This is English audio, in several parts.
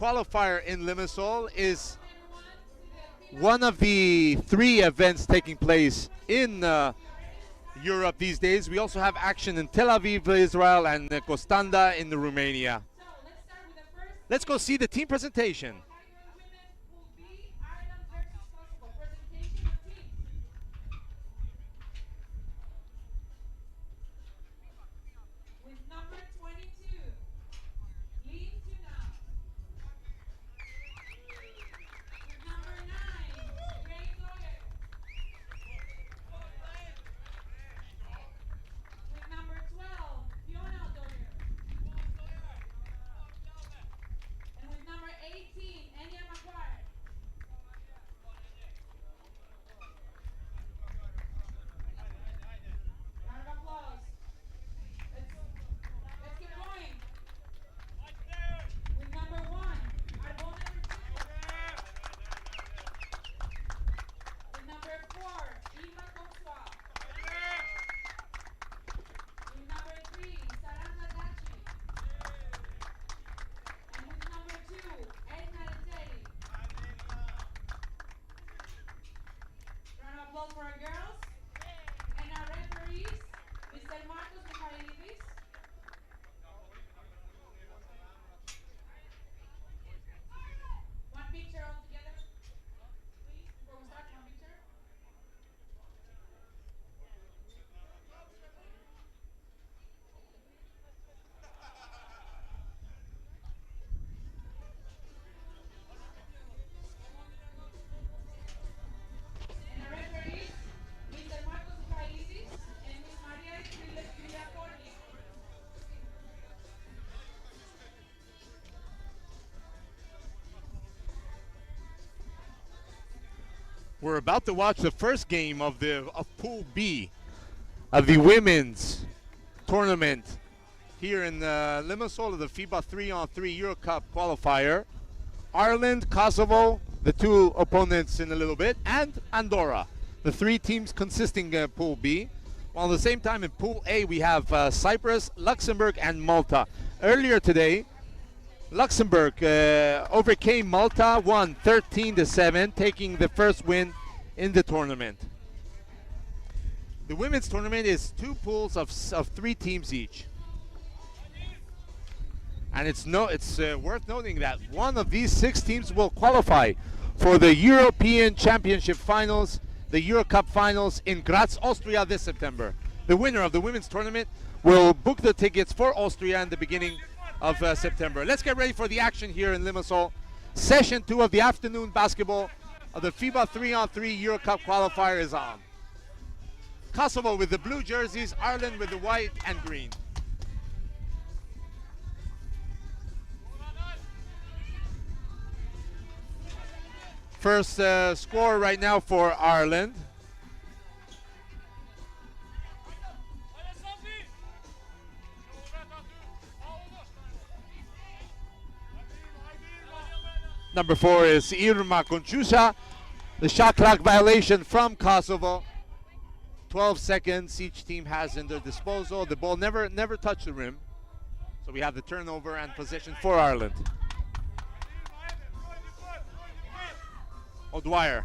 qualifier in Limassol is one of the 3 events taking place in Europe these days. We also have action in Tel Aviv, Israel, and Constanta in Romania. Let's go see the team presentation. We're about to watch the first game of Pool B of the women's tournament here in Limassol of the FIBA 3-on-3 Euro Cup qualifier. Ireland, Kosovo, the 2 opponents in a little bit, and Andorra, the 3 teams consisting of Pool B. While at the same time in Pool A we have Cyprus, Luxembourg, and Malta. Earlier today, Luxembourg overcame Malta, won 13-7, taking the first win in the tournament. The women's tournament is 2 pools of 3 teams each. And it's worth noting that one of these 6 teams will qualify for the European Championship Finals, the Euro Cup Finals in Graz, Austria this September. The winner of the women's tournament will book the tickets for Austria in the beginning of September. Let's get ready for the action here in Limassol. Session 2 of the afternoon basketball of the FIBA 3-on-3 Euro Cup qualifier is on. Kosovo with the blue jerseys, Ireland with the white and green. First score right now for Ireland. Number 4 is Irma Konchusha. The shot clock violation from Kosovo. 12 seconds each team has in their disposal. The ball never touched the rim. So we have the turnover and possession for Ireland. O'Dwyer.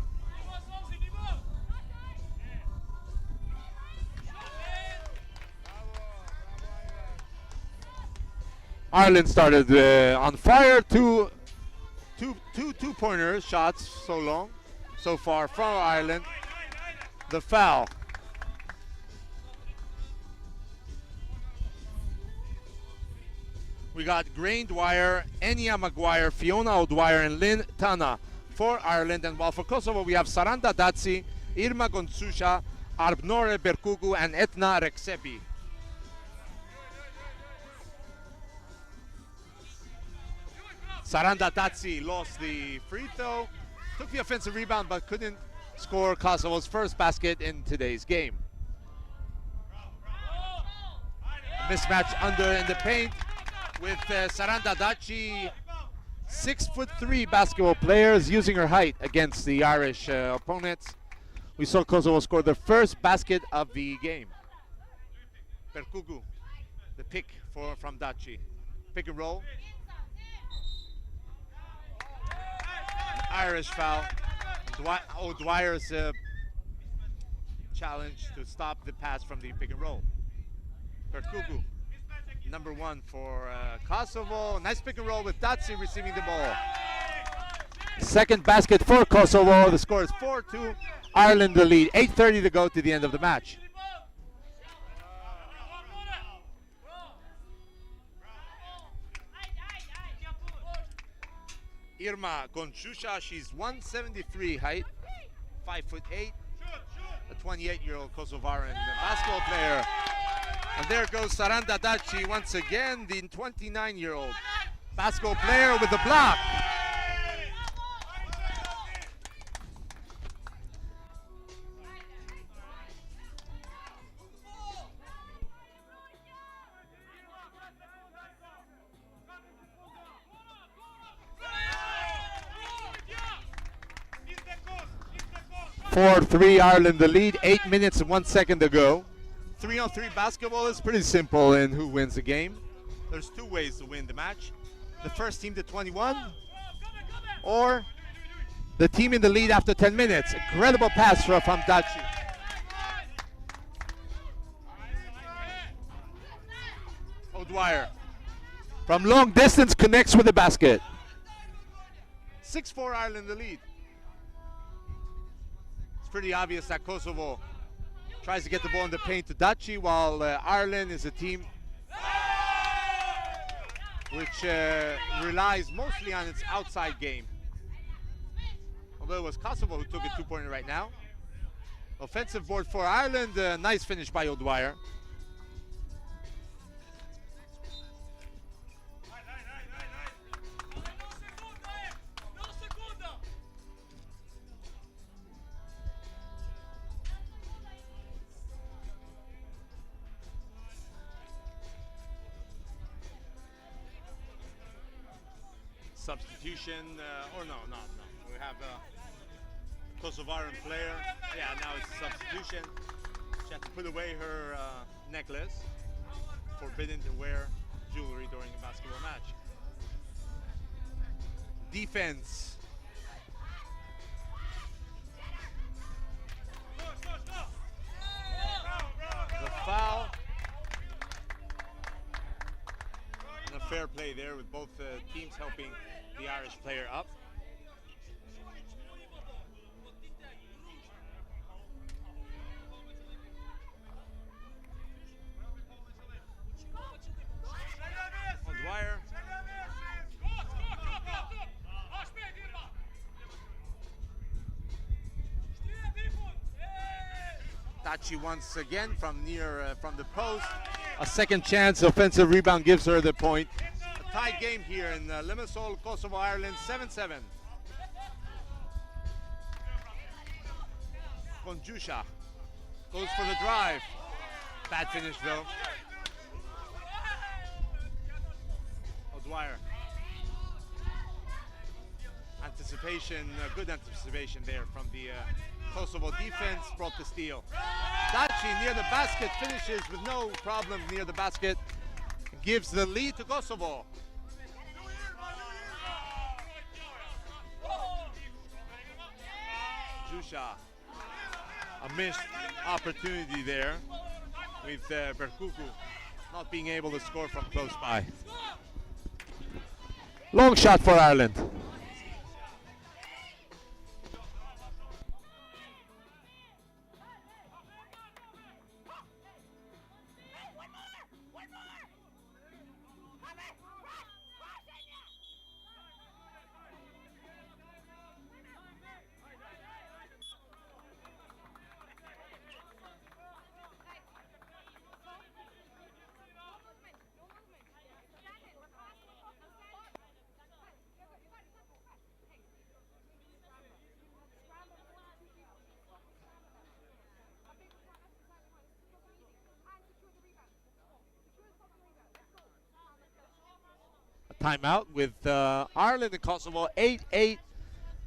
Ireland started on fire. Two-pointer shots so far from Ireland. The foul. We got Grain Dwyer, Enya Maguire, Fiona O'Dwyer, and Lynn Tana for Ireland. And while for Kosovo, we have Saranda Datsi, Irma Gonsusha, Arbnore Berkugu, and Etna Reksebi. Saranda Datsi lost the free throw, took the offensive rebound, but couldn't score Kosovo's first basket in today's game. Mismatch under in the paint with Saranda Daci, 6'3" basketball players, using her height against the Irish opponents. We saw Kosovo score the first basket of the game. Berkugu, the pick from Daci. Pick and roll. Irish foul. O'Dwyer's challenge to stop the pass from the pick and roll. Berkugu, number 1 for Kosovo. Nice pick and roll with Daci receiving the ball. Second basket for Kosovo. The score is 4-2. Ireland the lead. 8:30 to go to the end of the match. Irma Gonchusha, she's 173 height, 5'8", a 28-year-old Kosovaran basketball player. And there goes Saranda Daci once again, the 29-year-old basketball player with the block. Four, 3, Ireland the lead. 8 minutes and 1 second to go. 3-on-3 basketball is pretty simple in who wins the game. There's 2 ways to win the match. The first team to 21, or the team in the lead after 10 minutes. Incredible pass from Daci. O'Dwyer from long distance connects with the basket. 6-4, Ireland the lead. It's pretty obvious that Kosovo tries to get the ball in the paint to Daci, while Ireland is a team which relies mostly on its outside game. Although it was Kosovo who took a 2-pointer right now. Offensive board for Ireland. Nice finish by O'Dwyer. Substitution, or no. We have a Kosovaran player. Yeah, now it's a substitution. She had to put away her necklace. Forbidden to wear jewelry during a basketball match. Defense. The foul. And a fair play there with both teams helping the Irish player up. O'Dwyer. Daci once again from from the post. A second chance offensive rebound gives her the point. A tied game here in Limassol, Kosovo, Ireland, 7-7. Gonchusha goes for the drive. Bad finish though. O'Dwyer. Anticipation, good anticipation there from the Kosovo defense, brought the steal. Daci near the basket, finishes with no problem near the basket, gives the lead to Kosovo. Jusha, a missed opportunity there with Berkugu not being able to score from close by. Long shot for Ireland. Timeout with Ireland and Kosovo, 8-8.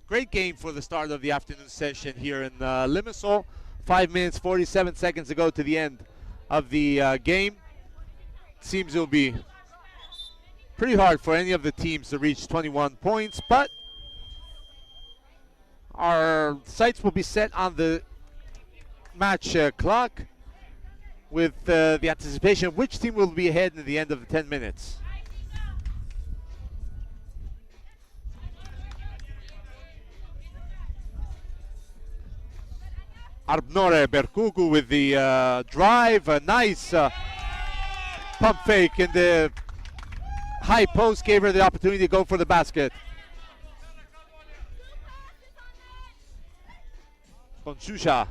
Great game for the start of the afternoon session here in Limassol. 5 minutes, 47 seconds to go to the end of the game. Seems it'll be pretty hard for any of the teams to reach 21 points, but Our sights will be set on the match clock with the anticipation of which team will be ahead in the end of the 10 minutes. Arbnore Berkugu with the drive, a nice pump fake in the high post, gave her the opportunity to go for the basket. Conchusha,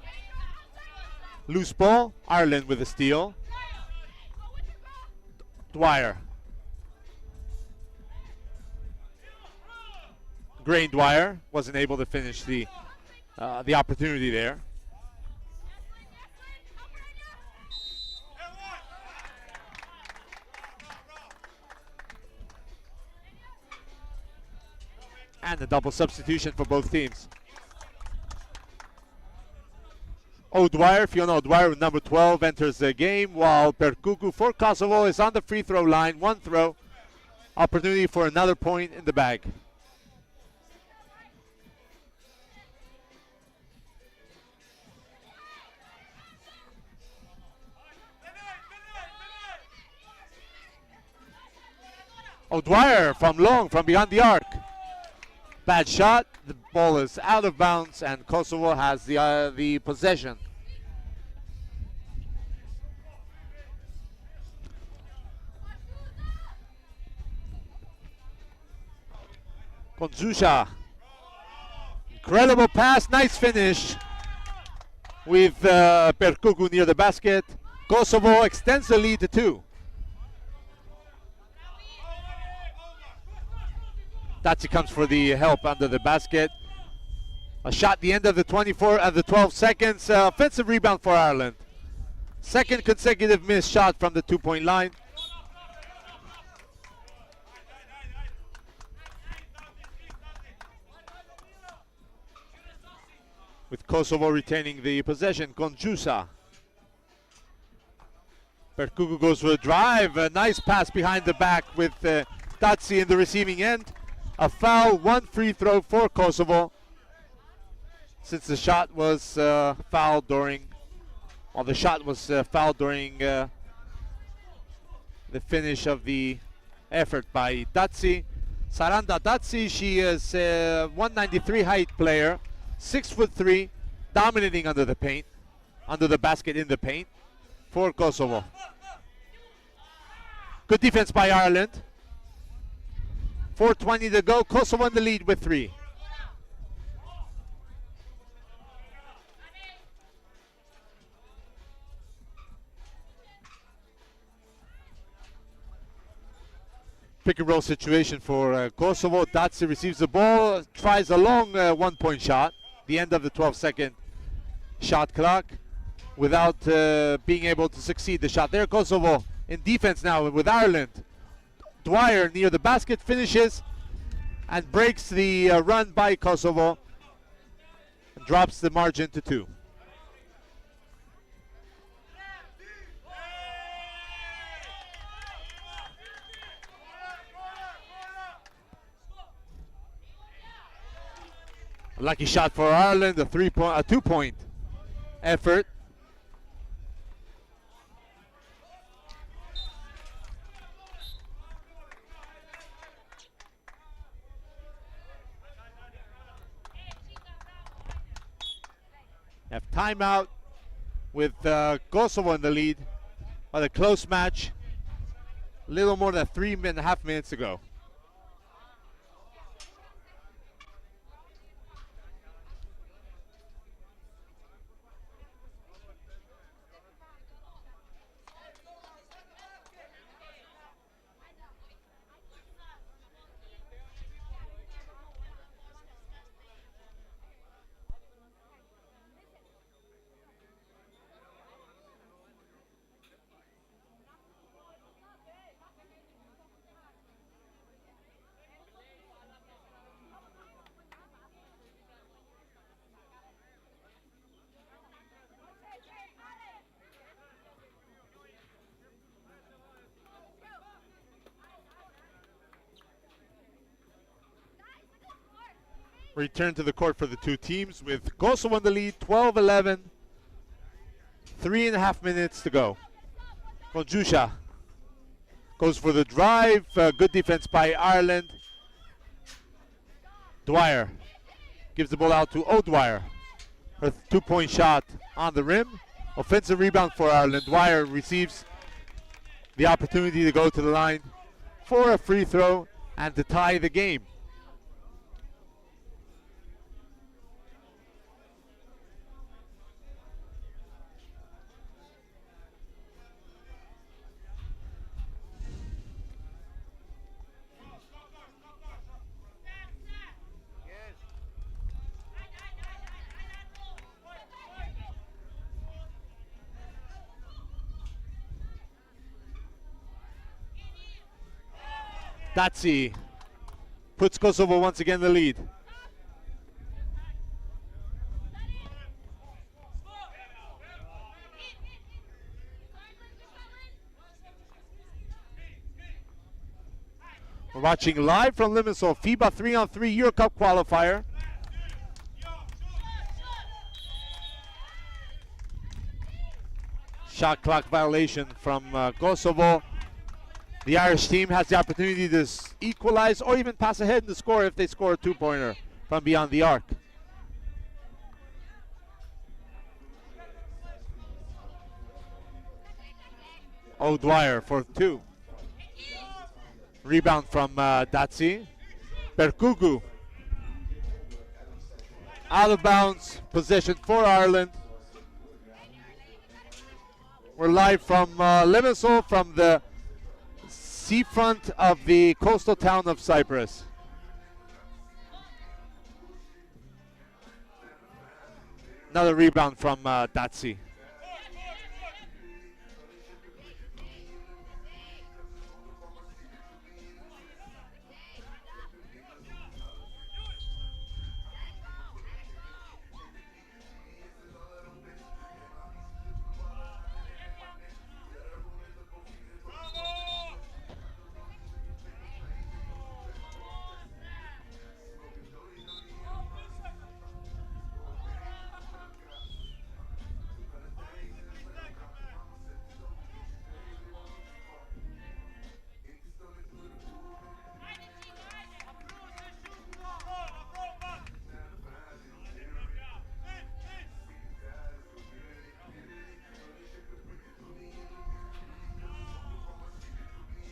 loose ball, Ireland with a steal. Dwyer. Grain Dwyer wasn't able to finish the opportunity there. And a double substitution for both teams. O'Dwyer, Fiona O'Dwyer with number 12 enters the game, while Berkugu for Kosovo is on the free throw line. One throw. Opportunity for another point in the bag. O'Dwyer from long, from behind the arc. Bad shot. The ball is out of bounds, and Kosovo has the possession. Konzusha. Incredible pass, nice finish with Berkugu near the basket. Kosovo extends the lead to 2. Tatsi comes for the help under the basket. A shot at the end of the 12 seconds. Offensive rebound for Ireland. Second consecutive missed shot from the 2-point line. With Kosovo retaining the possession, Konjusa. Berkugu goes for a drive. A nice pass behind the back with Tatsi in the receiving end. A foul, one free throw for Kosovo. Since the shot was fouled during, the finish of the effort by Tatsi. Saranda Tatsi, she is a 193 height player, 6'3", dominating under the paint, under the basket in the paint for Kosovo. Good defense by Ireland. 4:20 to go. Kosovo in the lead with 3. Pick and roll situation for Kosovo. Tatsi receives the ball, tries a long 1-point shot. The end of the 12-second shot clock, without being able to succeed the shot there. Kosovo in defense now with Ireland. Dwyer near the basket finishes and breaks the run by Kosovo and drops the margin to 2. A lucky shot for Ireland, a 2-point effort. Have timeout with Kosovo in the lead, but a close match. A little more than 3.5 minutes ago. return to the court for the two teams with Kosovo in the lead, 12-11. 3.5 minutes to go. Konjusha goes for the drive. Good defense by Ireland. Dwyer gives the ball out to O'Dwyer. Her two-point shot on the rim. Offensive rebound for Ireland. Dwyer receives the opportunity to go to the line for a free throw and to tie the game. Datsi puts Kosovo once again in the lead. We're watching live from Limassol, FIBA 3-on-3 Euro Cup qualifier. Shot clock violation from Kosovo. The Irish team has the opportunity to equalize or even pass ahead in the score if they score a two-pointer from beyond the arc. O'Dwyer for two. Rebound from Datsi. Perkugu. Out of bounds. Possession for Ireland. We're live from Limassol, from the seafront of the coastal town of Cyprus. Another rebound from Datsi.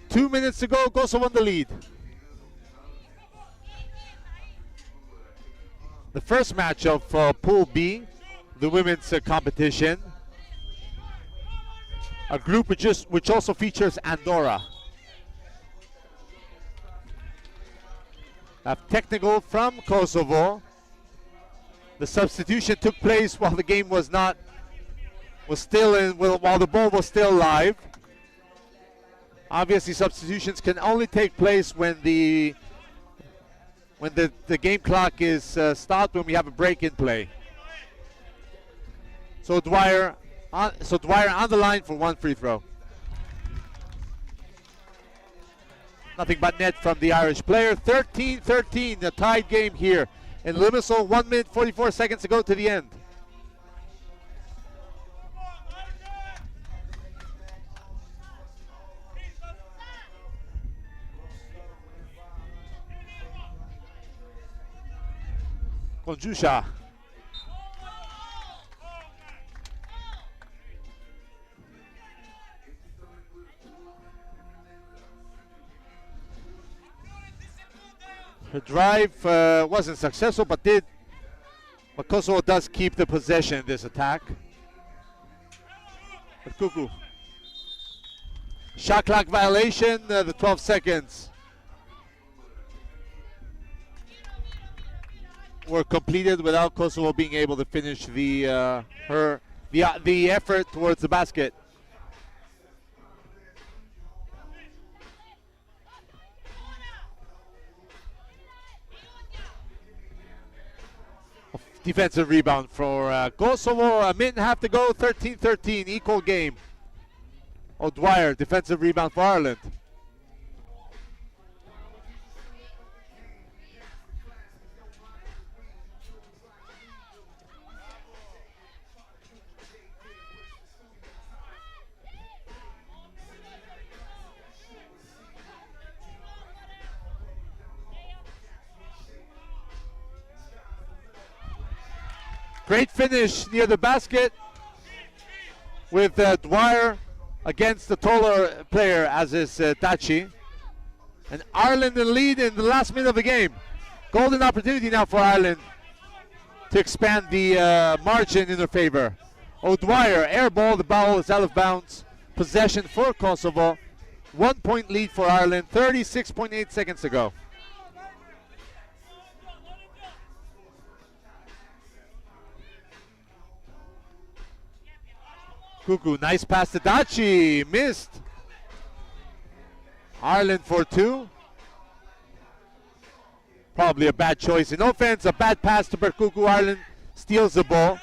Two minutes to go, Kosovo in the lead. The first match of Pool B, the women's competition. A group which also features Andorra. A technical from Kosovo. The substitution took place while the game while the ball was still live. Obviously, substitutions can only take place when the game clock is stopped, when we have a break in play. So Dwyer on the line for one free throw. Nothing but net from the Irish player. 13-13, a tied game here in Limassol. 1 minute 44 seconds to go to the end. Konjusha. Her drive wasn't successful, but Kosovo does keep the possession in this attack. Kuku. Shot clock violation, the 12 seconds were completed without Kosovo being able to finish the effort towards the basket. Defensive rebound for Kosovo. A minute and a half to go. 13-13, equal game. O'Dwyer, defensive rebound for Ireland. Great finish near the basket with Dwyer against the taller player, as is Tachi. And Ireland in lead in the last minute of the game. Golden opportunity now for Ireland to expand the margin in their favor. O'Dwyer, air ball, the ball is out of bounds. Possession for Kosovo. 1 point lead for Ireland, 36.8 seconds to go. Kuku, nice pass to Dachi, missed. Ireland for two. Probably a bad choice in offense, a bad pass to Berkuku. Ireland steals the ball.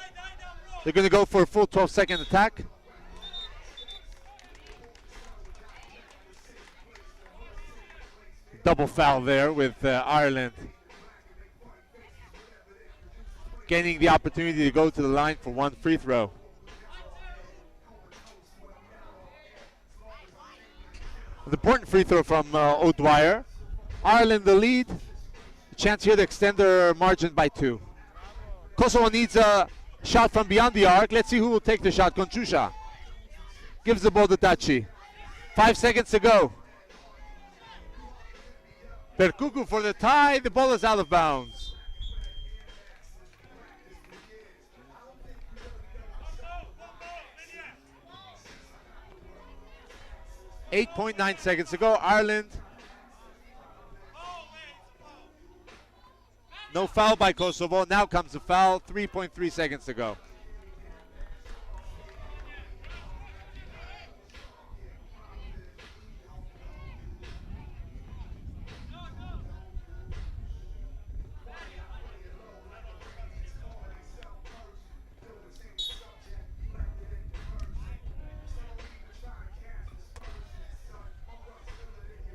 They're going to go for a full 12-second attack. Double foul there with Ireland gaining the opportunity to go to the line for one free throw. An important free throw from O'Dwyer. Ireland the lead. A chance here to extend their margin by two. Kosovo needs a shot from beyond the arc. Let's see who will take the shot. Konchusha gives the ball to Tachi. 5 seconds to go. Berkuku for the tie. The ball is out of bounds. .9 seconds to go. Ireland. No foul by Kosovo. Now comes the foul. 3.3 seconds to go.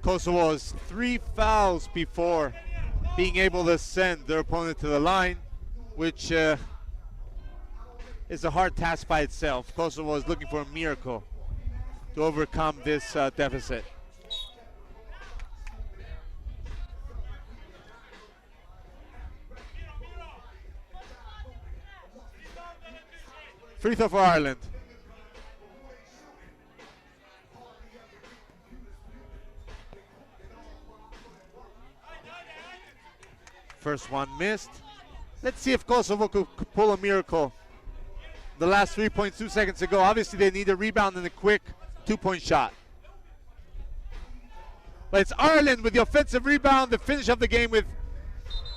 Kosovo has 3 fouls before being able to send their opponent to the line, which is a hard task by itself. Kosovo is looking for a miracle to overcome this deficit. Free throw for Ireland. First one missed. Let's see if Kosovo could pull a miracle. The last 3.2 seconds to go. Obviously, they need a rebound and a quick 2-point shot. But it's Ireland with the offensive rebound, the finish of the game with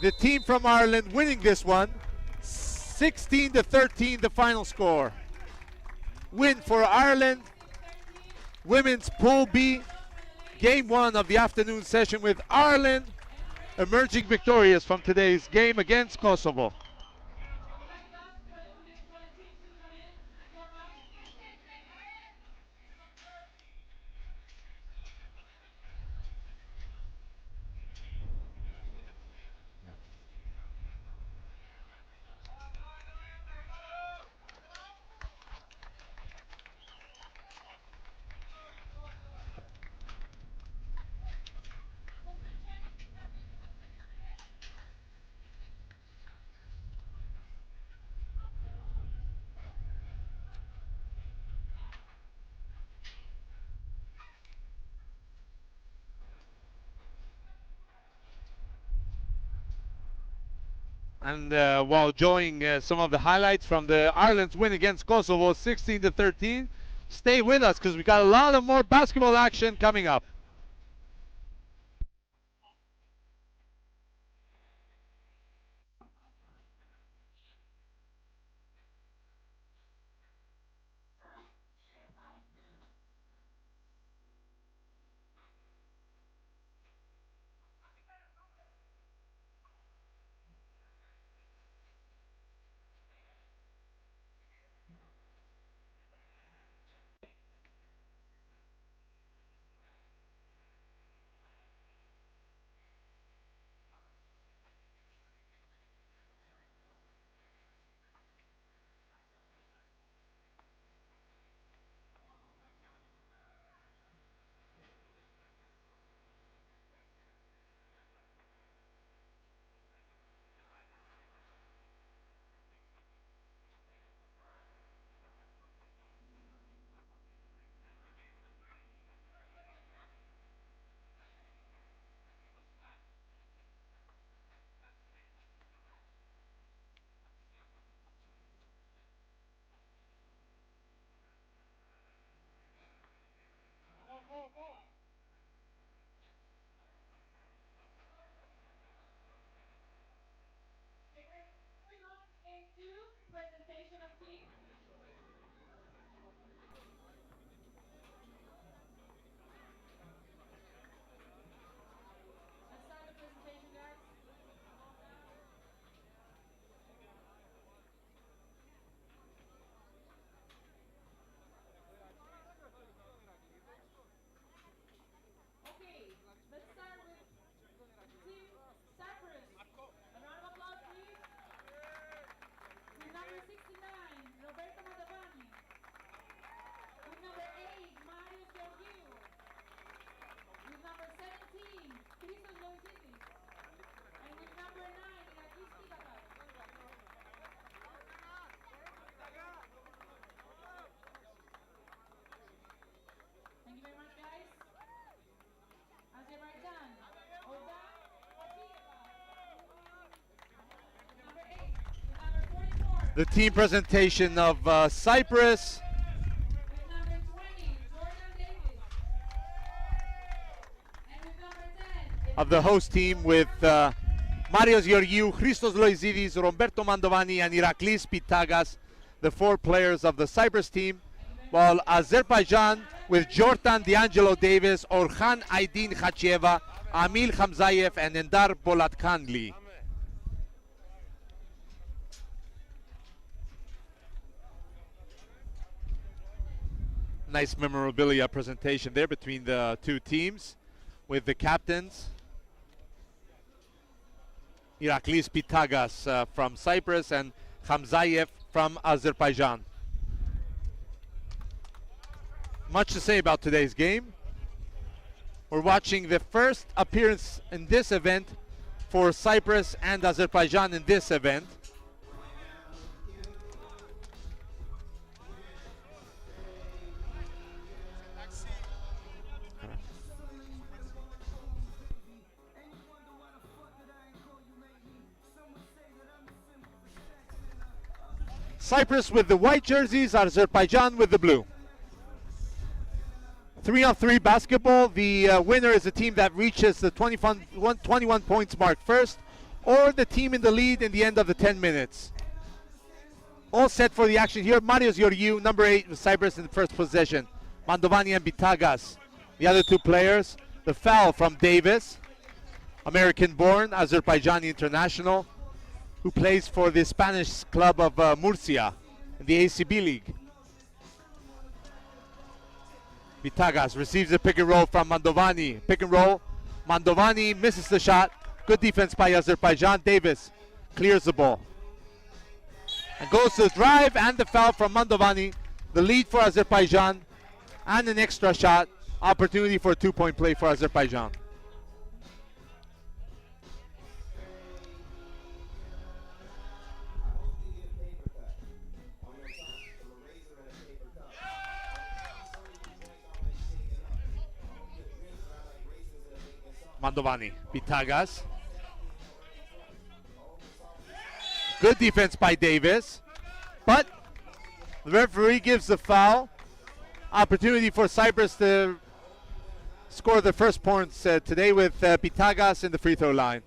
the team from Ireland winning this one. 16-13, the final score. Win for Ireland. Women's Pool B. Game 1 of the afternoon session with Ireland emerging victorious from today's game against Kosovo. And while enjoying some of the highlights from the Ireland's win against Kosovo, 16-13, stay with us because we got a lot of more basketball action coming up. The team presentation of Cyprus. Of the host team with Marios Georgiou, Christos Loizidis, Roberto Mandovani, and Iraklis Pitagas, the 4 players of the Cyprus team, while Azerbaijan with Jordan D'Angelo Davis, Orhan Aydin Khachieva, Amil Khamzayev, and Endar Polatkanli. Nice memorabilia presentation there between the 2 teams with the captains. Iraklis Pitagas from Cyprus and Khamzayev from Azerbaijan. Much to say about today's game. We're watching the first appearance in this event for Cyprus and Azerbaijan in this event. Cyprus with the white jerseys, Azerbaijan with the blue. 3-on-3 basketball. The winner is the team that reaches the 21 points mark first, or the team in the lead in the end of the 10 minutes. All set for the action here. Marios Georgiou, number 8 with Cyprus in the first possession. Mandovani and Pitagas, the other 2 players. The foul from Davis, American-born, Azerbaijani international, who plays for the Spanish club of Murcia in the ACB League. Pitagas receives a pick and roll from Mandovani. Pick and roll. Mandovani misses the shot. Good defense by Azerbaijan. Davis clears the ball and goes to the drive and the foul from Mandovani. The lead for Azerbaijan and an extra shot. Opportunity for a 2-point play for Azerbaijan. Mandovani, Pitagas. Good defense by Davis, but the referee gives the foul. Opportunity for Cyprus to score the first points today with Pitagas in the free throw line.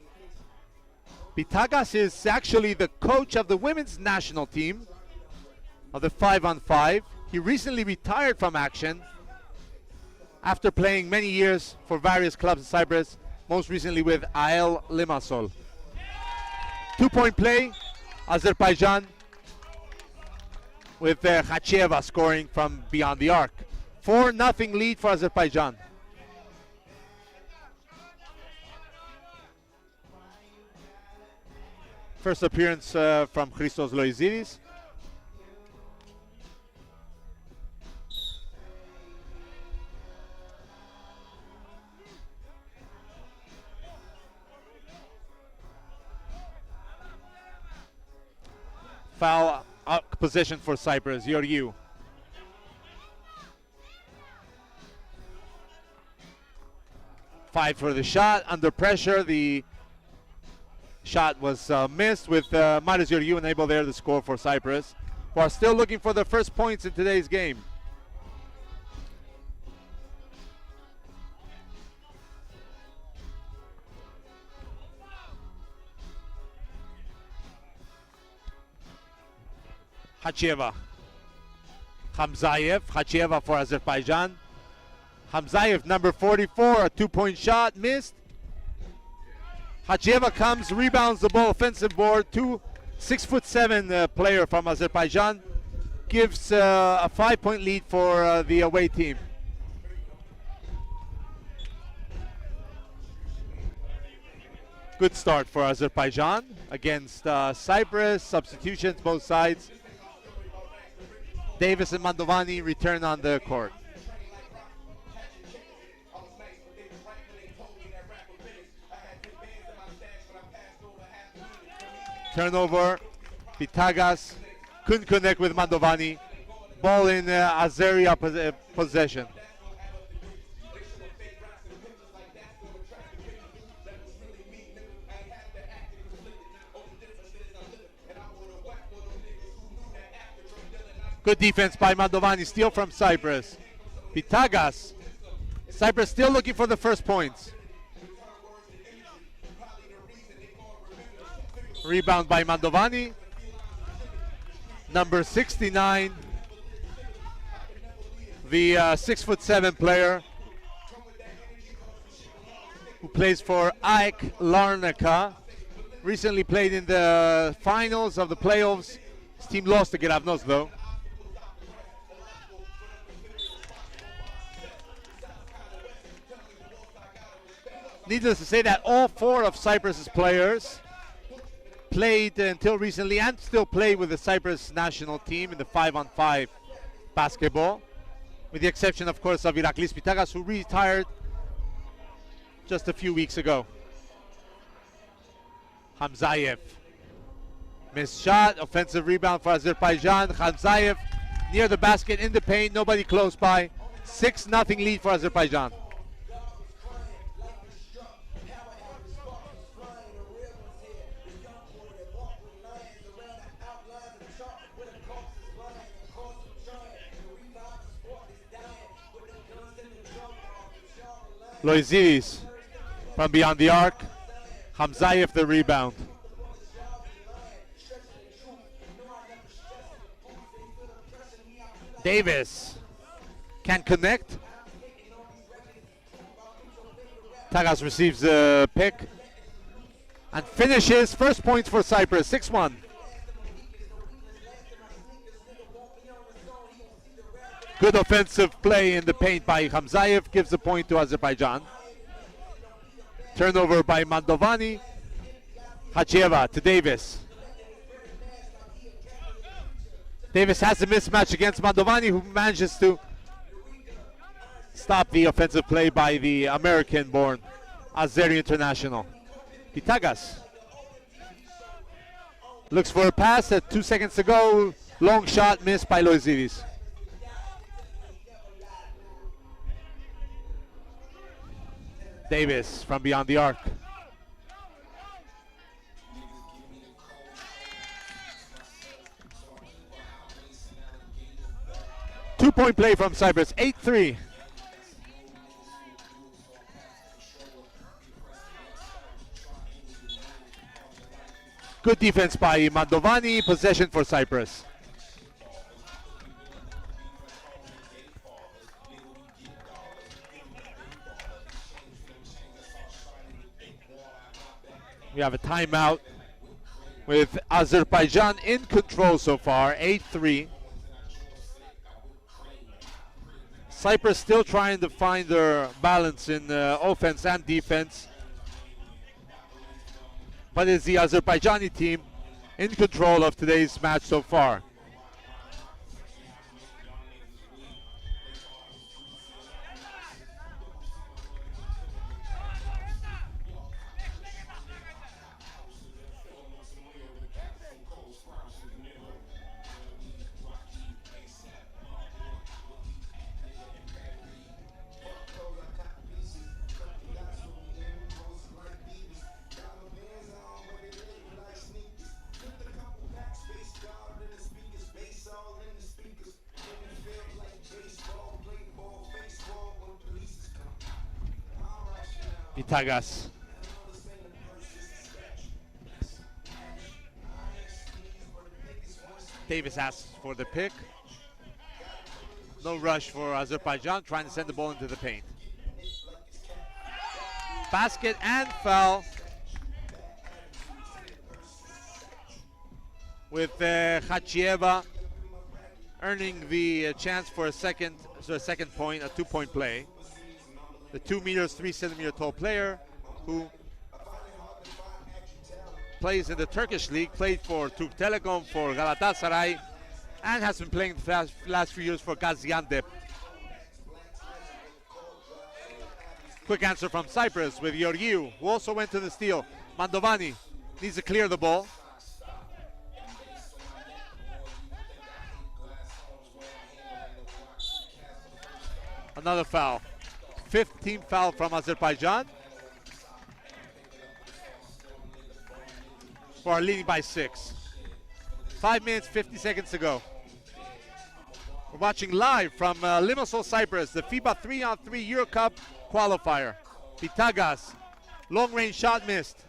Pitagas is actually the coach of the women's national team of the 5-on-5. He recently retired from action after playing many years for various clubs in Cyprus, most recently with AEL Limassol. 2-point play, Azerbaijan with Khachieva scoring from beyond the arc. 4-0 lead for Azerbaijan. First appearance from Christos Loizidis. Foul position for Cyprus, Georgiou. Fight for the shot, under pressure. The shot was missed with Marios Georgiou unable there to score for Cyprus, who are still looking for their first points in today's game. Khachieva. Khamzayev. Khachieva for Azerbaijan. Khamzayev, number 44, a 2-point shot, missed. Khachieva comes, rebounds the ball, offensive board. 6'7" player from Azerbaijan gives a 5-point lead for the away team. Good start for Azerbaijan against Cyprus. Substitutions both sides. Davis and Mandovani return on the court. Turnover. Pitagas couldn't connect with Mandovani. Ball in Azeri possession. Good defense by Mandovani. Steal from Cyprus. Vitagas. Cyprus still looking for the first points. Rebound by Mandovani. Number 69. The 6'7" player who plays for AEK Larnaca. Recently played in the finals of the playoffs. His team lost to Geravnos though. Needless to say that all four of Cyprus's players played until recently and still play with the Cyprus national team in the 5-on-5 basketball, with the exception, of course, of Iraklis Vitagas, who retired just a few weeks ago. Hamzayev. Missed shot, offensive rebound for Azerbaijan. Hamzayev near the basket, in the paint, nobody close by. 6-0 lead for Azerbaijan. Loizidis from beyond the arc. Hamzayev the rebound. Davis can connect. Tagas receives the pick and finishes. First points for Cyprus, 6-1. Good offensive play in the paint by Hamzayev, gives the point to Azerbaijan. Turnover by Mandovani. Hachieva to Davis. Davis has a mismatch against Mandovani, who manages to stop the offensive play by the American-born Azeri international. Vitagas looks for a pass at 2 seconds to go. Long shot missed by Loizidis. Davis from beyond the arc. Two-point play from Cyprus, 8-3. Good defense by Mandovani, possession for Cyprus. We have a timeout with Azerbaijan in control so far, 8-3. Cyprus still trying to find their balance in offense and defense. But it's the Azerbaijani team in control of today's match so far. Vitagas. Davis asks for the pick. No rush for Azerbaijan, trying to send the ball into the paint. Basket and foul. With Hachieva earning the chance for a second point, a 2-point play. The 2 meters, 3 centimeter tall player who plays in the Turkish league, played for Turk Telekom, for Galatasaray, and has been playing the last few years for Gaziantep. Quick answer from Cyprus with Georgiou, who also went to the steal. Mandovani needs to clear the ball. Another foul. 5th team foul from Azerbaijan. We are leading by 6. 5 minutes, 50 seconds to go. We're watching live from Limassol, Cyprus, the FIBA 3-on-3 Euro Cup qualifier. Pitagas, long range shot missed.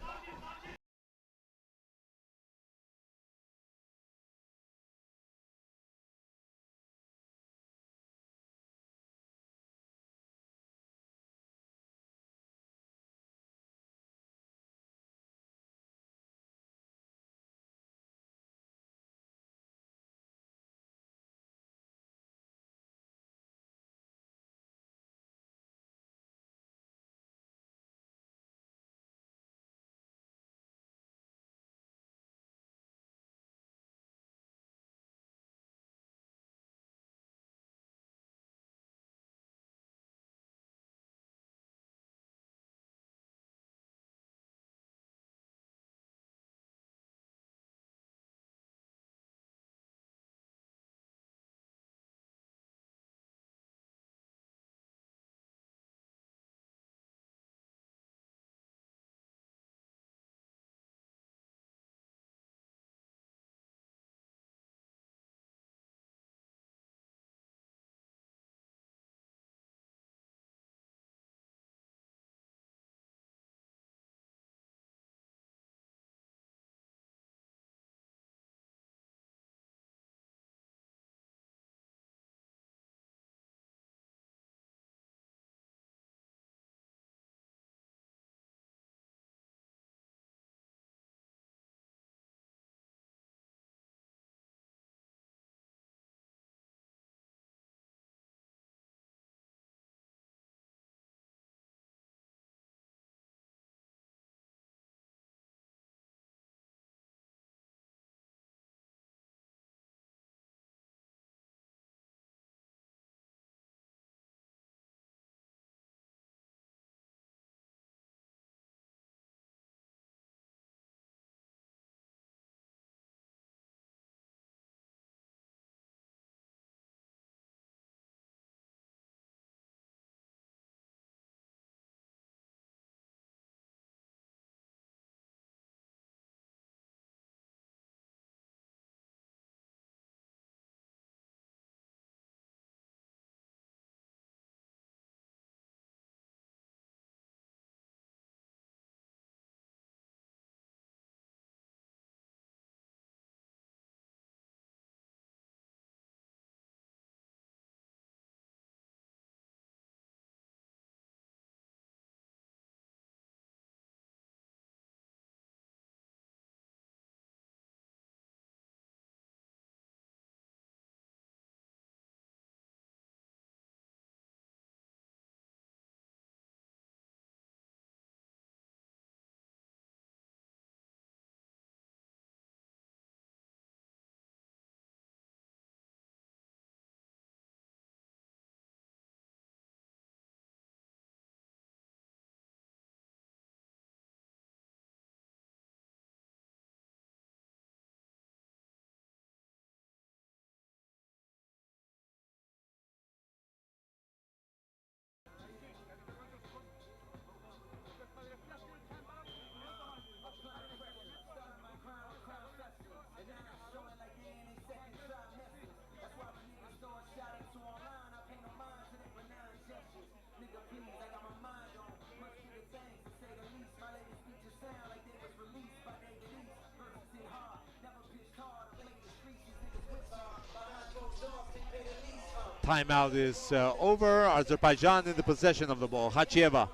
Timeout is over. Azerbaijan in the possession of the ball. Hachieva.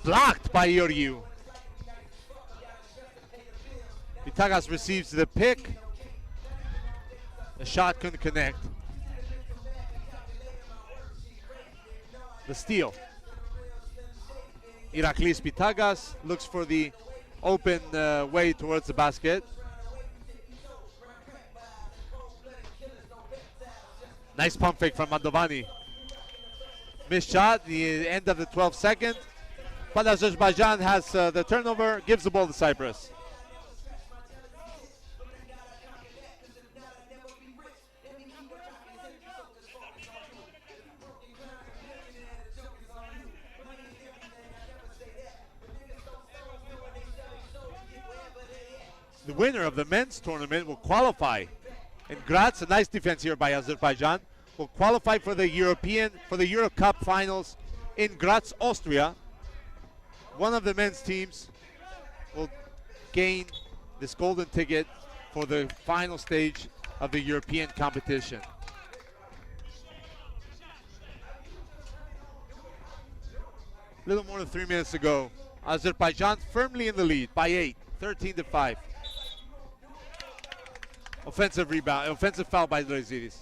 Blocked by Iorgiu. Pitagas receives the pick. The shot couldn't connect. The steal. Iraklis Pitagas looks for the open way towards the basket. Nice pump fake from Mandovani. Missed shot, the end of the 12th second. But Azerbaijan has the turnover, gives the ball to Cyprus. The winner of the men's tournament will qualify And Graz, a nice defense here by Azerbaijan, will qualify for the Euro Cup finals in Graz, Austria. One of the men's teams will gain this golden ticket for the final stage of the European competition. A little more than 3 minutes to go. Azerbaijan firmly in the lead by 8, 13-5. Offensive rebound, offensive foul by Loizidis.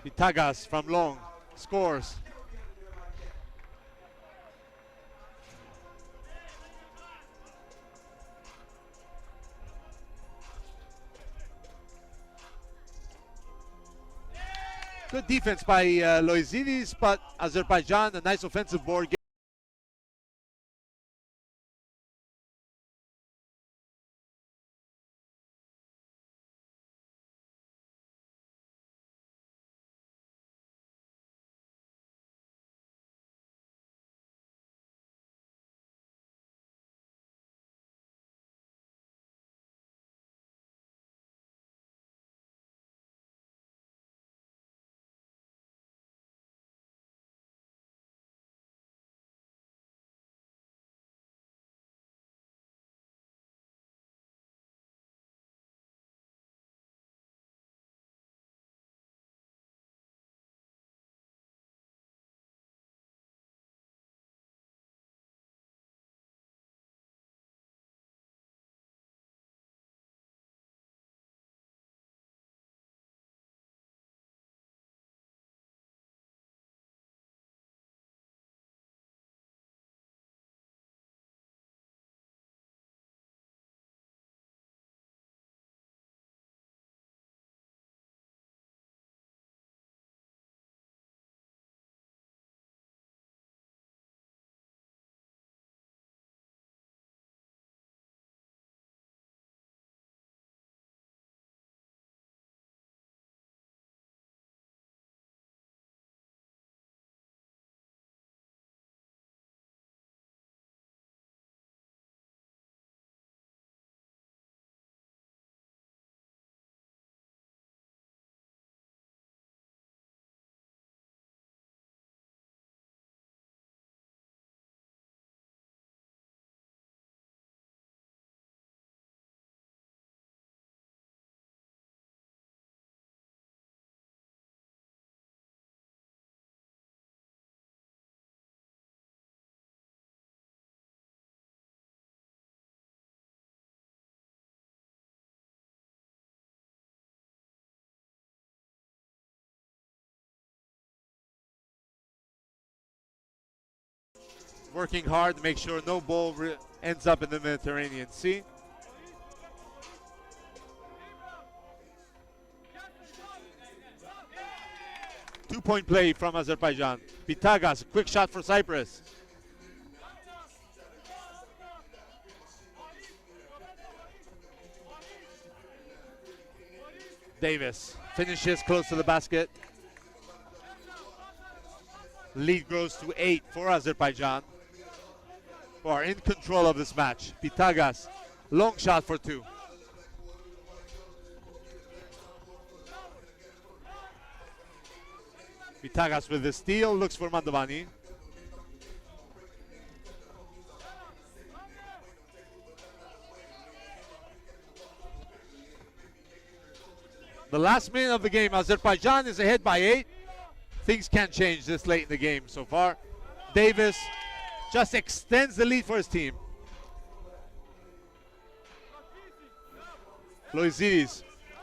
Vitagas from long scores. Good defense by Loizidis, but Azerbaijan, a nice offensive board. Working hard to make sure no ball ends up in the Mediterranean Sea. Two-point play from Azerbaijan. Vitagas, quick shot for Cyprus. Davis finishes close to the basket. Lead grows to 8 for Azerbaijan, who are in control of this match. Vitagas, long shot for 2. Vitagas with the steal, looks for Mandavani. The last minute of the game, Azerbaijan is ahead by 8. Things can't change this late in the game so far. Davis just extends the lead for his team. Loizidis,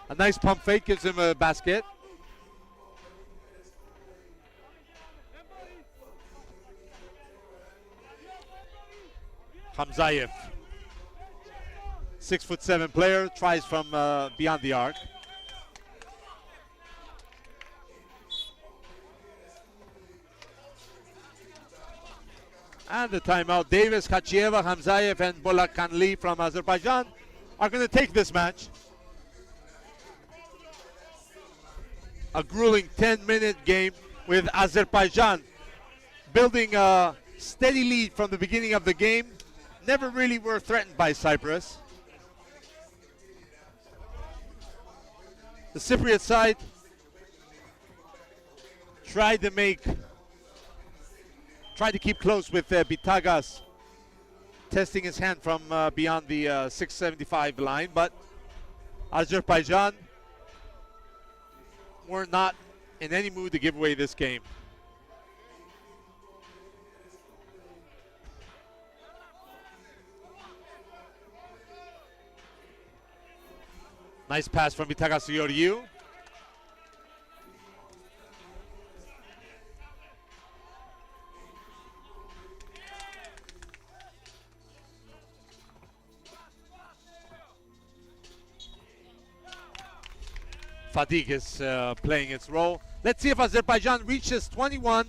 a nice pump fake, gives him a basket. Hamzayev, 6'7" player, tries from beyond the arc. And the timeout. Davis, Khachieva, Hamzayev, and Bolakanli from Azerbaijan are going to take this match. a grueling 10-minute game with Azerbaijan building a steady lead from the beginning of the game. Never really were threatened by Cyprus. The Cypriot side tried to keep close with Bitagas testing his hand from beyond the 675 line, but Azerbaijan were not in any mood to give away this game. Nice pass from Bitagas to Georgiou. Fatigue is playing its role. Let's see if Azerbaijan reaches 21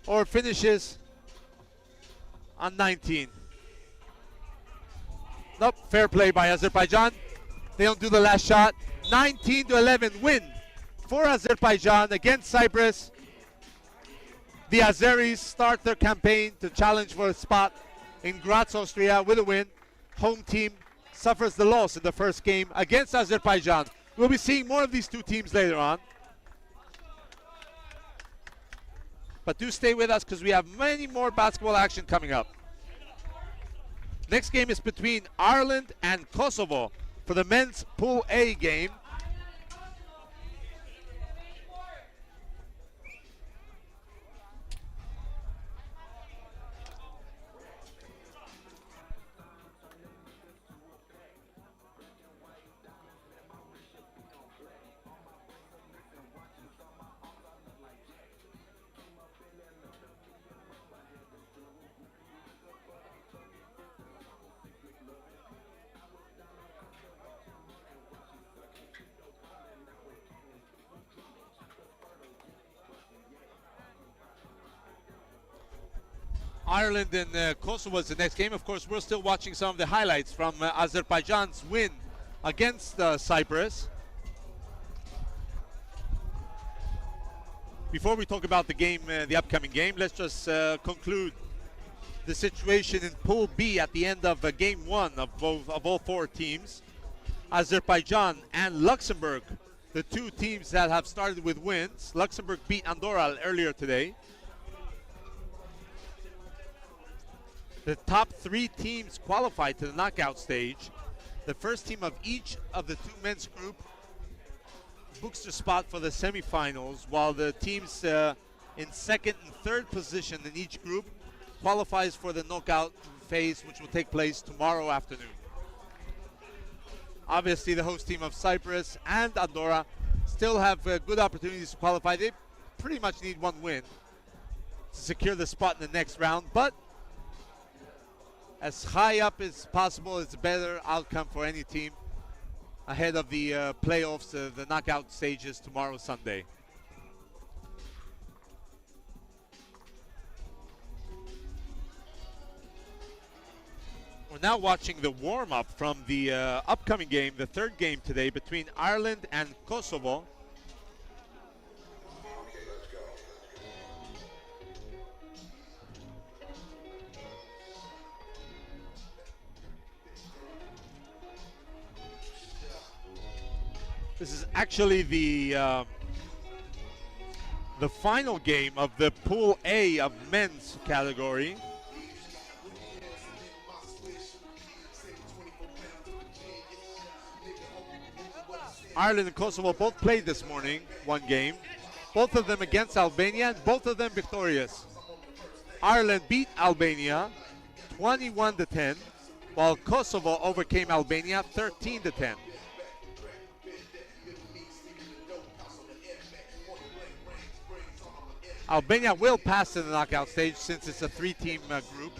or finishes on 19. Nope, fair play by Azerbaijan. They don't do the last shot. 19-11 win for Azerbaijan against Cyprus. The Azeris start their campaign to challenge for a spot in Graz, Austria with a win. Home team suffers the loss in the first game against Azerbaijan. We'll be seeing more of these two teams later on. But do stay with us because we have many more basketball action coming up. Next game is between Ireland and Kosovo for the men's Pool A game. Ireland and Kosovo is the next game. Of course, we're still watching some of the highlights from Azerbaijan's win against Cyprus. Before we talk about the game, the upcoming game, let's just conclude the situation in Pool B at the end of Game 1 of all four teams. Azerbaijan and Luxembourg, the two teams that have started with wins. Luxembourg beat Andorra earlier today. The top three teams qualified to the knockout stage. The first team of each of the two men's group books their spot for the semifinals, while the teams in second and third position in each group qualifies for the knockout phase, which will take place tomorrow afternoon. Obviously, the host team of Cyprus and Andorra still have good opportunities to qualify. They pretty much need one win to secure the spot in the next round, but as high up as possible is a better outcome for any team ahead of the playoffs, the knockout stages tomorrow, Sunday. We're now watching the warm-up from the upcoming game, the third game today between Ireland and Kosovo. This is actually the final game of the Pool A of men's category. Ireland and Kosovo both played this morning, one game. Both of them against Albania, and both of them victorious. Ireland beat Albania 21-10, while Kosovo overcame Albania 13-10. Albania will pass to the knockout stage since it's a three-team group.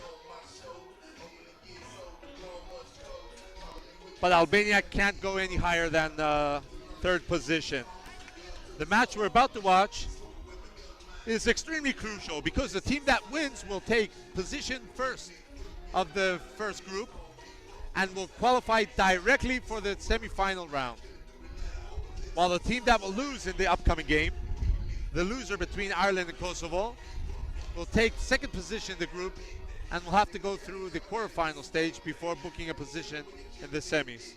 But Albania can't go any higher than third position. The match we're about to watch is extremely crucial because the team that wins will take position first of the first group and will qualify directly for the semifinal round. while the team that will lose in the upcoming game, the loser between Ireland and Kosovo, will take second position in the group and will have to go through the quarterfinal stage before booking a position in the semis.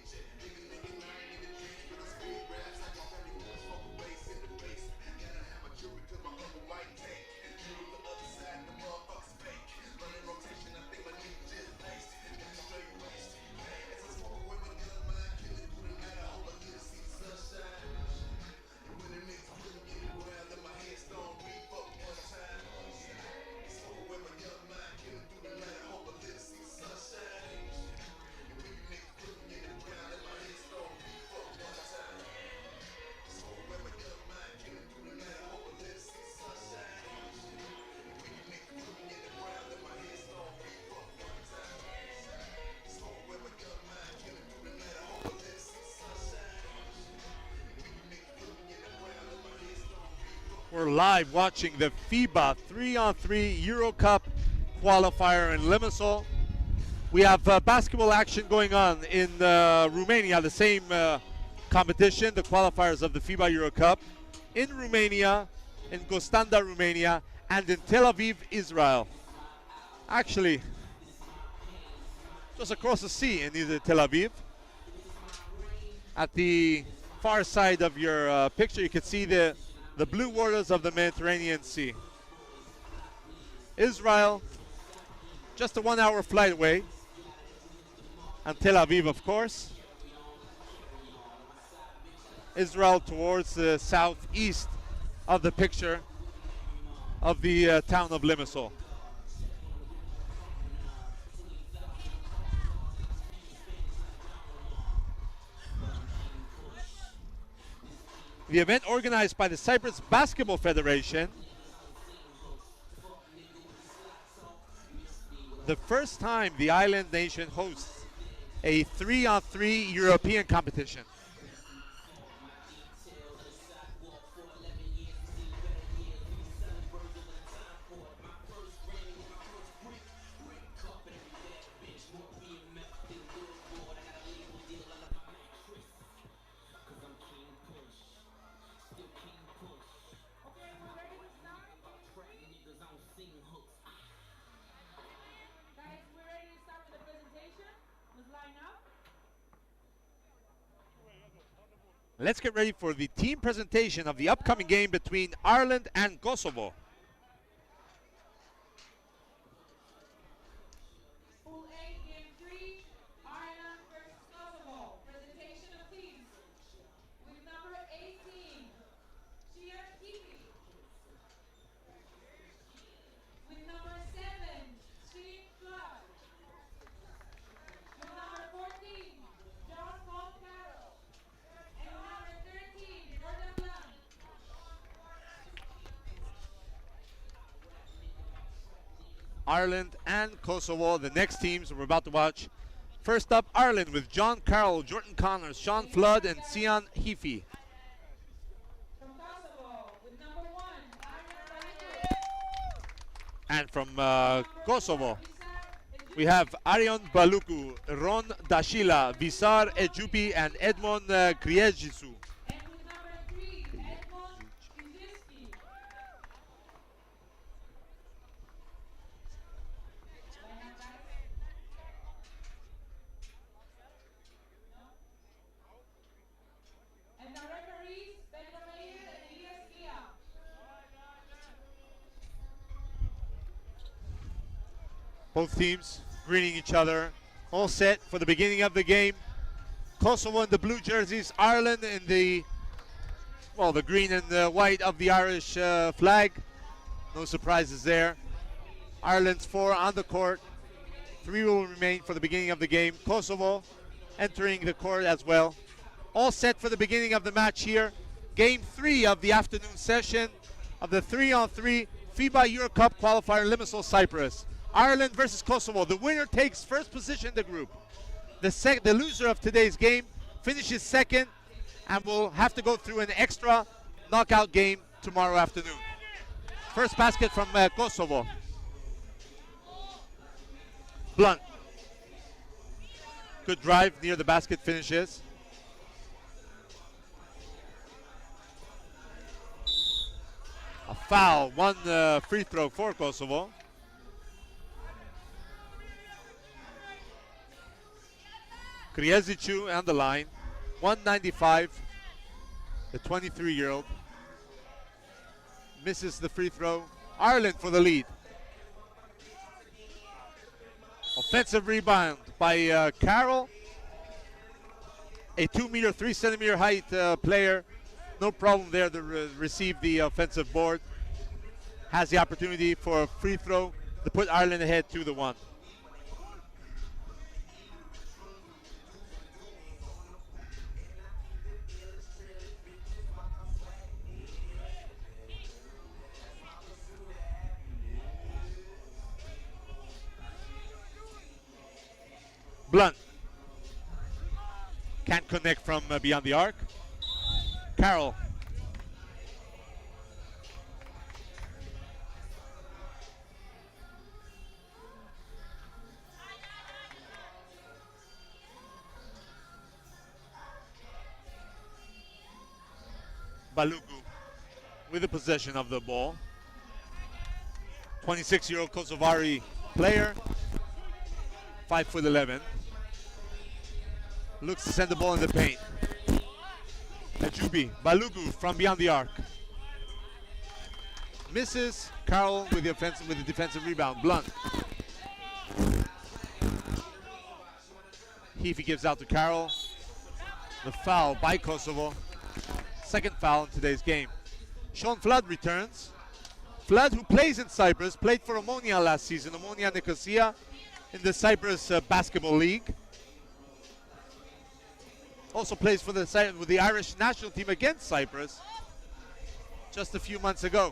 We're live watching the FIBA 3-on-3 Euro Cup qualifier in Limassol. We have basketball action going on in Romania, the same competition, the qualifiers of the FIBA Euro Cup, in Romania, in Constanta, Romania, and in Tel Aviv, Israel. Actually, just across the sea in Tel Aviv. At the far side of your picture, you can see the blue waters of the Mediterranean Sea. Israel, just a 1-hour flight away. And Tel Aviv, of course. Israel towards the southeast of the picture of the town of Limassol. The event organized by the Cyprus Basketball Federation. The first time the island nation hosts a 3-on-3 European competition. Let's get ready for the team presentation of the upcoming game between Ireland and Kosovo. Pool A, Game 3, Ireland versus Kosovo. Presentation of teams. With number 18, Shia Kipi. With number 7, Steve Clark. With number 14, John Paul Carroll. And number 13, Jordan Blanc. Ireland and Kosovo, the next teams we're about to watch. First up, Ireland with John Carroll, Jordan Connors, Sean Flood, and Sian Heafy. From Kosovo, with number 1, Aryan Baluku. And from Kosovo, we have Arion Baluku, Ron Dashila, Visar Ejupi, and Edmond Kriejisu. And with number 3, Edmond Krzyzewski. And the referees, Pedro Meyer and Elias Kia. Both teams greeting each other. All set for the beginning of the game. Kosovo in the blue jerseys, Ireland in the, well, the green and the white of the Irish flag. No surprises there. Ireland's 4 on the court. 3 will remain for the beginning of the game. Kosovo entering the court as well. All set for the beginning of the match here. Game 3 of the afternoon session of the 3-on-3 FIBA Euro Cup qualifier in Limassol, Cyprus. Ireland versus Kosovo. The winner takes first position in the group. The loser of today's game finishes second and will have to go through an extra knockout game tomorrow afternoon. First basket from Kosovo. Blunt. Good drive near the basket, finishes. foul. One free throw for Kosovo. Krijeziću on the line. 195, the 23-year-old. Misses the free throw. Ireland for the lead. Offensive rebound by Carroll. A 2-meter, 3-centimeter height player. No problem there to receive the offensive board. Has the opportunity for a free throw to put Ireland ahead 2-1. Blunt can't connect from beyond the arc. Carroll. Balogu with the possession of the ball. 26-year-old Kosovari player, 5'11". Looks to send the ball in the paint. Ajubi, Balogu from beyond the arc. Misses. Carroll with the defensive rebound. Blunt. Heafy gives out to Carroll. The foul by Kosovo. Second foul in today's game. Sean Flood returns. Flood, who plays in Cyprus, played for Omonia last season. Omonia Nicosia in the Cyprus Basketball League. Also plays for with the Irish national team against Cyprus just a few months ago.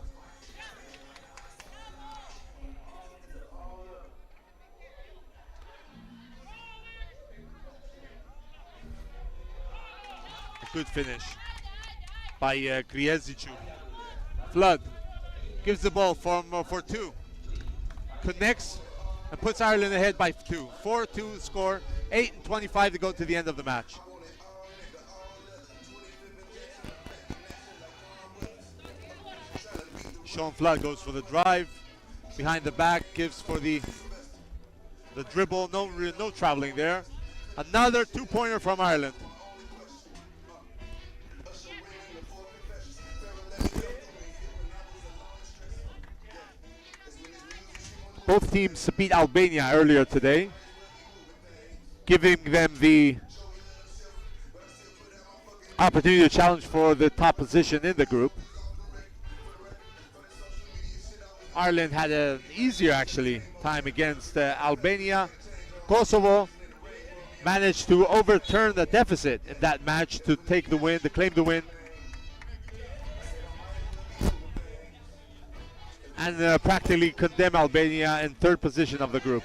A good finish by Krijeziću. Flood gives the ball for two. Connects and puts Ireland ahead by 2. 4-2 score, 8:25 to go to the end of the match. Sean Flood goes for the drive, behind the back, gives for the dribble, no traveling there. Another 2-pointer from Ireland. Both teams beat Albania earlier today, giving them the opportunity to challenge for the top position in the group. Ireland had an easier, actually, time against Albania. Kosovo managed to overturn the deficit in that match to take the win, to claim the win. And practically condemn Albania in third position of the group.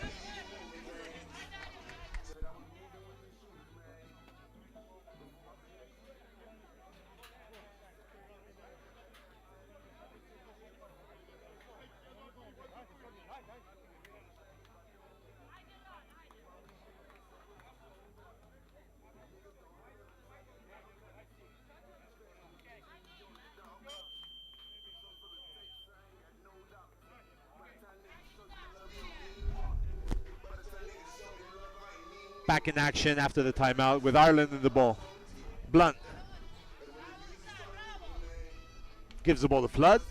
Back in action after the timeout with Ireland in the ball. Blunt gives the ball to Flood.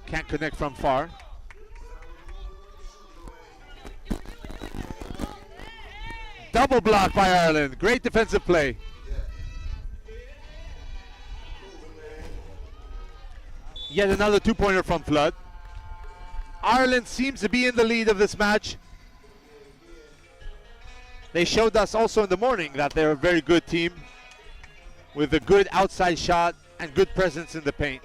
Can't connect from far. Double block by Ireland. Great defensive play. Yet another 2-pointer from Flood. Ireland seems to be in the lead of this match. They showed us also in the morning that they're a very good team with a good outside shot and good presence in the paint.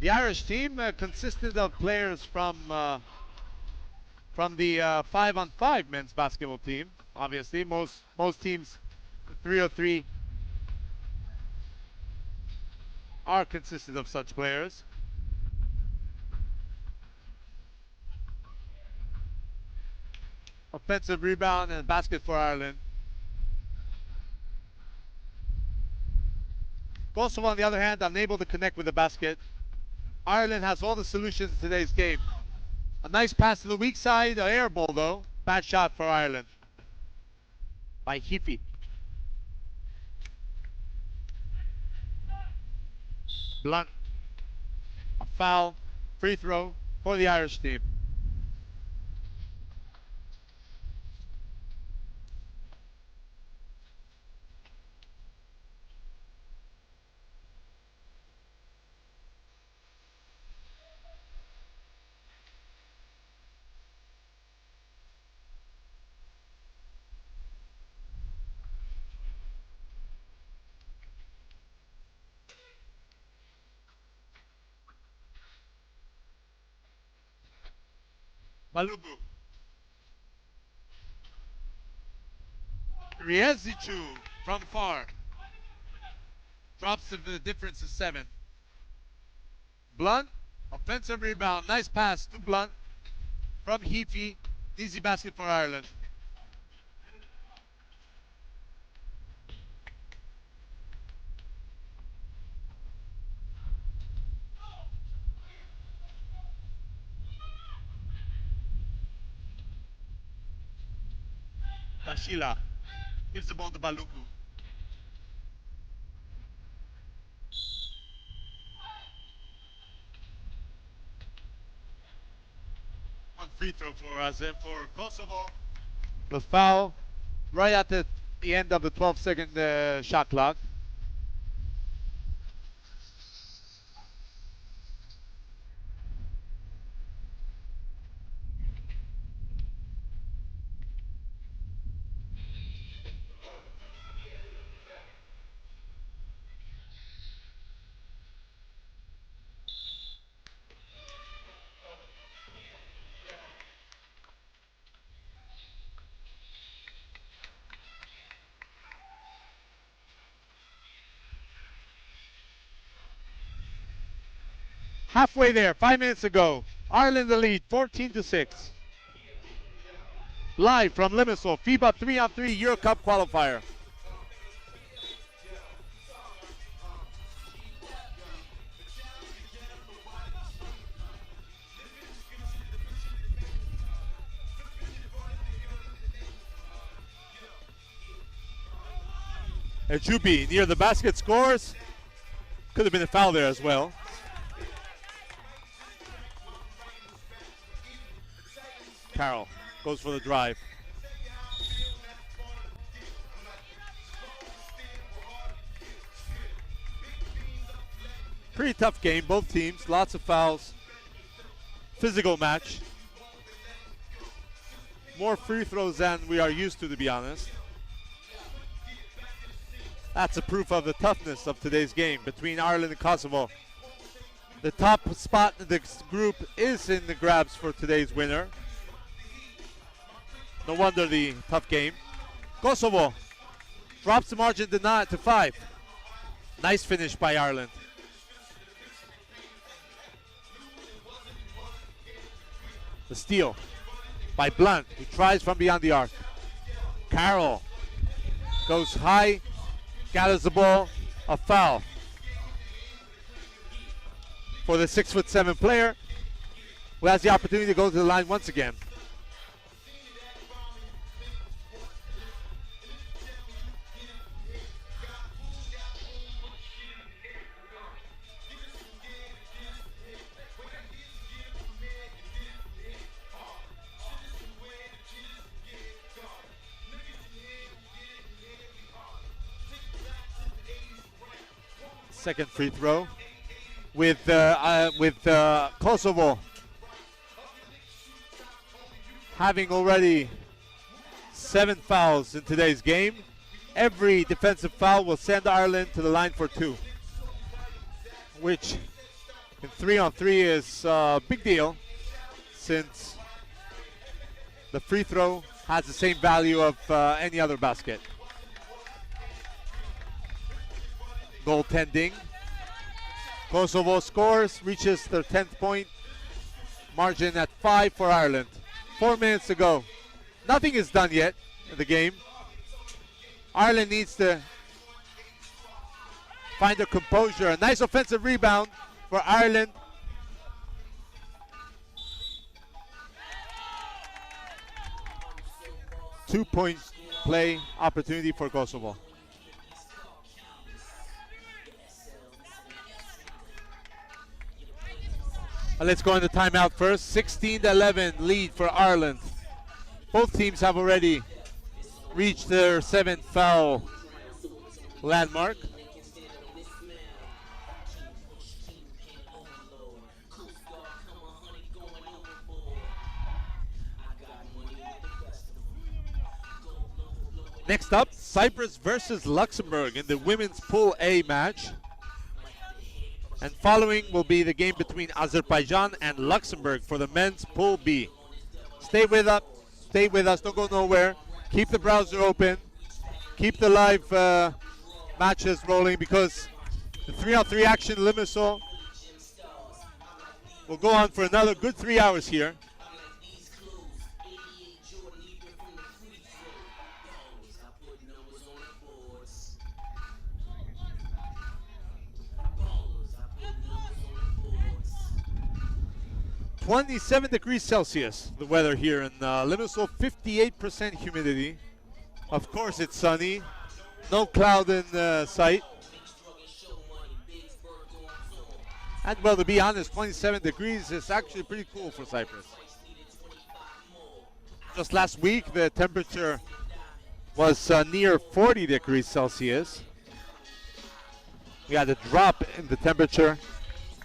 The Irish team consisted of players from the 5-on-5 men's basketball team. Obviously, most teams, 303, are consisted of such players. Offensive rebound and basket for Ireland. Kosovo, on the other hand, unable to connect with the basket. Ireland has all the solutions in today's game. A nice pass to the weak side, an air ball though. Bad shot for Ireland by Heafy. Blunt. A foul, free throw for the Irish team. Malubu. Riezichu from far. Drops the difference to 7. Blunt, offensive rebound. Nice pass to Blunt from Heafy. Easy basket for Ireland. Tashila gives the ball to Baluku. One free throw for Kosovo. The foul right at the end of the 12-second shot clock. Halfway there, 5 minutes ago. Ireland the lead, 14-6. Live from Limassol, FIBA 3-on-3 Euro Cup qualifier. Ajubi near the basket scores. Could have been a foul there as well. Carroll goes for the drive. Pretty tough game, both teams, lots of fouls. Physical match. More free throws than we are used to be honest. That's a proof of the toughness of today's game between Ireland and Kosovo. The top spot in the group is in the grabs for today's winner. No wonder the tough game. Kosovo drops the margin to 5. Nice finish by Ireland. The steal by Blunt, who tries from beyond the arc. Carroll goes high, gathers the ball, a foul for the 6'7" player, who has the opportunity to go to the line once again. Second free throw with Kosovo having already 7 fouls in today's game. Every defensive foul will send Ireland to the line for 2, which in 3-on-3 is a big deal since the free throw has the same value of any other basket. Goaltending. Kosovo scores, reaches their 10th point. Margin at 5 for Ireland. 4 minutes to go. Nothing is done yet in the game. Ireland needs to find their composure. A nice offensive rebound for Ireland. Two-point play opportunity for Kosovo. Let's go into timeout first. 16-11 lead for Ireland. Both teams have already reached their 7th foul landmark. Next up, Cyprus versus Luxembourg in the women's Pool A match. And following will be the game between Azerbaijan and Luxembourg for the men's Pool B. Stay with us, don't go nowhere. Keep the browser open. Keep the live matches rolling because the 3-on-3 action in Limassol will go on for another good 3 hours here. (27°C) the weather here in Limassol. 58% humidity. Of course it's sunny. No cloud in sight. And well, to be honest, 27 degrees is actually pretty cool for Cyprus. Just last week the temperature was near 40°C. We had a drop in the temperature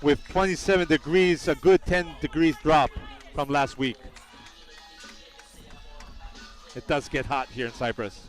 with 27 degrees, a good 10 degrees drop from last week. It does get hot here in Cyprus.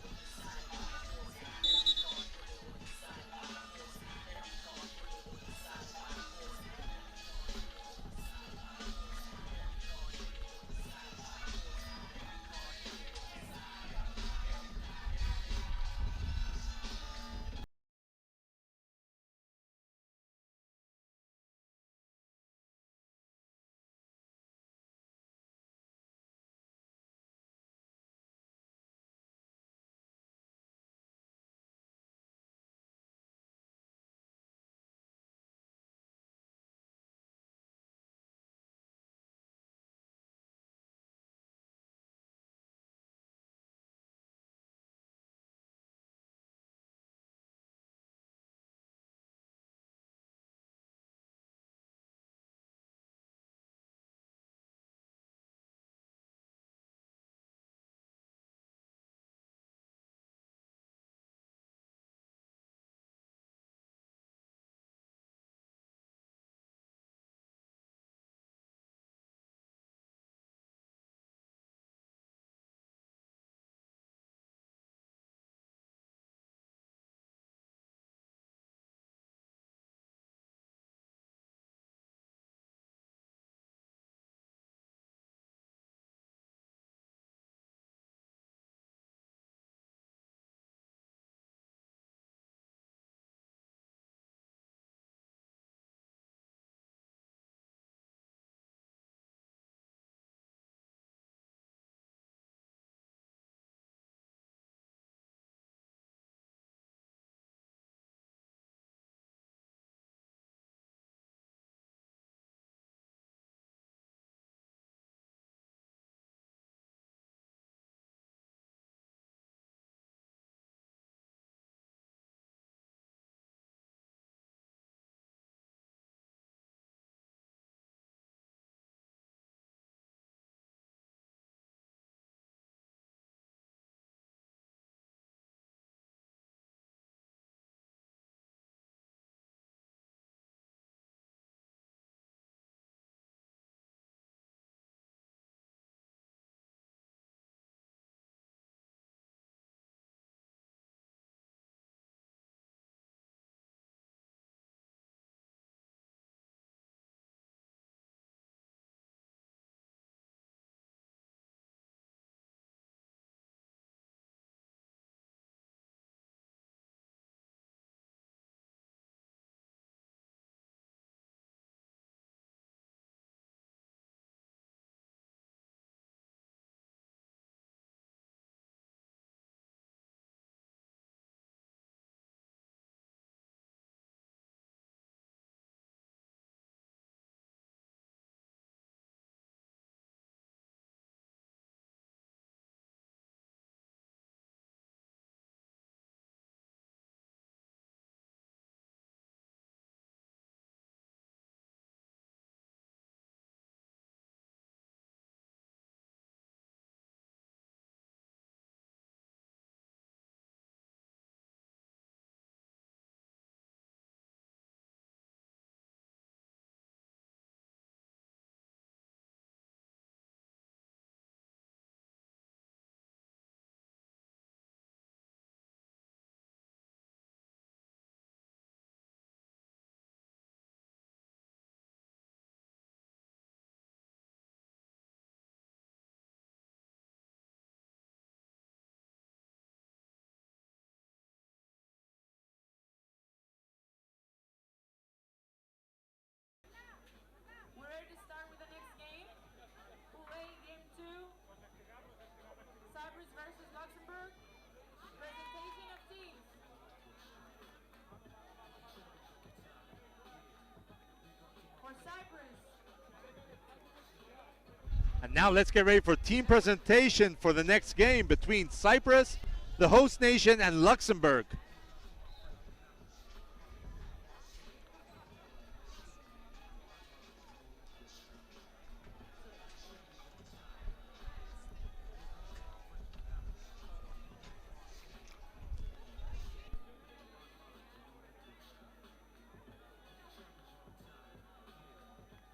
Now let's get ready for team presentation for the next game between Cyprus, the host nation, and Luxembourg.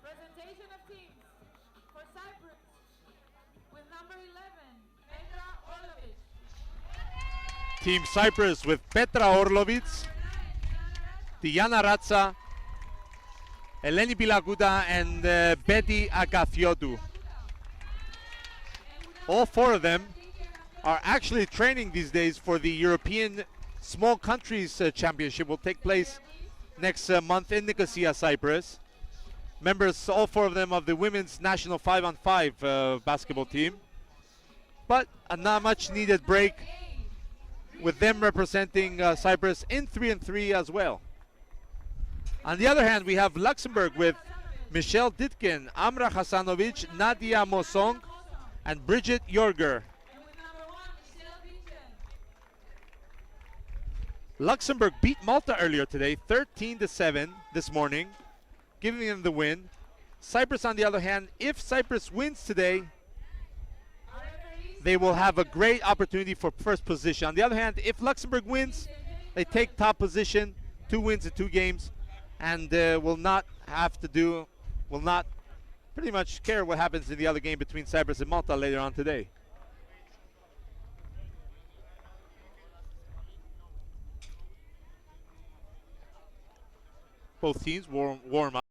Presentation of teams for Cyprus with number 11, Petra Orlovic. Team Cyprus with Petra Orlovic, Diana Ratsa, Eleni Pilaguda, and Betty Agathiotou. All four of them are actually training these days for the European Small Countries Championship. Will take place next month in Nicosia, Cyprus. Members, all four of them, of the women's national 5-on-5 basketball team. But a not much needed break with them representing Cyprus in 3-3 as well. On the other hand, we have Luxembourg with Michelle Ditkin, Amra Hasanovic, Nadia Mosong, and Bridget Jorger. And with number 1, Michelle Vincent. Luxembourg beat Malta earlier today, 13-7 this morning, giving them the win. Cyprus, on the other hand, if Cyprus wins today, they will have a great opportunity for first position. On the other hand, if Luxembourg wins, they take top position, 2 wins in 2 games, and will not pretty much care what happens in the other game between Cyprus and Malta later on today. Both teams warm up.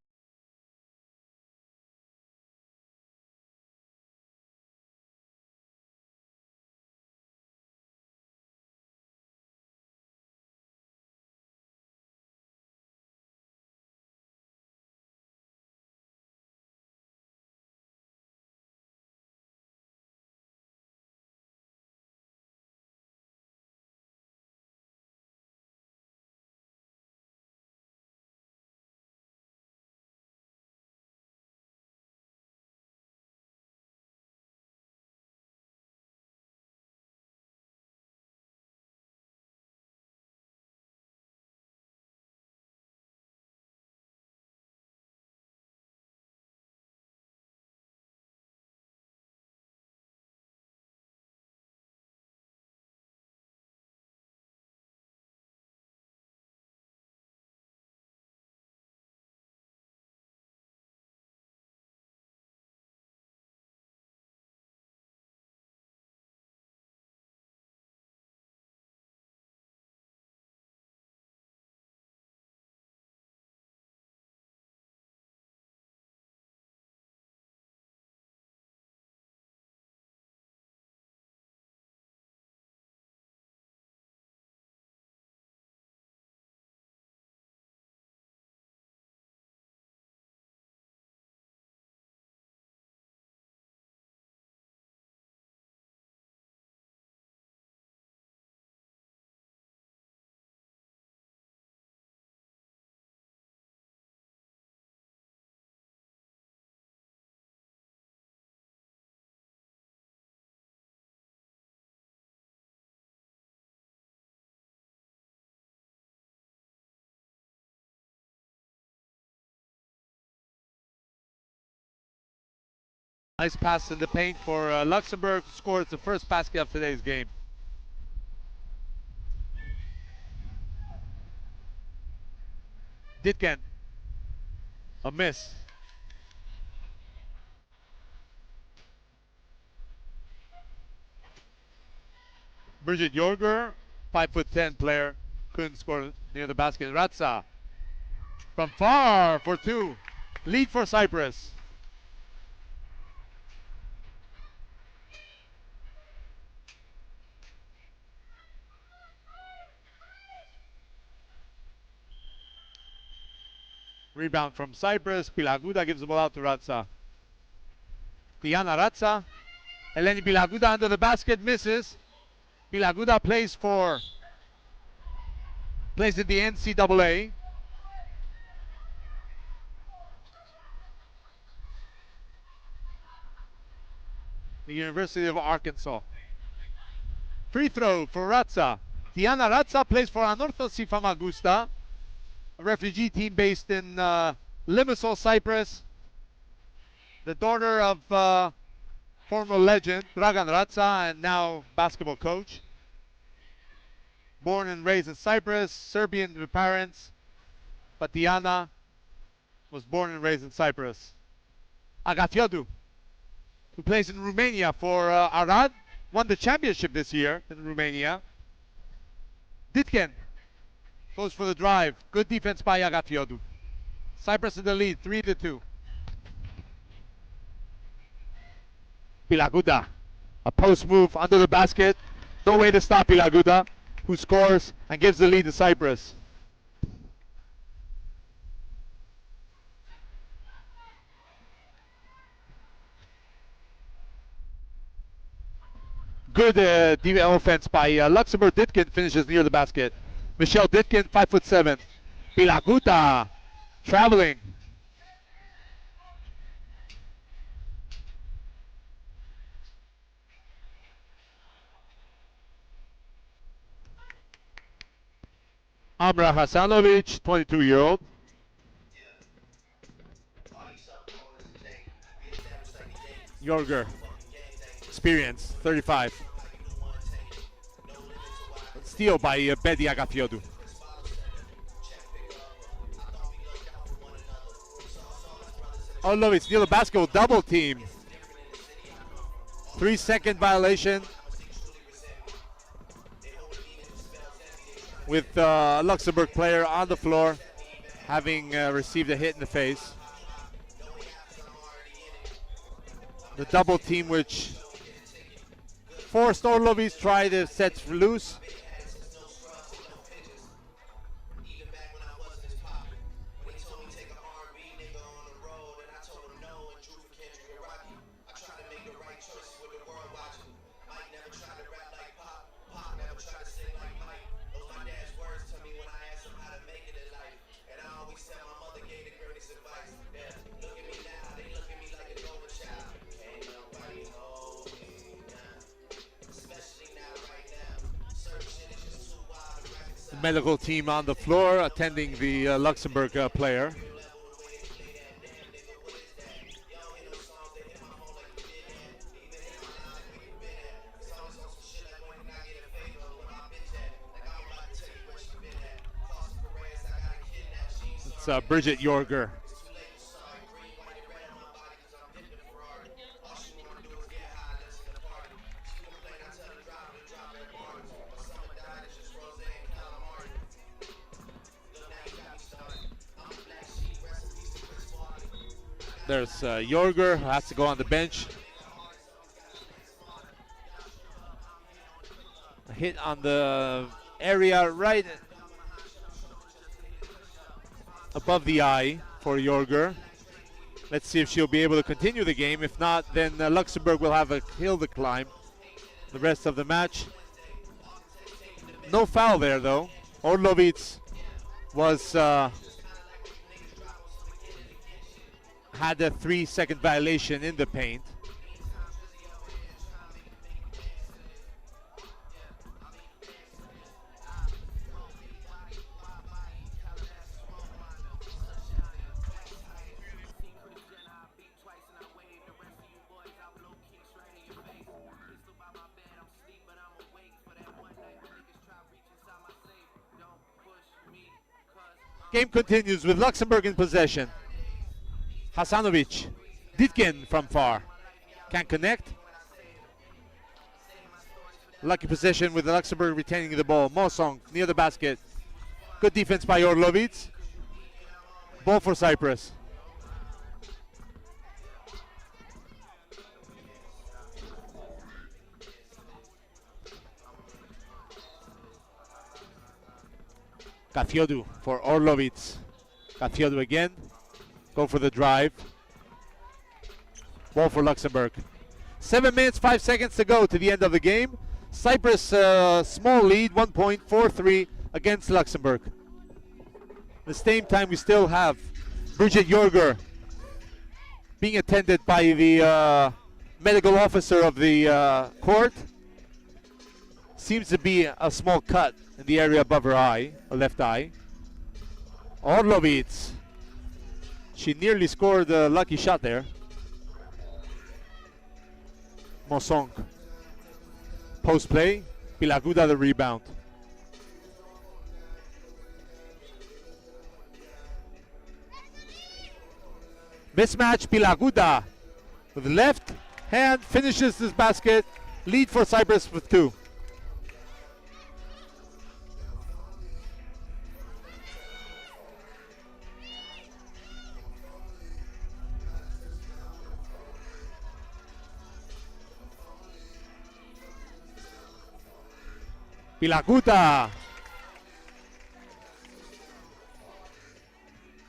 Nice pass in the paint for Luxembourg to score the first basket of today's game. Ditken. A miss. Bridget Jorger, 5'10" player, couldn't score near the basket. Ratsa from far for 2. Lead for Cyprus. Rebound from Cyprus. Pilaguda gives the ball out to Ratsa. Diana Ratsa. Eleni Pilaguda under the basket, misses. Pilaguda plays in the NCAA. the University of Arkansas. Free throw for Razza. Tiana Razza plays for Anorthosis Famagusta, a refugee team based in Limassol, Cyprus. The daughter of former legend Dragan Razza and now basketball coach. Born and raised in Cyprus, Serbian parents, but Tiana was born and raised in Cyprus. Agafiodu, who plays in Romania for Arad, won the championship this year in Romania. Ditken goes for the drive. Good defense by Agafiodu. Cyprus in the lead, 3-2. Pilaguda, a post move under the basket. No way to stop Pilaguda, who scores and gives the lead to Cyprus. Good offense by Luxembourg. Ditkin finishes near the basket. Michelle Ditkin, 5'7". Pilaguda traveling. Amra Hasanovic, 22-year-old. Yorger, experience, 35. Steal by Bedi Agafiodu. Orlovic steal the basketball, double team. 3-second violation with a Luxembourg player on the floor having received a hit in the face. The double team which forced Orlovic try to set loose. Medical team on the floor attending the Luxembourg player. It's Bridget Yorger. There's Yorger, who has to go on the bench. A hit on the area right above the eye for Yorger. Let's see if she'll be able to continue the game. If not, then Luxembourg will have a hill to climb the rest of the match. No foul there, though. Orlovic was had a 3-second violation in the paint. Game continues with Luxembourg in possession. Hasanovic, Ditkin from far, can't connect. Lucky possession with Luxembourg retaining the ball. Mosong near the basket. Good defense by Orlovic. Ball for Cyprus. Kafiodu for Orlovic. Kafiodu again. Go for the drive. Ball for Luxembourg. 7 minutes, 5 seconds to go to the end of the game. Cyprus small lead, 1 point, 4-3 against Luxembourg. At the same time, we still have Bridget Yorger being attended by the medical officer of the court. Seems to be a small cut in the area above her eye, her left eye. Orlovic. She nearly scored a lucky shot there. Mosong. Post play. Pilaguda the rebound. Mismatch. Pilaguda with the left hand finishes this basket. Lead for Cyprus with 2. Pilaguda,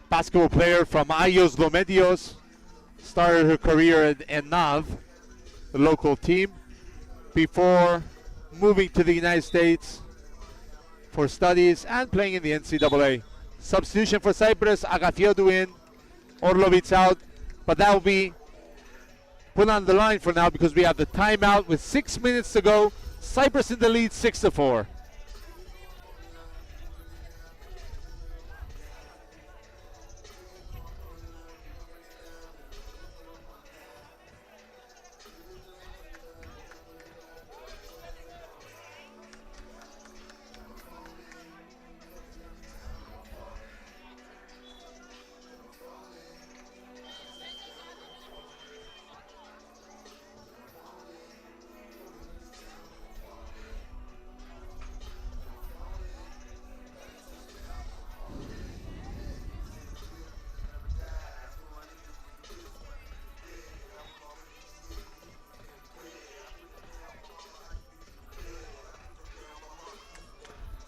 basketball player from Ayos Lomedios, started her career in NAV, the local team, before moving to the United States for studies and playing in the NCAA. Substitution for Cyprus, Agafiodu in, Orlovic out, but that will be put on the line for now because we have the timeout with 6 minutes to go. Cyprus in the lead, 6-4.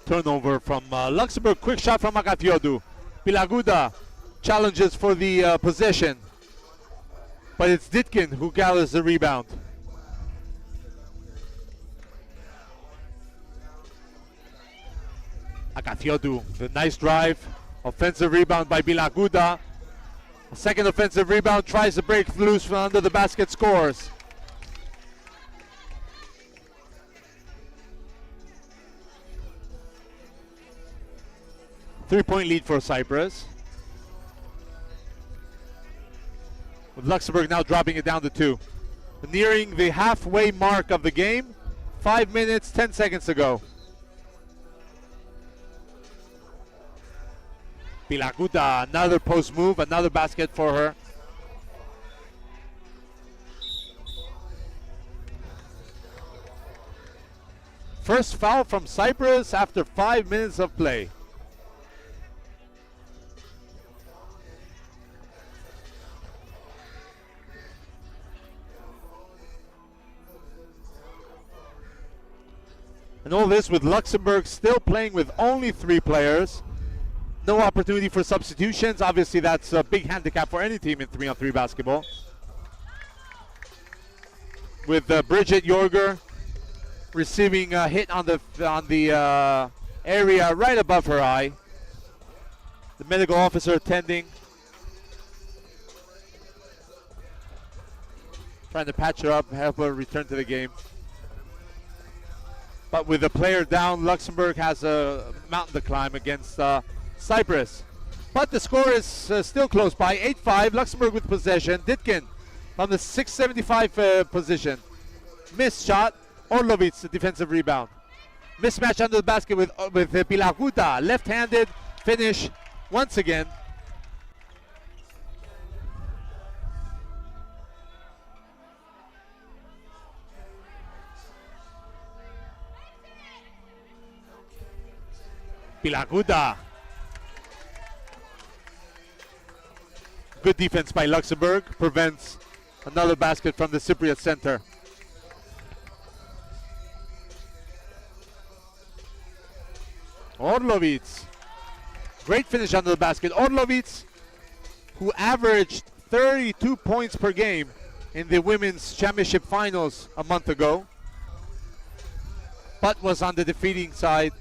Turnover from Luxembourg. Quick shot from Agafiodu. Pilaguda challenges for the possession, but it's Ditkin who gathers the rebound. Agafiodu, the nice drive. Offensive rebound by Pilaguda. A second offensive rebound, tries to break loose from under the basket, scores. Three-point lead for Cyprus. With Luxembourg now dropping it down to 2. Nearing the halfway mark of the game. 5 minutes, 10 seconds to go. Pilaguda, another post move, another basket for her. First foul from Cyprus after 5 minutes of play. And all this with Luxembourg still playing with only 3 players. No opportunity for substitutions. Obviously, that's a big handicap for any team in 3-on-3 basketball. With Bridget Jorger receiving a hit on the area right above her eye. The medical officer attending. Trying to patch her up, help her return to the game. But with the player down, Luxembourg has a mountain to climb against Cyprus. But the score is still close by, 8-5. Luxembourg with possession. Ditkin on the 675 position. Missed shot. Orlovic, the defensive rebound. Mismatch under the basket with Pilaguda. Left-handed finish once again. Pilaguda. Good defense by Luxembourg. Prevents another basket from the Cypriot center. Orlovic. Great finish under the basket. Orlovic, who averaged 32 points per game in the women's championship finals a month ago, but was on the defeating side,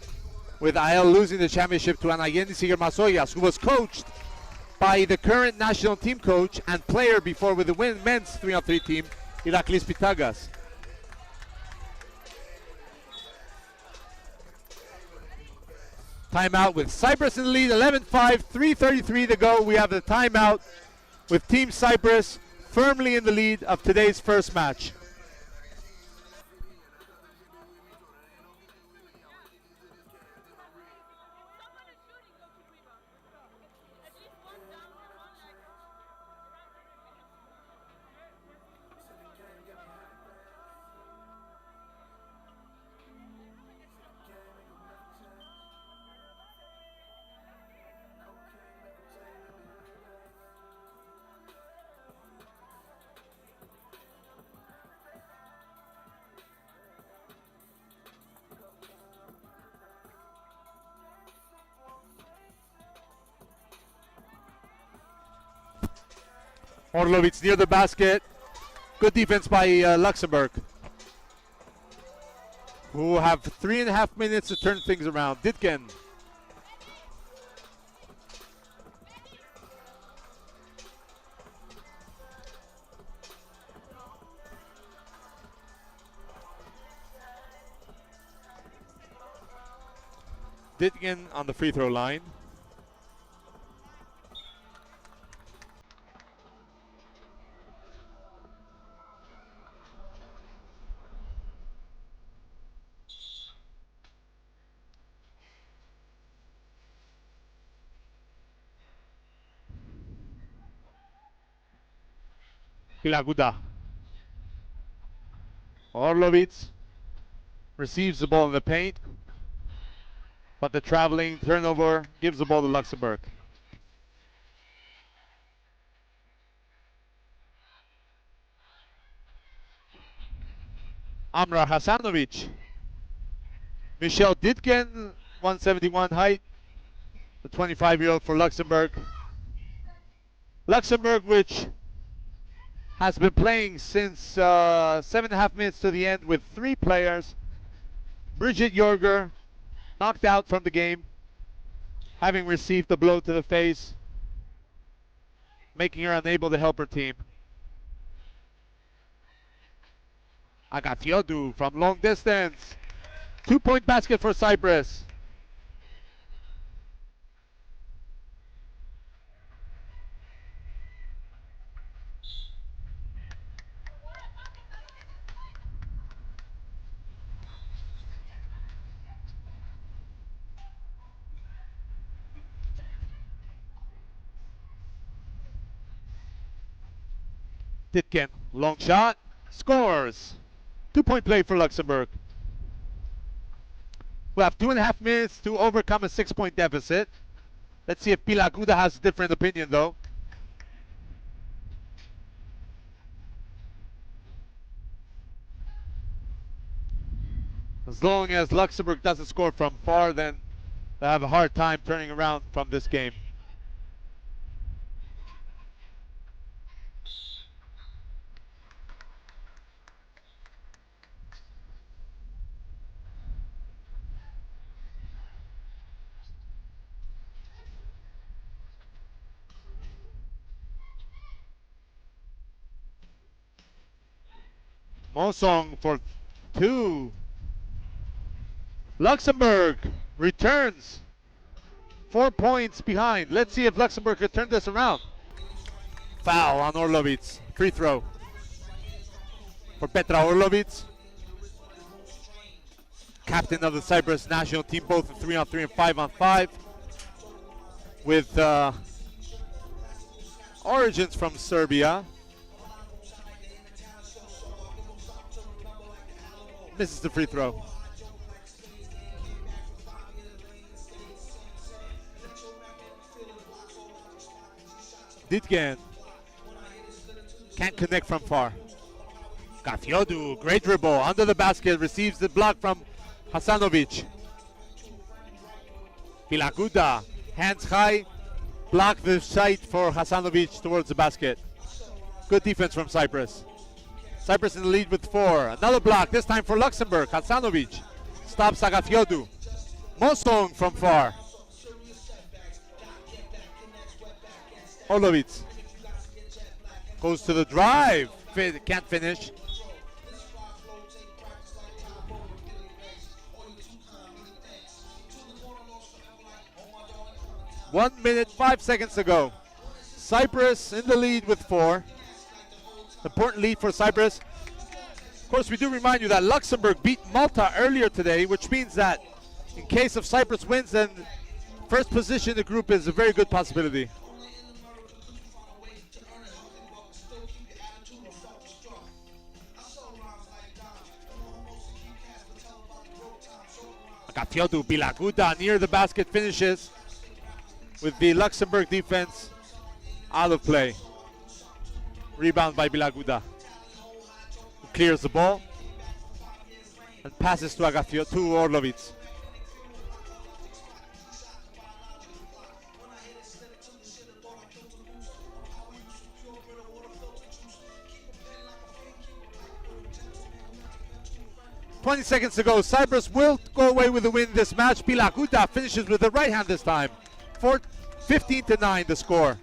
with AEL losing the championship to Anayeni Sigermasoyas, who was coached by the current national team coach and player before with the men's 3-on-3 team, Iraklis Pitagas. Timeout with Cyprus in the lead, 11-5, 3:33 to go. We have the timeout with Team Cyprus firmly in the lead of today's first match. Orlovic near the basket. Good defense by Luxembourg, who have 3.5 minutes to turn things around. Ditken. Ditken on the free throw line. Pilaguda. Orlovic receives the ball in the paint, but the traveling turnover gives the ball to Luxembourg. Amra Hasanovic. Michel Ditken, 171 height, the 25-year-old for Luxembourg. Luxembourg, which has been playing since 7.5 minutes to the end with 3 players. Brigitte Jorger knocked out from the game, having received a blow to the face, making her unable to help her team. Agathiodou from long distance. 2-point basket for Cyprus. Ditken, long shot, scores. 2-point play for Luxembourg. We have 2.5 minutes to overcome a 6-point deficit. Let's see if Pilaguda has a different opinion though. As long as Luxembourg doesn't score from far, then they have a hard time turning around from this game. Mosong for 2. Luxembourg returns. 4 points behind. Let's see if Luxembourg can turn this around. Foul on Orlovic. Free throw for Petra Orlovic, captain of the Cyprus national team, both in 3-on-3 and 5-on-5, with origins from Serbia. Misses the free throw. Ditken can't connect from far. Gathiodu, great dribble, under the basket, receives the block from Hasanovic. Pilaguda, hands high, block the sight for Hasanovic towards the basket. Good defense from Cyprus. Cyprus in the lead with 4. Another block, this time for Luxembourg. Hasanovic stops Agathiodu. Mosong from far. Orlovic goes to the drive. can't finish. 1 minute, 5 seconds to go. Cyprus in the lead with 4. Important lead for Cyprus. Of course, we do remind you that Luxembourg beat Malta earlier today, which means that in case of Cyprus wins, then first position in the group is a very good possibility. Agafiotu Bilaguda near the basket finishes with the Luxembourg defense out of play. Rebound by Bilaguda, who clears the ball and passes to to Orlovic. "20 seconds to go. Cyprus will go away with the win this match. Bilaguda finishes with the right hand this time. 15-9 the score.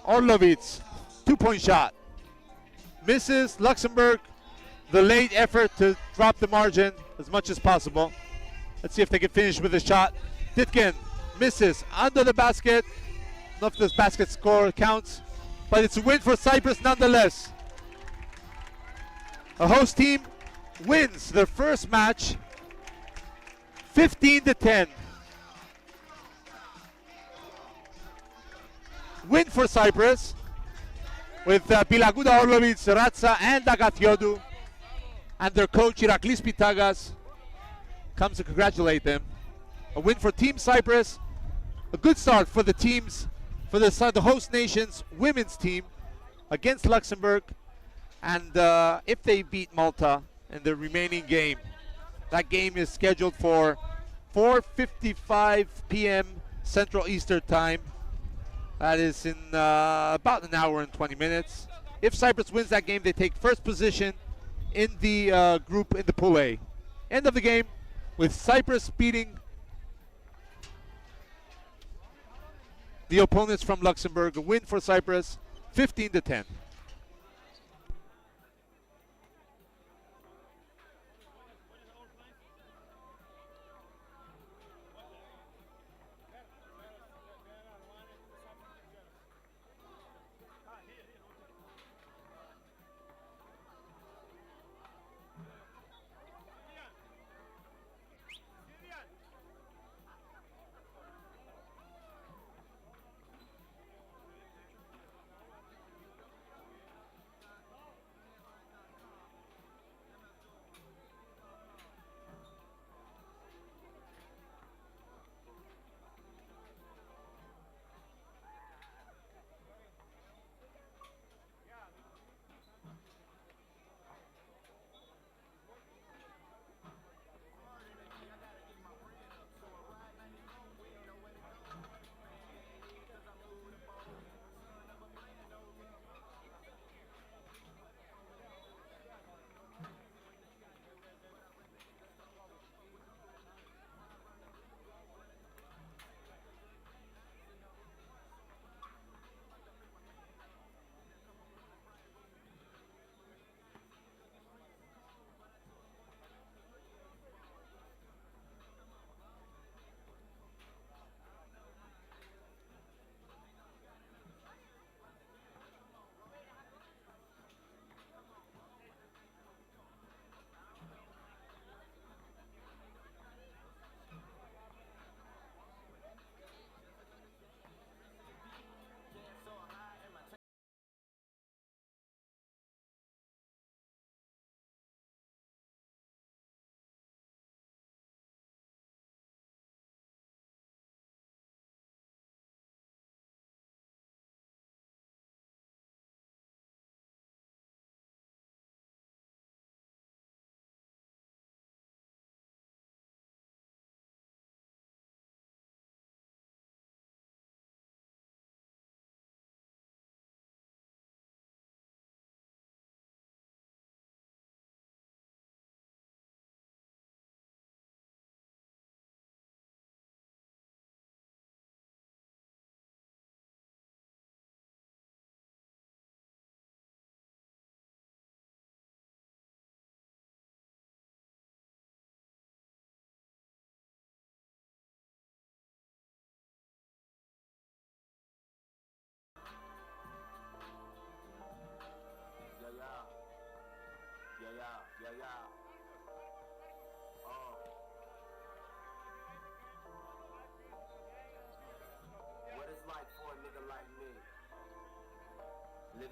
Orlovic, 2-point shot. Misses. Luxembourg, the late effort to drop the margin as much as possible. Let's see if they can finish with a shot. Ditkin misses under the basket. Not if this basket score counts, but it's a win for Cyprus nonetheless. A host team wins their first match 15-10. Win for Cyprus with Bilaguda, Orlovic, Ratsa, and Agafiodu, and their coach Iraklis Pitagas comes to congratulate them. A win for Team Cyprus, a good start for the teams, for the host nation's women's team against Luxembourg, and if they beat Malta in the remaining game, that game is scheduled for 4:55 p.m. Central Eastern Time. That is in about an hour and 20 minutes. If Cyprus wins that game, they take first position in the group in the Pool A. End of the game with Cyprus beating the opponents from Luxembourg. A win for Cyprus, 15-10.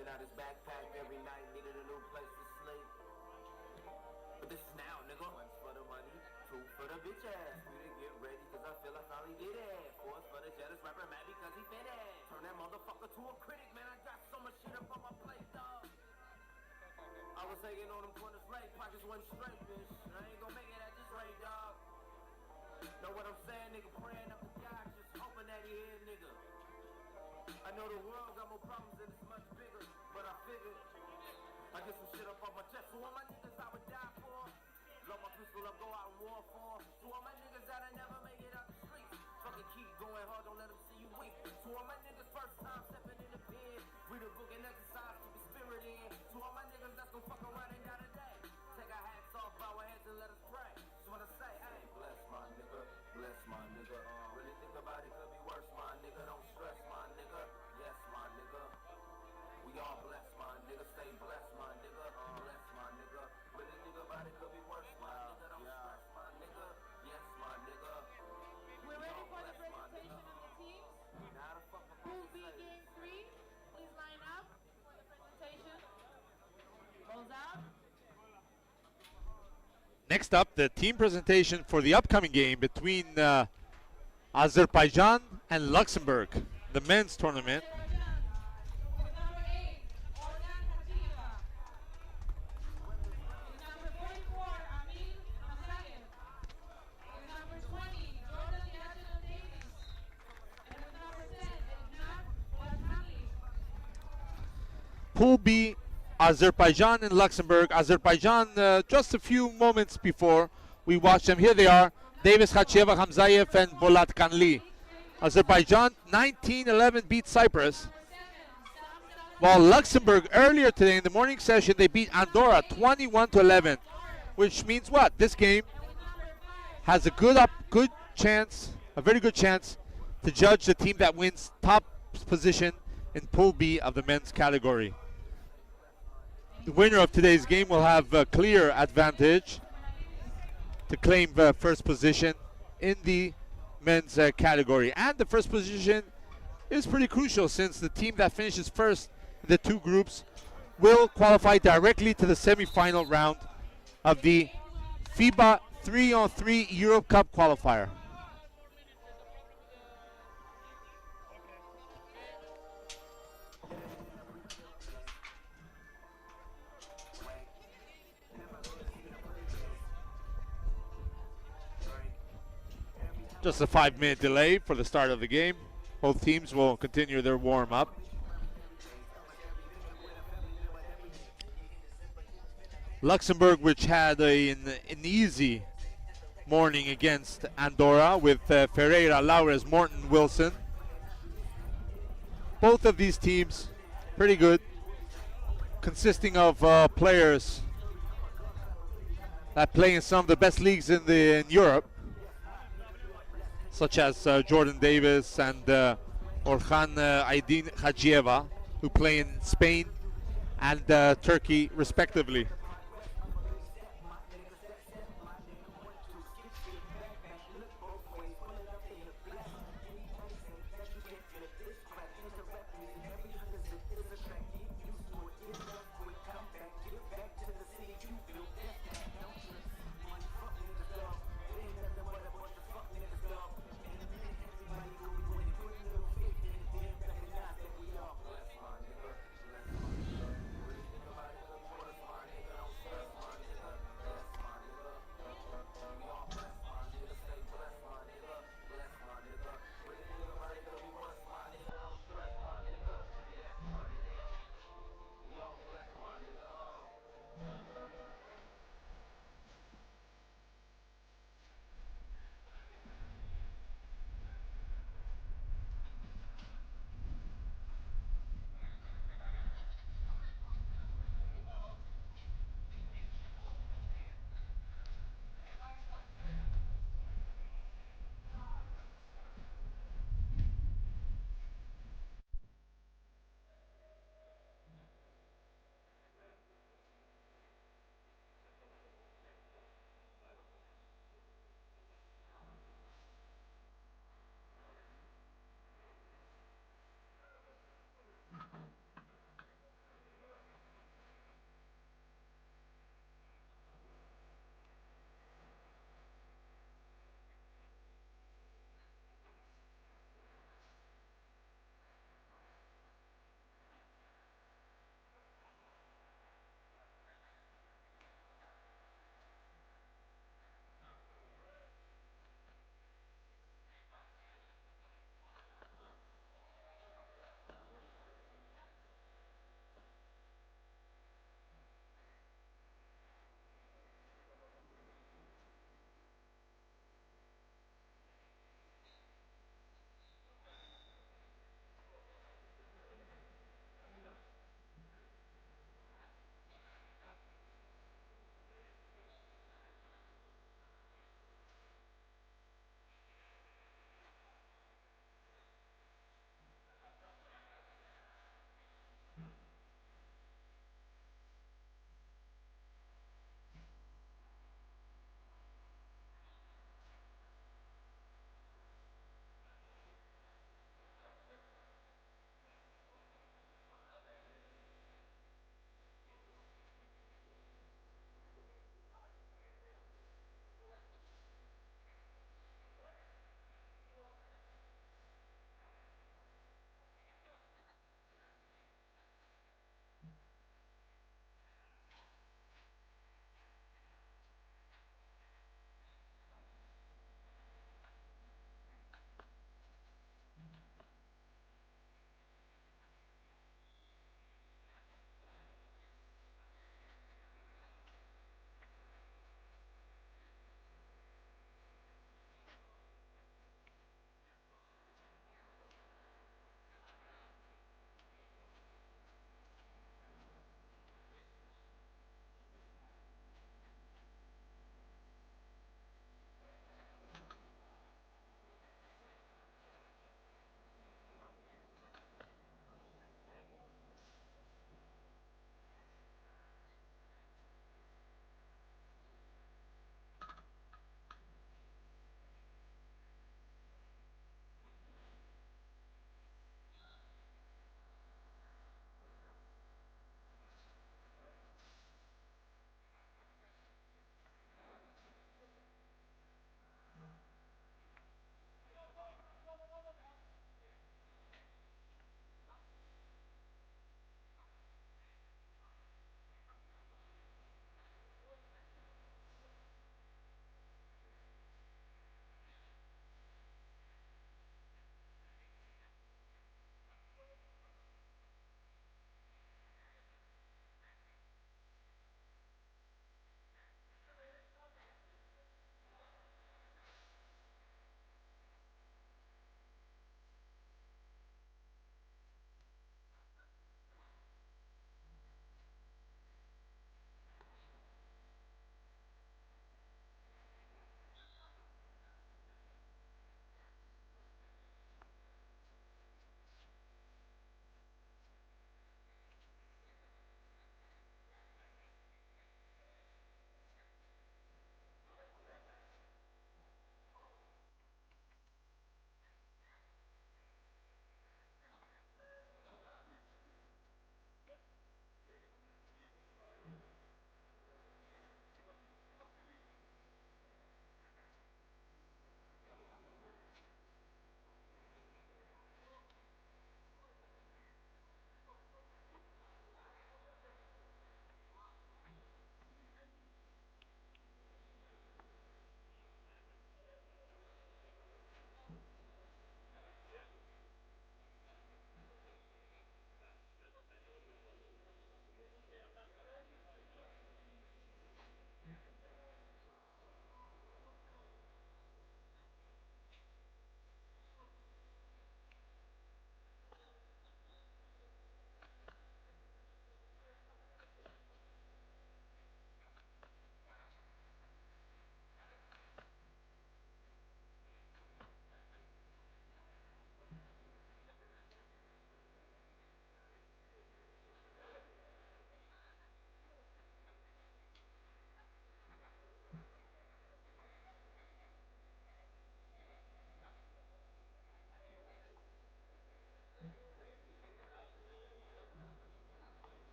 Filling out his backpack every night, needed a new place to sleep. But this is now, nigga. One's for the money, two for the bitch ass. We didn't get ready, cause I feel I finally did it. Four's for the jealous rapper, mad because he finished. Turn that motherfucker to a critic, man. I got so much shit up on my plate, dog. I was hanging on them corners late, pockets wasn't straight, bitch. I ain't gonna make it at this rate, dog. Know what I'm saying, nigga? Praying up to God, just hoping that he here, nigga. I know the world got more problems and it's much bigger, but I figured I get some shit up off my chest. So all my niggas I would die for, love my pistol up, go out and war for. So all my niggas that'll never make it out the streets, fucking keep going hard, don't let them see you weak. So all my niggas first time stepping in the pen, read a book and exercise, keep the spirit in. So all my niggas that's gon' fuck around and die today, take our hats off, bow our heads and let us pray. Just wanna say, hey, bless my nigga, bless my nigga. Really think about it, could be worse, my nigga. Don't stress, my nigga. Yes, my nigga. We all bless, my nigga. Stay blessed, my nigga. Bless, my nigga. Really think about it, could be worse, my nigga. Don't stress, my nigga. Yes, my nigga. We're ready for the presentation of the teams. Now the fuck Pool B Game 3, please line up for the presentation. Rolls out. Next up, the team presentation for the upcoming game between Azerbaijan and Luxembourg, the men's tournament. Azerbaijan, with number 8, Ordan Hajieva. With number 44, Amin Masayev. With number 20, Jordan Yadino Davies. And with number 10, Ignat Watani. Pool B, Azerbaijan and Luxembourg. Azerbaijan, just a few moments before we watched them. Here they are, Davis, Hachieva, Hamzayev, and Bolat Kanli. Azerbaijan 19-11 beat Cyprus, while Luxembourg earlier today in the morning session they beat Andorra 21-11, which means what? This game has a a very good chance to judge the team that wins top position in Pool B of the men's category. The winner of today's game will have a clear advantage to claim first position in the men's category. And the first position is pretty crucial since the team that finishes first in the two groups will qualify directly to the semi-final round of the FIBA 3-on-3 Europe Cup qualifier. Just a 5-minute delay for the start of the game. Both teams will continue their warm-up. Luxembourg, which had an easy morning against Andorra with Ferreira, Laures, Morton, Wilson. Both of these teams pretty good, consisting of players that play in some of the best leagues in Europe, such as Jordan Davis and Orhan Aydin Hajieva, who play in Spain and Turkey respectively.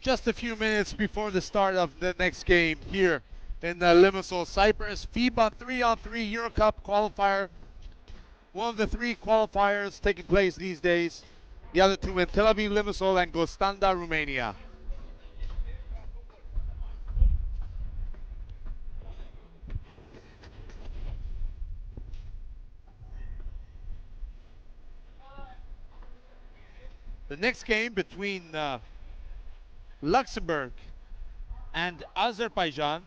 just a few minutes before the start of the next game here in Limassol, Cyprus. FIBA 3-on-3 Euro Cup qualifier. One of the three qualifiers taking place these days. The other two in Tel Aviv, Limassol, and Gostanda, Romania. The next game between Luxembourg and Azerbaijan.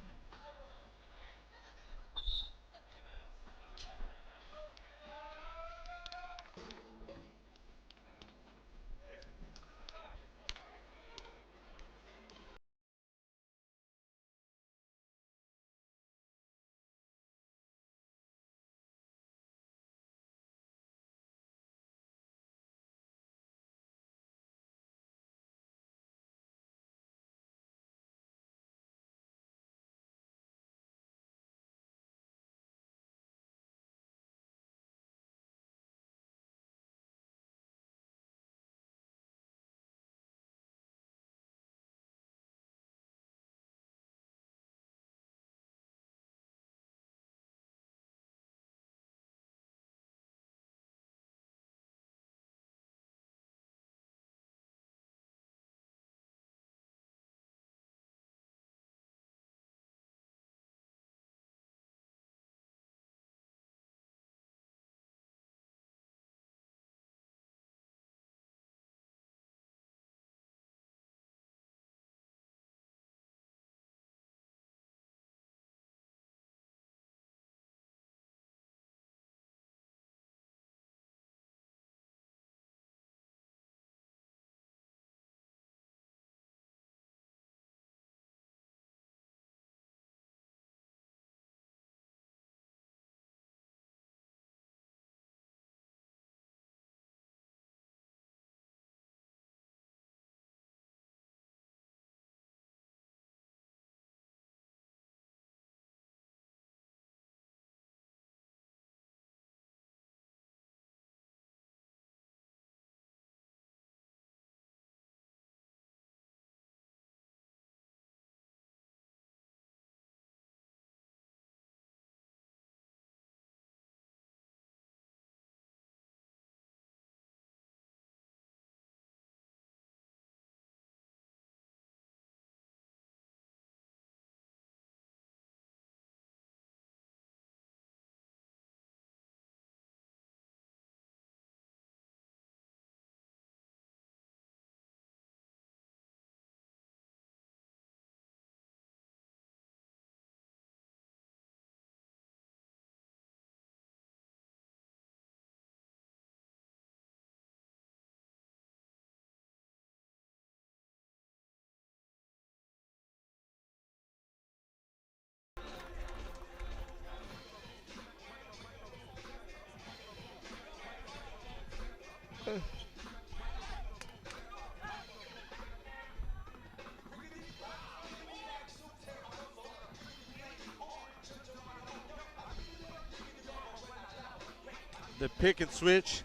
The pick and switch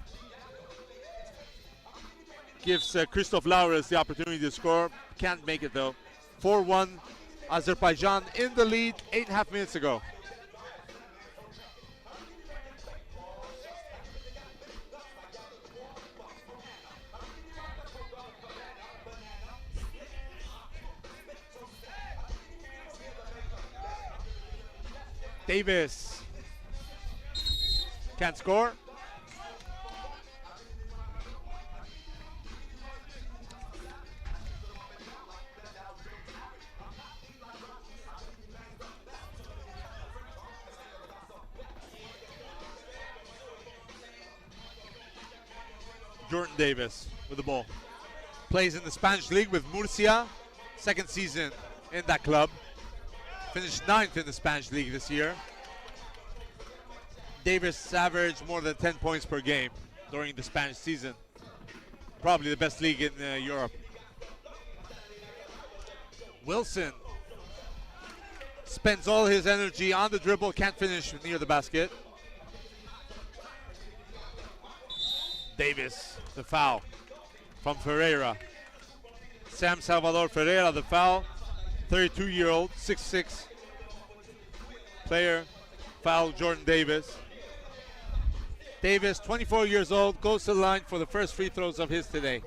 gives Christoph Laures the opportunity to score. Can't make it though. 4-1, Azerbaijan in the lead 8.5 minutes ago. Davis can't score. Jordan Davis with the ball. Plays in the Spanish League with Murcia. Second season in that club. Finished 9th in the Spanish League this year. Davis averaged more than 10 points per game during the Spanish season. Probably the best league in Europe. Wilson spends all his energy on the dribble, can't finish near the basket. Davis, the foul from Ferreira. Sam Salvador Ferreira, the foul. 32-year-old, 6'6" player. Foul Jordan Davis. Davis, 24 years old, goes to the line for the first free throws of his today.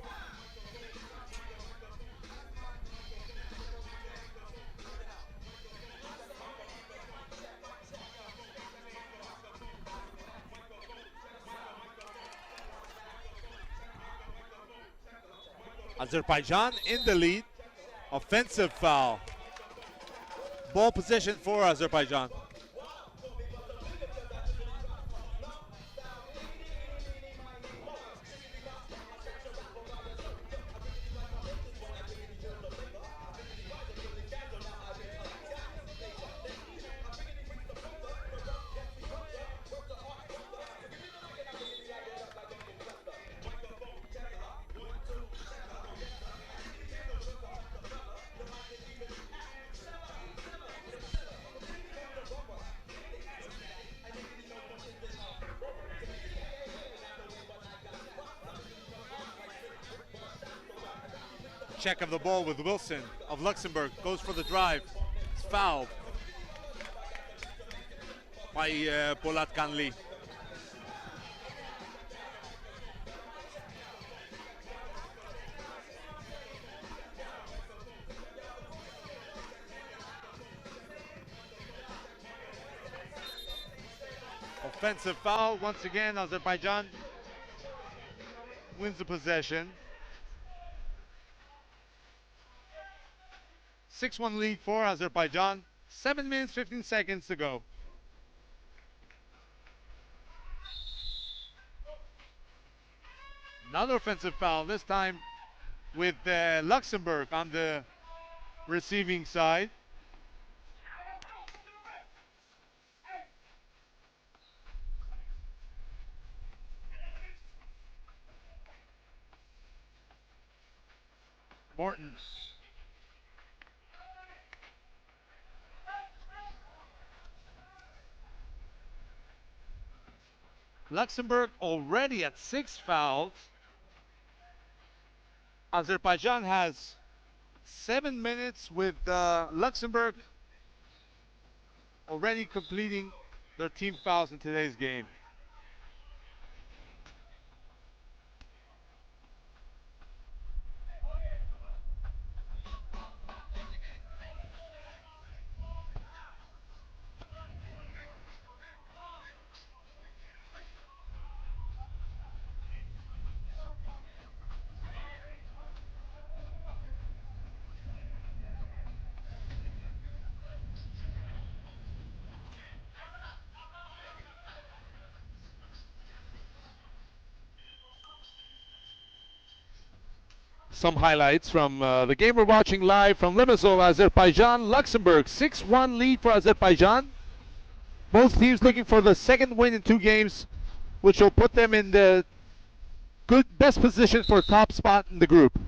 Azerbaijan in the lead. Offensive foul. Ball possession for Azerbaijan. Check of the ball with Wilson of Luxembourg. Goes for the drive. It's fouled by Polat Kanli. Offensive foul. Once again, Azerbaijan wins the possession. 6-1 lead for Azerbaijan. 7 minutes, 15 seconds to go. Another offensive foul, this time with Luxembourg on the receiving side. Morton. Luxembourg already at 6 fouls. Azerbaijan has 7 minutes with Luxembourg already completing their team fouls in today's game. Some highlights from the game we're watching live from Limassol, Azerbaijan, Luxembourg. 6-1 lead for Azerbaijan. Both teams looking for the second win in 2 games, which will put them in the best position for top spot in the group.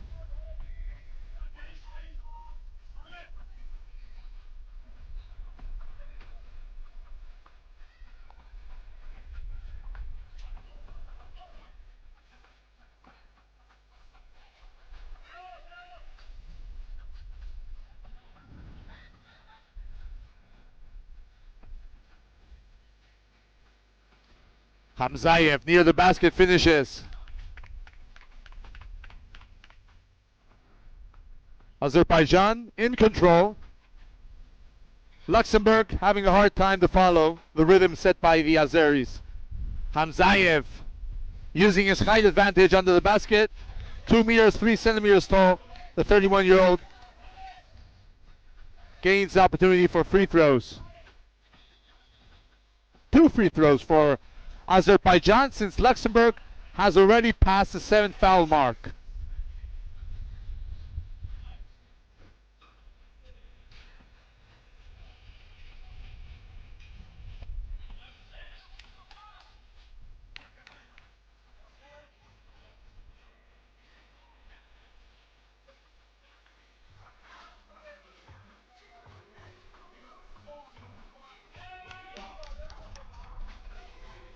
Hamzayev near the basket finishes. Azerbaijan in control. Luxembourg having a hard time to follow the rhythm set by the Azeris. Hamzayev using his height advantage under the basket. 2 meters, 3 centimeters tall. The 31-year-old gains the opportunity for free throws. 2 free throws for Azerbaijan since Luxembourg has already passed the 7 foul mark.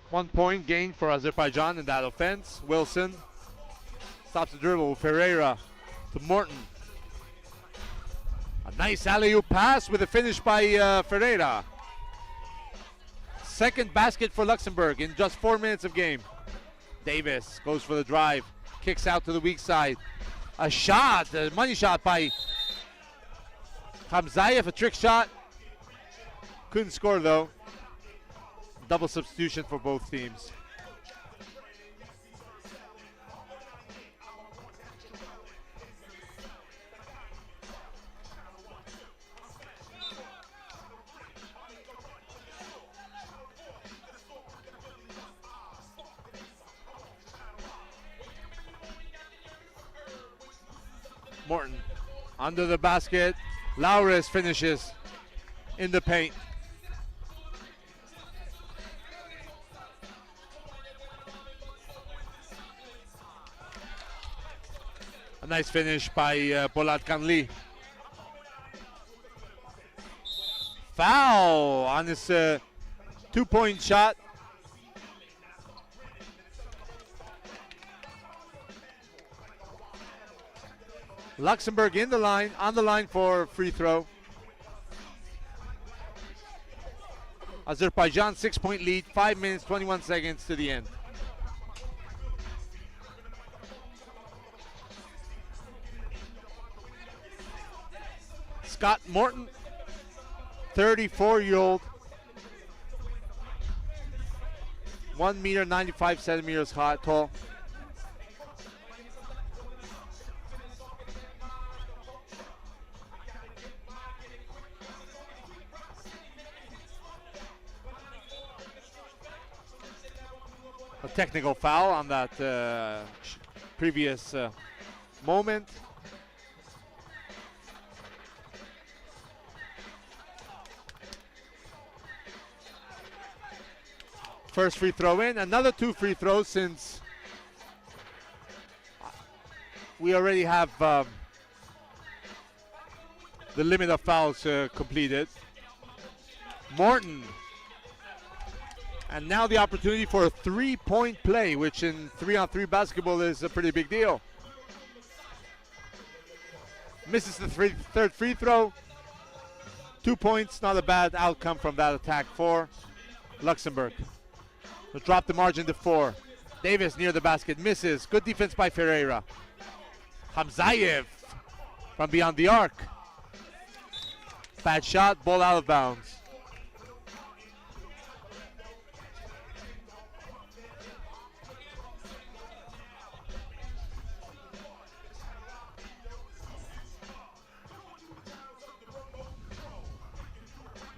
One point gain for Azerbaijan in that offense. Wilson stops the dribble. Ferreira to Morton. A nice alley-oop pass with a finish by Ferreira. Second basket for Luxembourg in just 4 minutes of game. Davis goes for the drive, kicks out to the weak side. A shot, a money shot by Hamzayev, a trick shot. Couldn't score though. Double substitution for both teams. Morton under the basket. Laures finishes in the paint. A nice finish by Polat Kanli. Foul on this 2-point shot. Luxembourg on the line for free throw. Azerbaijan 6-point lead, 5 minutes, 21 seconds to the end. Scott Morton, 34-year-old, 1 meter 95 centimeters tall. A technical foul on that previous moment. First free throw in, another 2 free throws since we already have the limit of fouls completed. Morton. And now the opportunity for a 3-point play, which in 3-on-3 basketball is a pretty big deal. Misses the third free throw. 2 points, not a bad outcome from that attack for Luxembourg. They'll drop the margin to 4. Davis near the basket, misses. Good defense by Ferreira. Hamzayev from beyond the arc. Bad shot, ball out of bounds.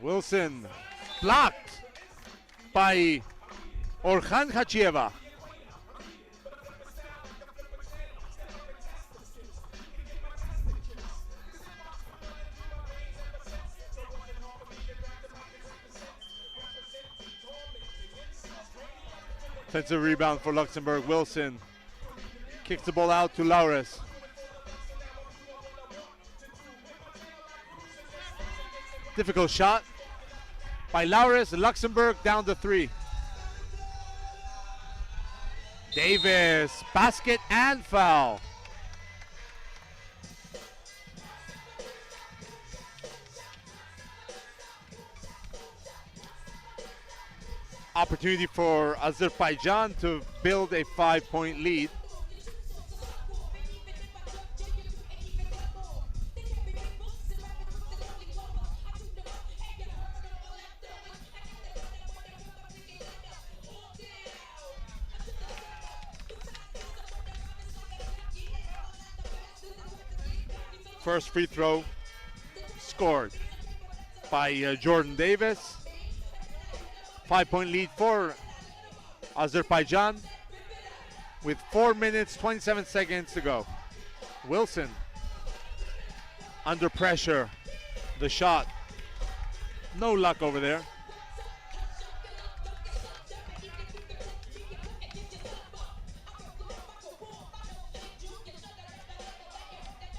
Wilson blocked by Orhan Hachieva. Offensive rebound for Luxembourg. Wilson kicks the ball out to Laures. Difficult shot by Laures. Luxembourg down to 3. Davis, basket and foul. Opportunity for Azerbaijan to build a 5-point lead. First free throw scored by Jordan Davis. 5-point lead for Azerbaijan with 4 minutes, 27 seconds to go. Wilson under pressure. The shot. No luck over there.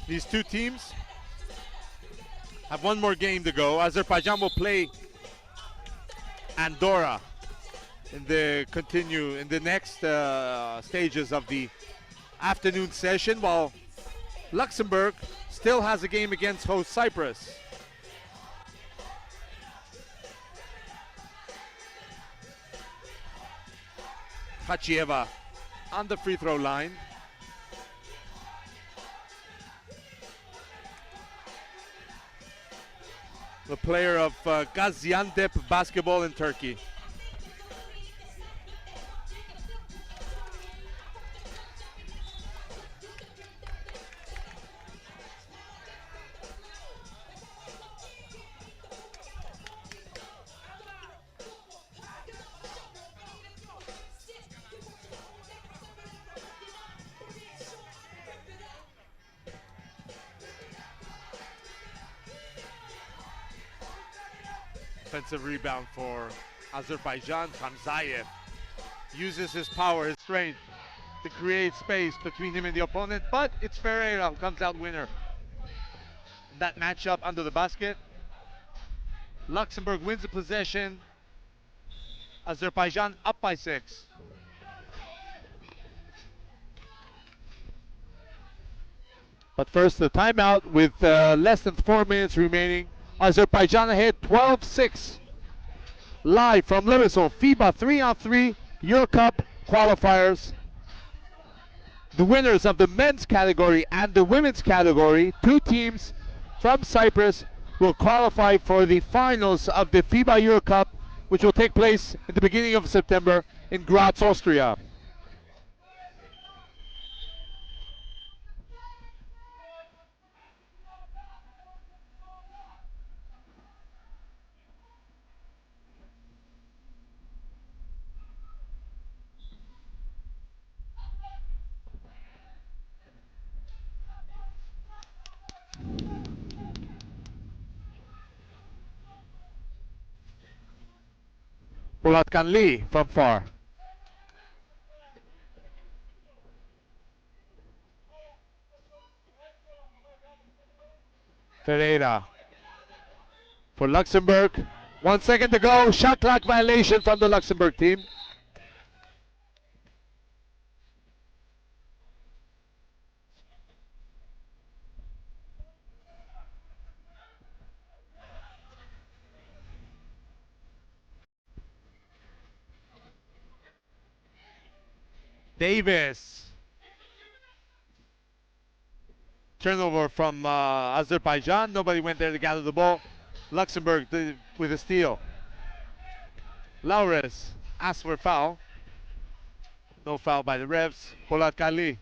These two teams have one more game to go. Azerbaijan will play Andorra in the next stages of the afternoon session, while Luxembourg still has a game against host Cyprus. Hachieva on the free throw line. The player of Gaziantep basketball in Turkey. Offensive rebound for Azerbaijan. Hamzayev uses his power, his strength to create space between him and the opponent, but it's Ferreira who comes out winner. That matchup under the basket. Luxembourg wins the possession. Azerbaijan up by 6. But first, the timeout with less than 4 minutes remaining. Azerbaijan ahead 12-6. Live from Limassol, FIBA 3-on-3 Euro Cup qualifiers. The winners of the men's category and the women's category, 2 teams from Cyprus, will qualify for the finals of the FIBA Euro Cup, which will take place at the beginning of September in Graz, Austria. Polat Kanli from far. Ferreira for Luxembourg. 1 second to go. Shot clock violation from the Luxembourg team. Davis. Turnover from Azerbaijan. Nobody went there to gather the ball. Luxembourg with a steal. Laures asks for a foul. No foul by the refs. Polat Kali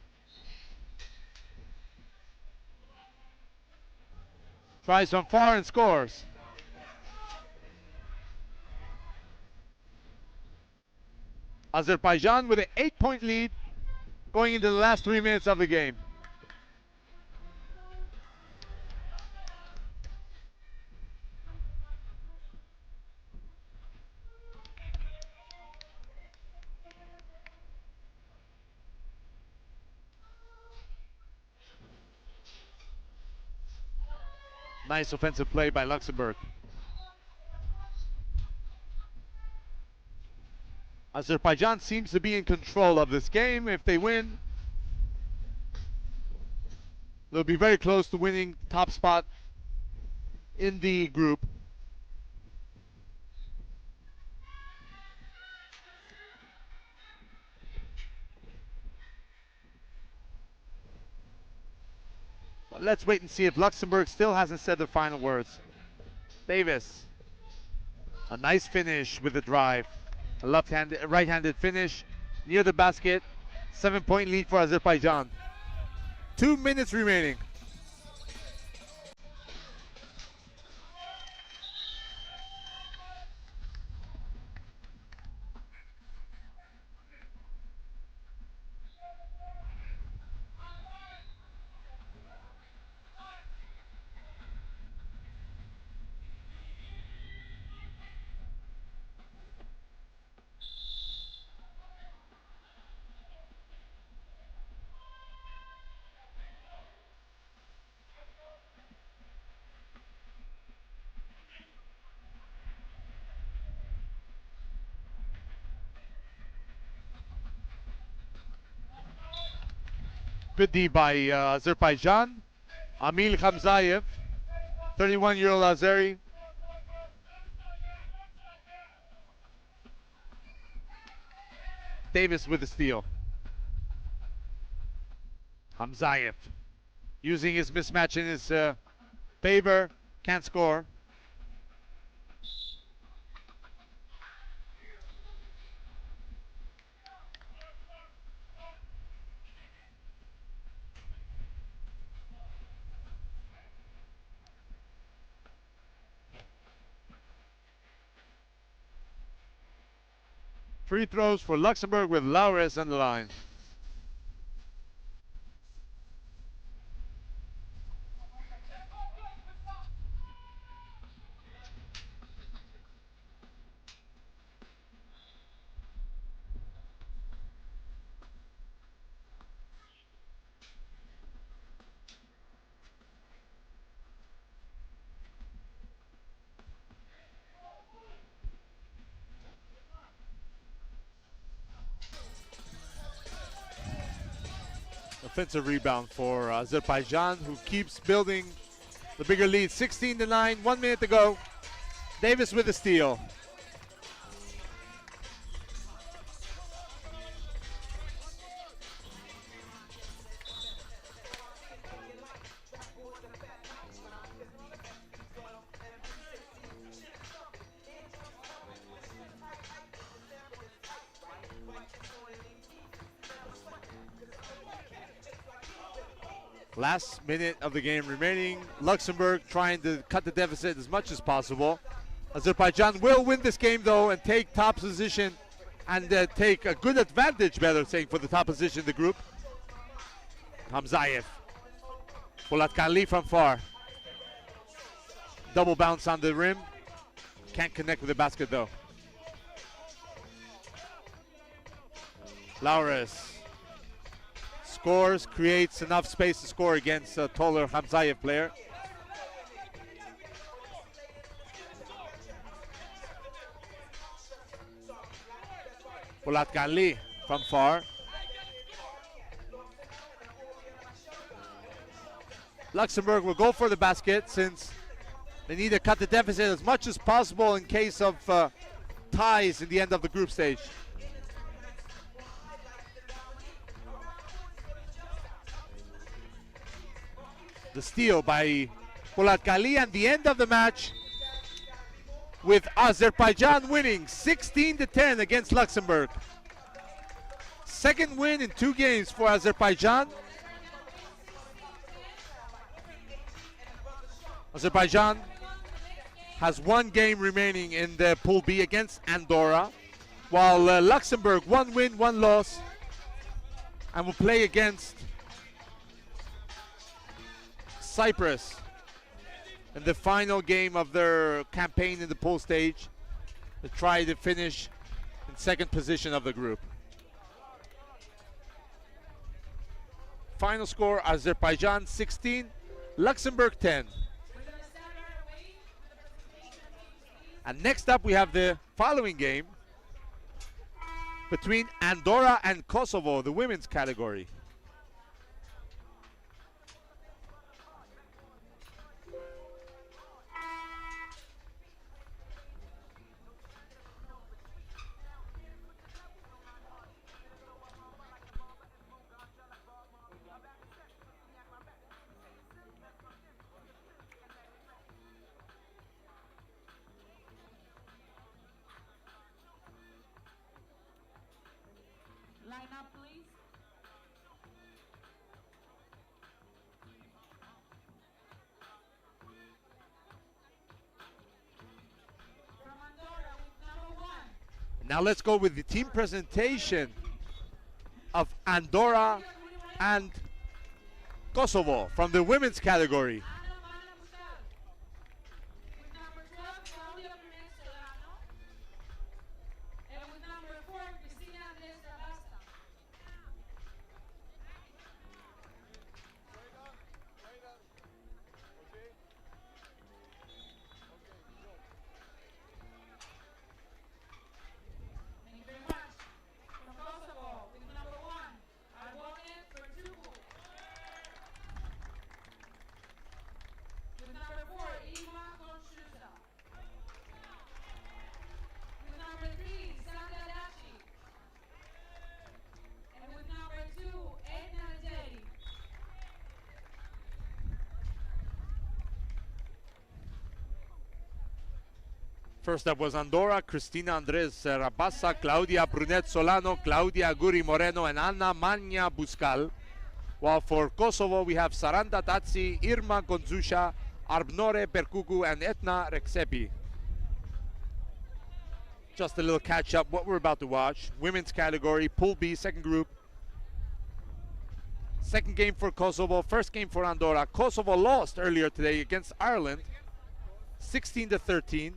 tries from far and scores. Azerbaijan with an 8-point lead going into the last 3 minutes of the game. Nice offensive play by Luxembourg. Azerbaijan seems to be in control of this game. If they win, they'll be very close to winning top spot in the group. But let's wait and see if Luxembourg still hasn't said the final words. Davis, a nice finish with the drive. A right-handed finish near the basket. 7-point lead for Azerbaijan. 2 minutes remaining. Good D by Azerbaijan. Amil Khamzayev, 31-year-old Azeri. Davis with the steal. Khamzayev using his mismatch in his favor, can't score. Free throws for Luxembourg with Laures on the line. Offensive rebound for Azerbaijan, who keeps building the bigger lead. 16-9, 1 minute to go. Davis with the steal. Last minute of the game remaining. Luxembourg trying to cut the deficit as much as possible. Azerbaijan will win this game though and take top position and take a good advantage, better saying, for the top position in the group. Khamzayev. Polatkanli from far. Double bounce on the rim. Can't connect with the basket though. Laures scores, creates enough space to score against a taller Khamzayev player. Polatkanli from far. Luxembourg will go for the basket since they need to cut the deficit as much as possible in case of ties in the end of the group stage. The steal by Polatkanli, and the end of the match with Azerbaijan winning 16-10 against Luxembourg. Second win in 2 games for Azerbaijan. Azerbaijan has 1 game remaining in the Pool B against Andorra, while Luxembourg 1 win, 1 loss, and will play against Cyprus in the final game of their campaign in the pool stage to try to finish in 2nd position of the group. Final score: Azerbaijan 16, Luxembourg 10. And next up we have the following game between Andorra and Kosovo, the women's category. Line up, please. From Andorra with number 1. Now let's go with the team presentation of Andorra and Kosovo from the women's category. Ana Mana Butal. With number 12, Claudia Perez Solano. And with number 4, Cristina Andres Rabasta. Thank you very much. From Kosovo, with number 1, Arbone Bertugu. First up was Andorra, Cristina Andres Rabassa, Claudia Brunet Solano, Claudia Guri Moreno, and Anna Manya Buscal. While for Kosovo, we have Saranda Tatsi, Irma Gonzusha, Arbnore Perkuku, and Etna Reksepi. Just a little catch up, what we're about to watch. Women's category, Pool B, second group. Second game for Kosovo, first game for Andorra. Kosovo lost earlier today against Ireland, 16-13.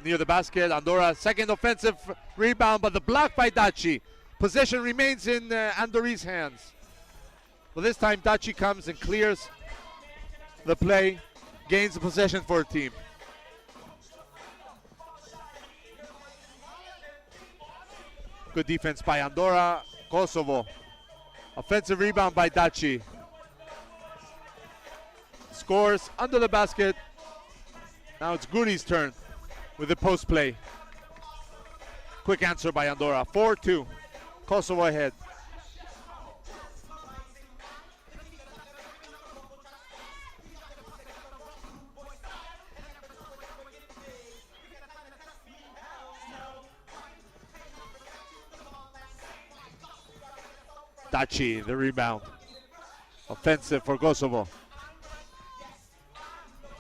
Near the basket, Andorra second offensive rebound, but the block by Daci. Possession remains in Andorri's hands. But this time Daci comes and clears the play, gains the possession for a team. Good defense by Andorra. Kosovo. Offensive rebound by Daci. Scores under the basket. Now it's Guri's turn with the post play. Quick answer by Andorra. 4-2. Kosovo ahead. Daci, the rebound. Offensive for Kosovo.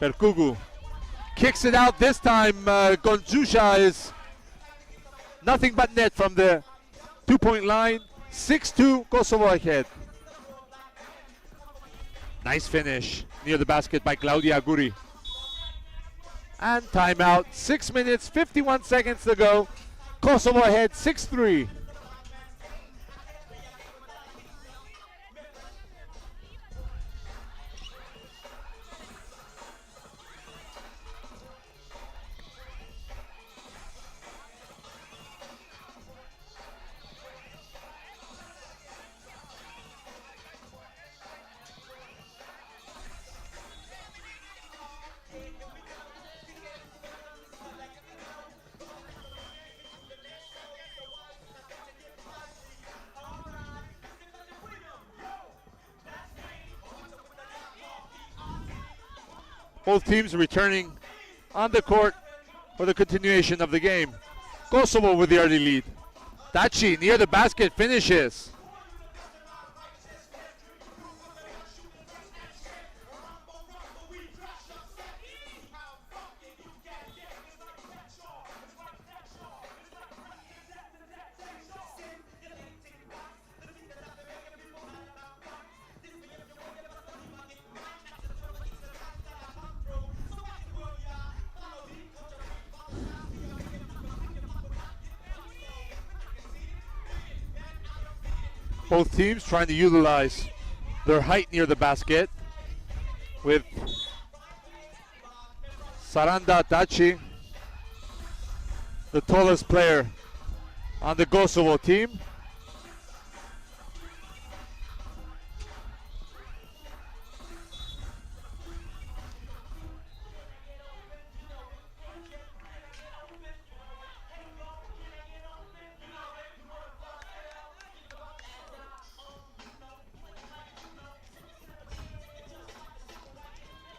Perkugu kicks it out this time. Gonzusha is nothing but net from the 2-point line. 6-2, Kosovo ahead. Nice finish near the basket by Claudia Guri. And timeout. 6 minutes, 51 seconds to go. Kosovo ahead, 6-3. Both teams returning on the court for the continuation of the game. Kosovo with the early lead. Daci near the basket finishes. Both teams trying to utilize their height near the basket, with Saranda Daci, the tallest player on the Kosovo team.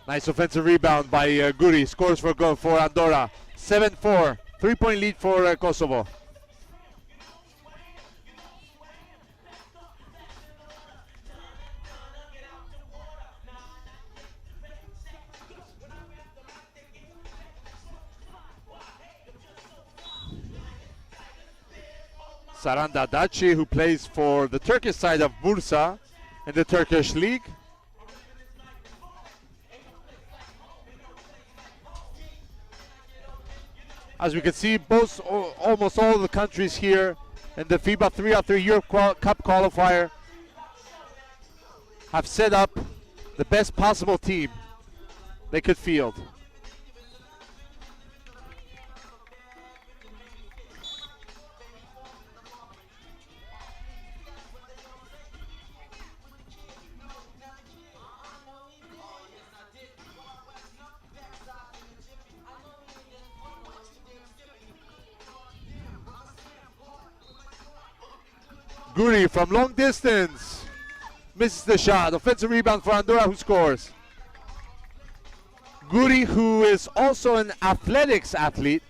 Nice offensive rebound by Guri. Scores for Andorra. 7-4. 3-point lead for Kosovo. Saranda Daci, who plays for the Turkish side of Bursa in the Turkish league. As we can see, almost all of the countries here in the FIBA 3x3 Europe Cup qualifier have set up the best possible team they could field. Guri from long distance misses the shot. Offensive rebound for Andorra, who scores. Guri, who is also an athletics athlete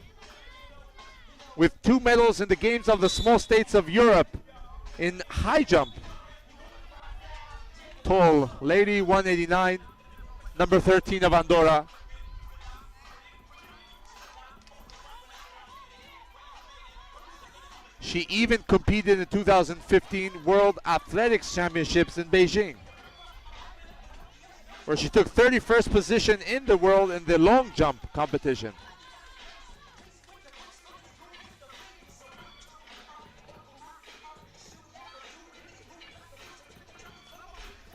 with 2 medals in the games of the small states of Europe in high jump. Tall lady, 189, number 13 of Andorra. She even competed in the 2015 World Athletics Championships in Beijing, where she took 31st position in the world in the long jump competition.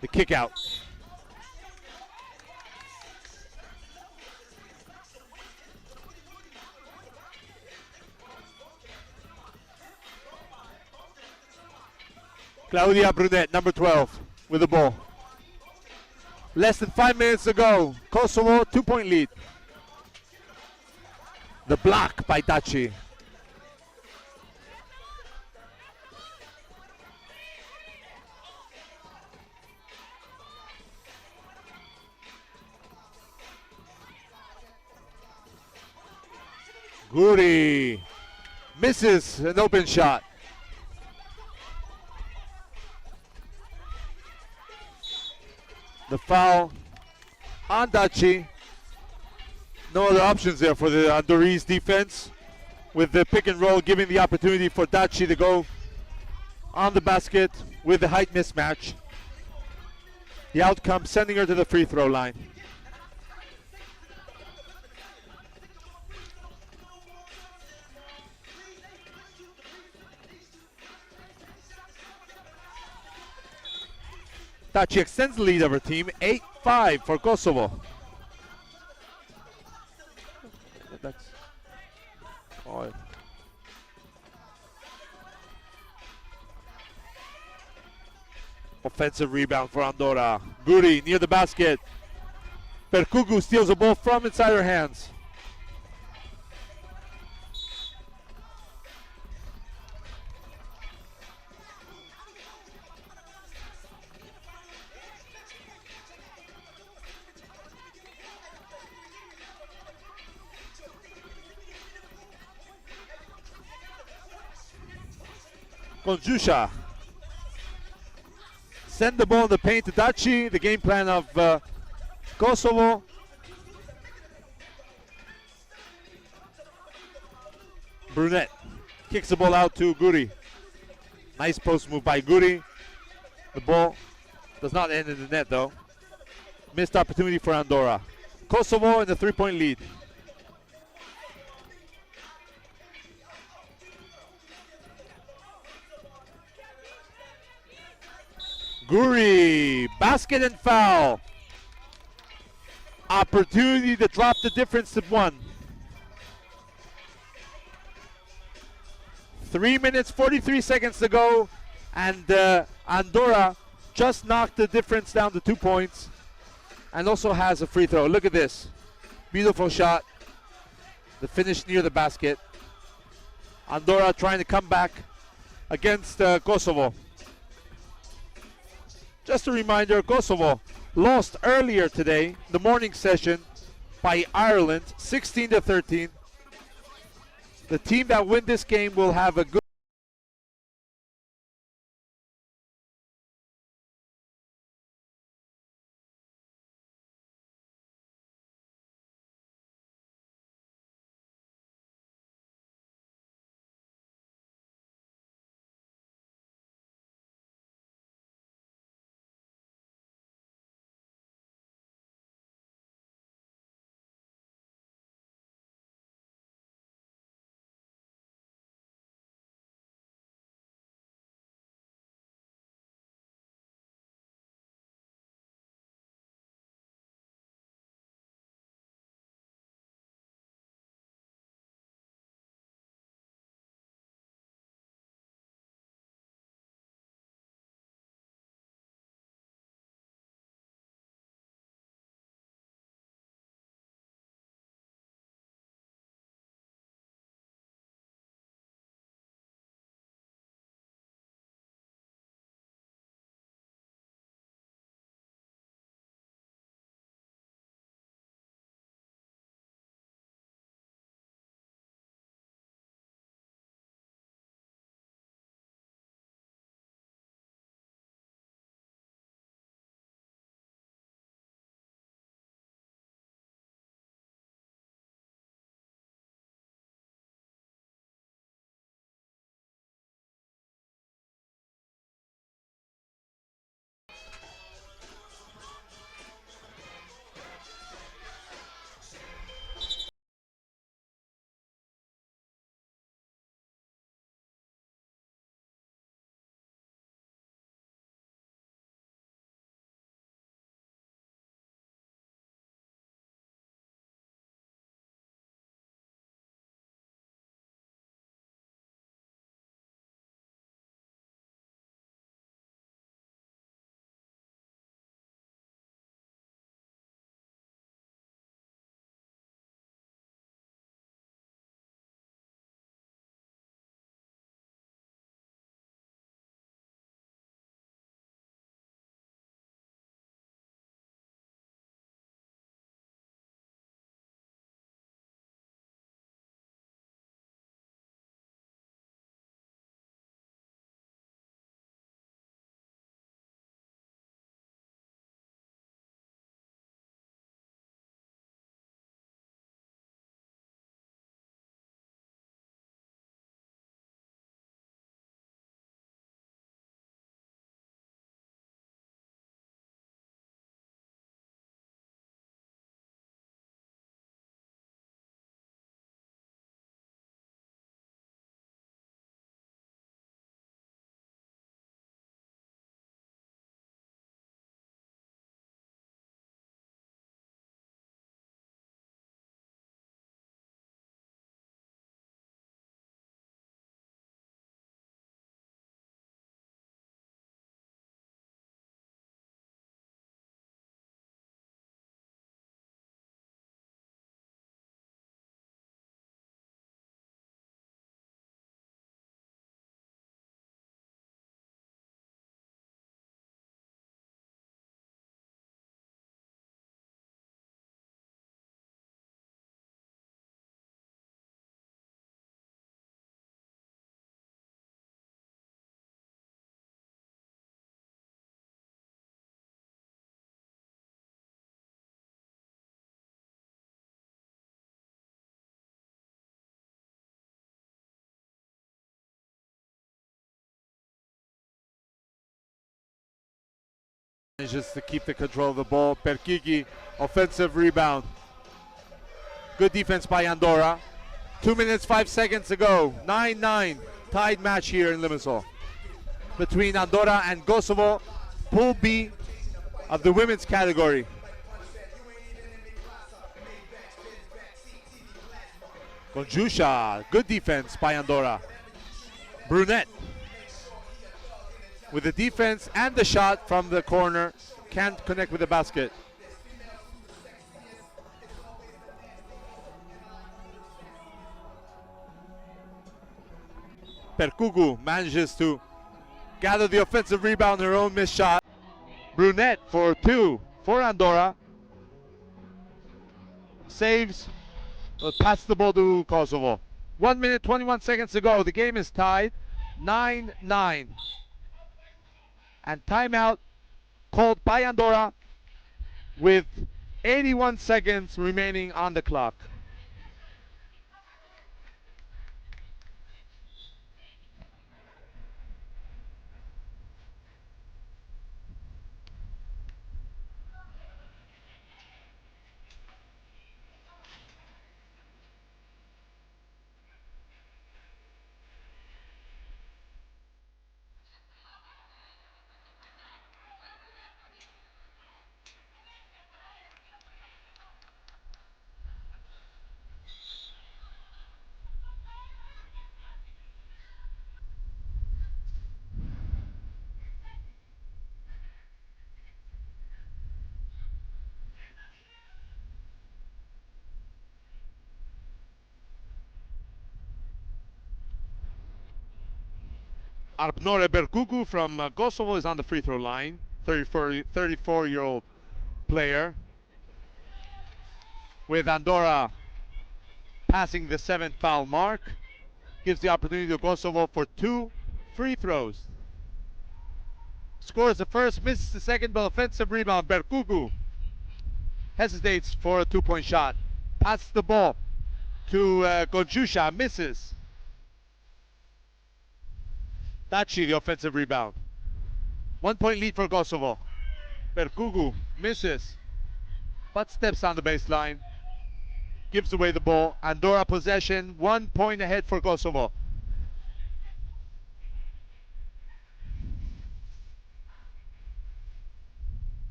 The kick out. Claudia Brunet, number 12, with the ball. Less than 5 minutes to go. Kosovo, 2-point lead. The block by Daci. Guri misses an open shot. The foul on Daci. No other options there for the Andorese defense, with the pick and roll giving the opportunity for Daci to go on the basket with the height mismatch. The outcome sending her to the free throw line. Daci extends the lead of her team, 8-5 for Kosovo. Offensive rebound for Andorra. Guri near the basket. Perkugu steals the ball from inside her hands. Konjusha. Send the ball in the paint to Daci. The game plan of Kosovo. Brunet kicks the ball out to Guri. Nice post move by Guri. The ball does not end in the net though. Missed opportunity for Andorra. Kosovo in the 3-point lead. Guri, basket and foul. Opportunity to drop the difference to 1. 3 minutes, 43 seconds to go, and Andorra just knocked the difference down to 2 points and also has a free throw. Look at this. Beautiful shot. The finish near the basket. Andorra trying to come back against Kosovo. Just a reminder, Kosovo lost earlier today, the morning session, by Ireland, 16-13. The team that win this game will have a good Manages to keep the control of the ball. Perkigi, offensive rebound. Good defense by Andorra. 2 minutes, 5 seconds to go. 9-9, tied match here in Limassol between Andorra and Kosovo, Pool B of the women's category. Konjusha, good defense by Andorra. Brunette with the defense and the shot from the corner, can't connect with the basket. Perkugu manages to gather the offensive rebound, her own missed shot. Brunette for 2 for Andorra. Saves, but passes the ball to Kosovo. 1 minute, 21 seconds to go. The game is tied 9-9. And timeout called by Andorra with 81 seconds remaining on the clock. Arpnore Berkugu from Kosovo is on the free throw line. 34-year-old player. With Andorra passing the 7th foul mark. Gives the opportunity to Kosovo for 2 free throws. Scores the first, misses the second, but offensive rebound. Berkugu hesitates for a 2-point shot. Passes the ball to Konjusha, misses. Tachi, the offensive rebound. 1-point lead for Kosovo. Berkugu misses, but steps on the baseline. Gives away the ball. Andorra possession, 1 point ahead for Kosovo.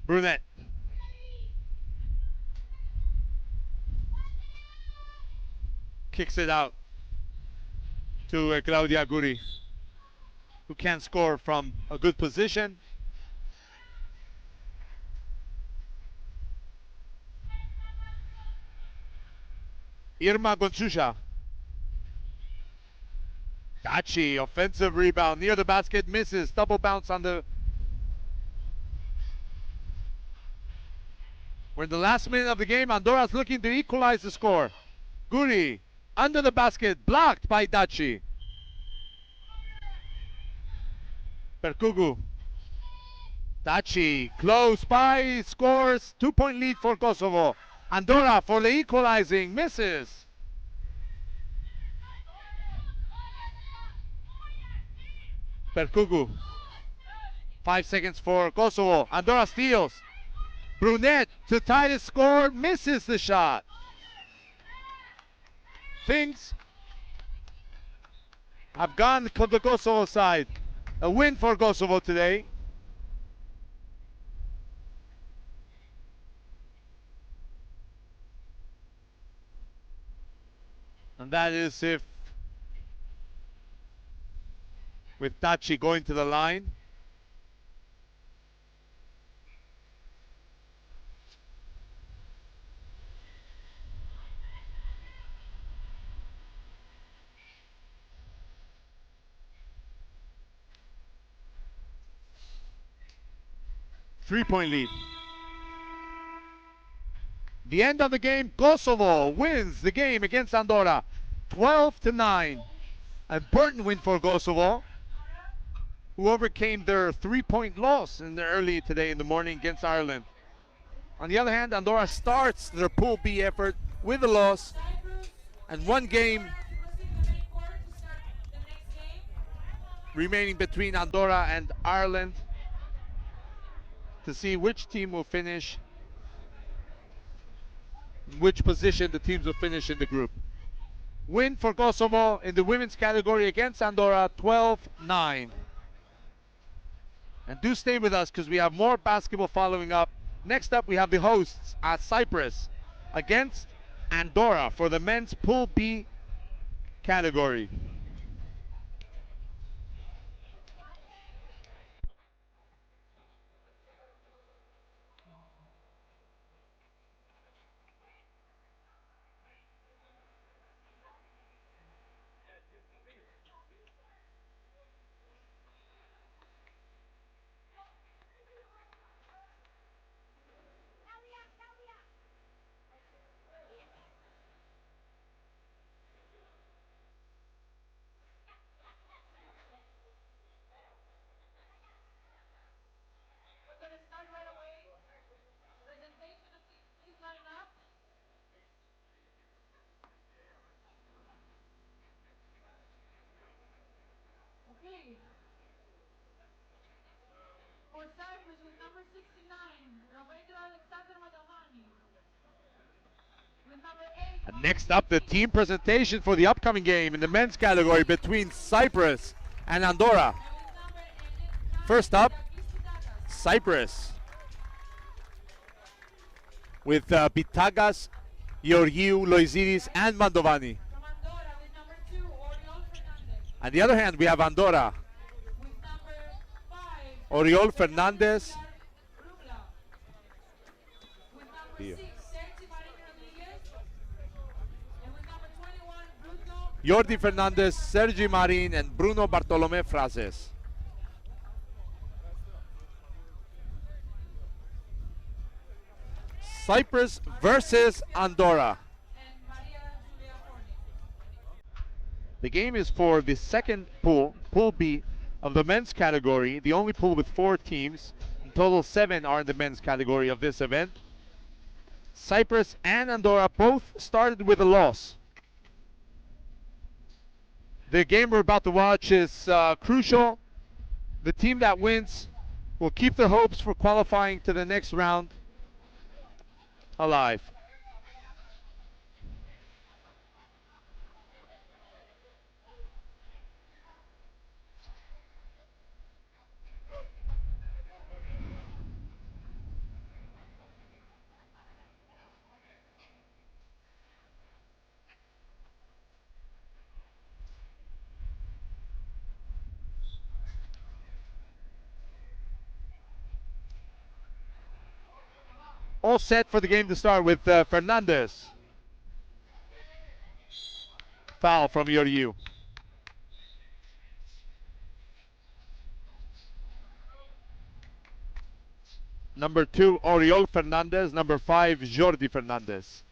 Brunette. Kicks it out to Claudia Guri, who can score from a good position. Irma Gonchusha. Tachi, offensive rebound near the basket, misses. Double bounce on the... We're in the last minute of the game. Andorra's looking to equalize the score. Guri under the basket, blocked by Dachi. Perkugu. Dachi close by, scores. 2-point lead for Kosovo. Andorra for the equalizing, misses. Perkugu. 5 seconds for Kosovo. Andorra steals. Brunette to tie the score, misses the shot. Things have gone to the Kosovo side. A win for Kosovo today. And that is if, with Tachi going to the line. Three-point lead. The end of the game, Kosovo wins the game against Andorra, 12-9. An important win for Kosovo, who overcame their 3-point loss in the early today in the morning against Ireland. On the other hand, Andorra starts their Pool B effort with a loss and one game remaining between Andorra and Ireland to see which team will finish, which position the teams will finish in the group. Win for Kosovo in the women's category against Andorra, 12-9. And do stay with us because we have more basketball following up. Next up, we have the hosts at Cyprus against Andorra for the men's Pool B category. We're going to start right away. Presentation of teams. Please line up. Okay. For Cyprus with number 69, Roberto Alexander Madavani. With number 8. And next up, the team presentation for the upcoming game in the men's category between Cyprus and Andorra. And with number 8. First up, Cyprus with Bitagas, Georgiou, Loizidis, and Mandovani. From Andorra with number 2, Oriol Fernandez. On the other hand, we have Andorra, With number 5, Oriol Fernandez, Rubla. With number Here. 6, Sergi Marin Rodriguez. And with number 21, Bruno. Jordi Fernandez, Sergi Marin, and Bruno Bartolomé Frases. Cyprus versus Andorra. And Maria Julia Forni. The game is for the second pool, Pool B, of the men's category, the only pool with 4 teams. In total, 7 are in the men's category of this event. Cyprus and Andorra both started with a loss. The game we're about to watch is crucial. The team that wins will keep their hopes for qualifying to the next round alive. All set for the game to start with Fernandez. Foul from Georgiou. Number 2, Oriol Fernandez. Number 5, Jordi Fernandez.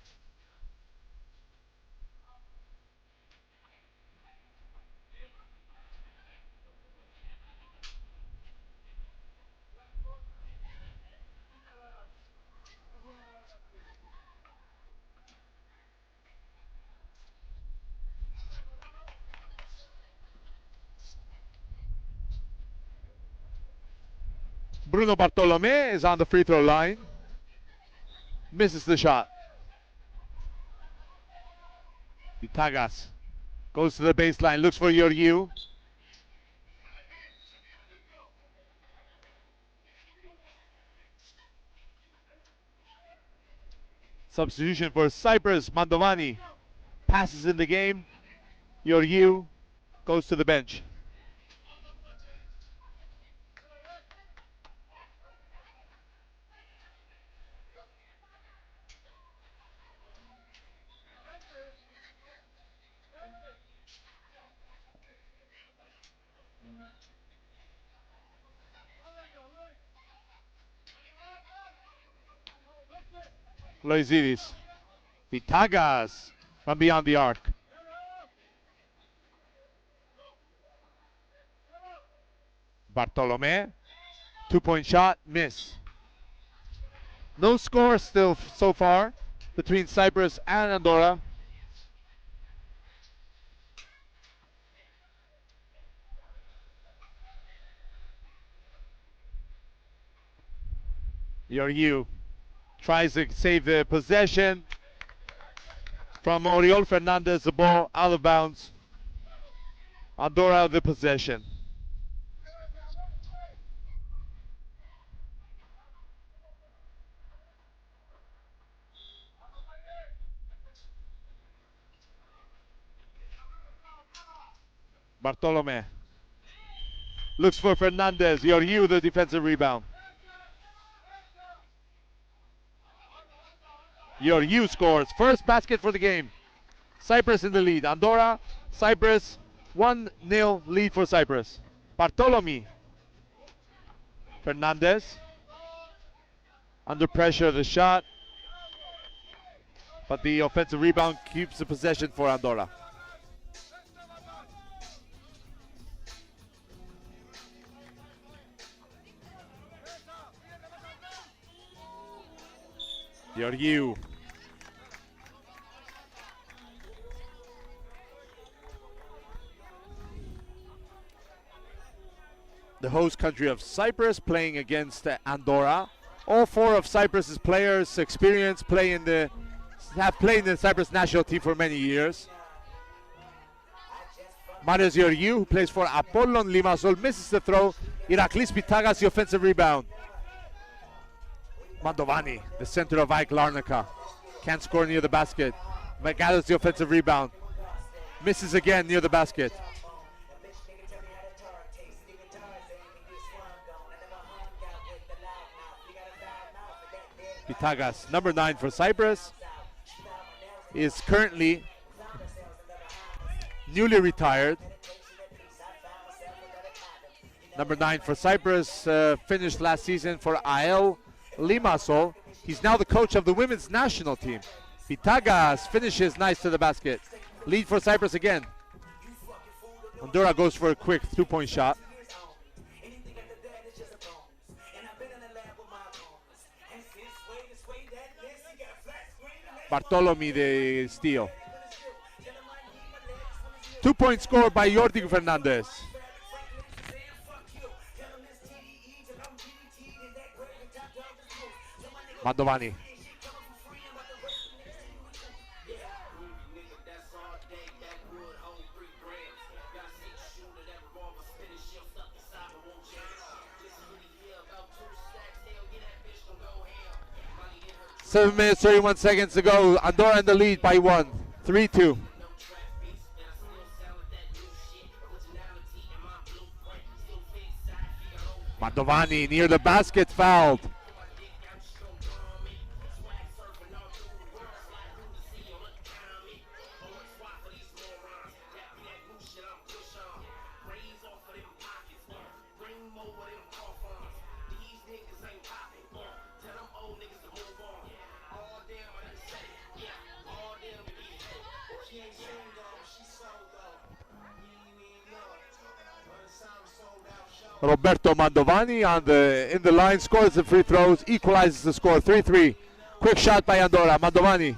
Bruno Bartolomé is on the free throw line. Misses the shot. Vitagas goes to the baseline, looks for Georgiou. Substitution for Cyprus, Mandovani passes in the game. Georgiou goes to the bench. Loizidis. Vitagas from beyond the arc. Bartolomé. 2-point shot, miss. No score still so far between Cyprus and Andorra. Yoryu tries to save the possession from Oriol Fernandez. The ball out of bounds. Andorra out of the possession. Bartolome looks for Fernandez. Yoryu the defensive rebound. Yoryu scores. First basket for the game. Cyprus in the lead. Andorra, Cyprus, 1-0 lead for Cyprus. Bartolome. Fernandez. Under pressure, the shot. But the offensive rebound keeps the possession for Andorra. Yoryu. The host country of Cyprus playing against Andorra. All four of Cyprus's players have played in the Cyprus national team for many years. Marios Yoryu, who plays for Apollon Limassol, misses the throw. Iraklis Pitagas, the offensive rebound. Mandovani, the center of Ike Larnaca, can't score near the basket. Magalis, the offensive rebound. Misses again near the basket. Pitagas, number 9 for Cyprus, is currently newly retired. Number 9 for Cyprus, finished last season for AEL Limassol. He's now the coach of the women's national team. Pitagas finishes nice to the basket. Lead for Cyprus again. Andorra goes for a quick 2-point shot. Bartolome the steal. 2-point score by Jordi Fernandez. Mandovani. Seven minutes, 31 seconds to go. Andorra in the lead by 1. 3-2. Mandovani near the basket, fouled. Roberto Mandovani in the line, scores the free throws, equalizes the score, 3-3. Quick shot by Andorra. Mandovani,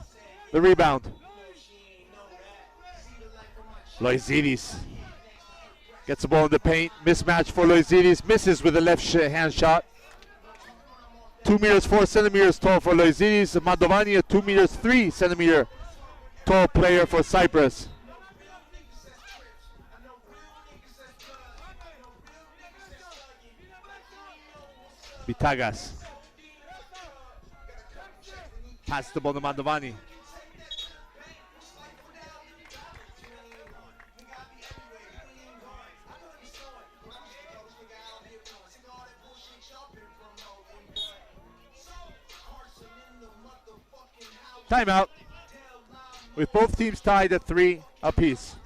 the rebound. Loizidis gets the ball in the paint. Mismatch for Loizidis, misses with the left hand shot. 2 meters 4 centimeters tall for Loizidis. Mandovani, a 2 meters 3 centimeter tall player for Cyprus. Pitagas. Pass the ball to Mandovani. Timeout. With both teams tied at 3 apiece.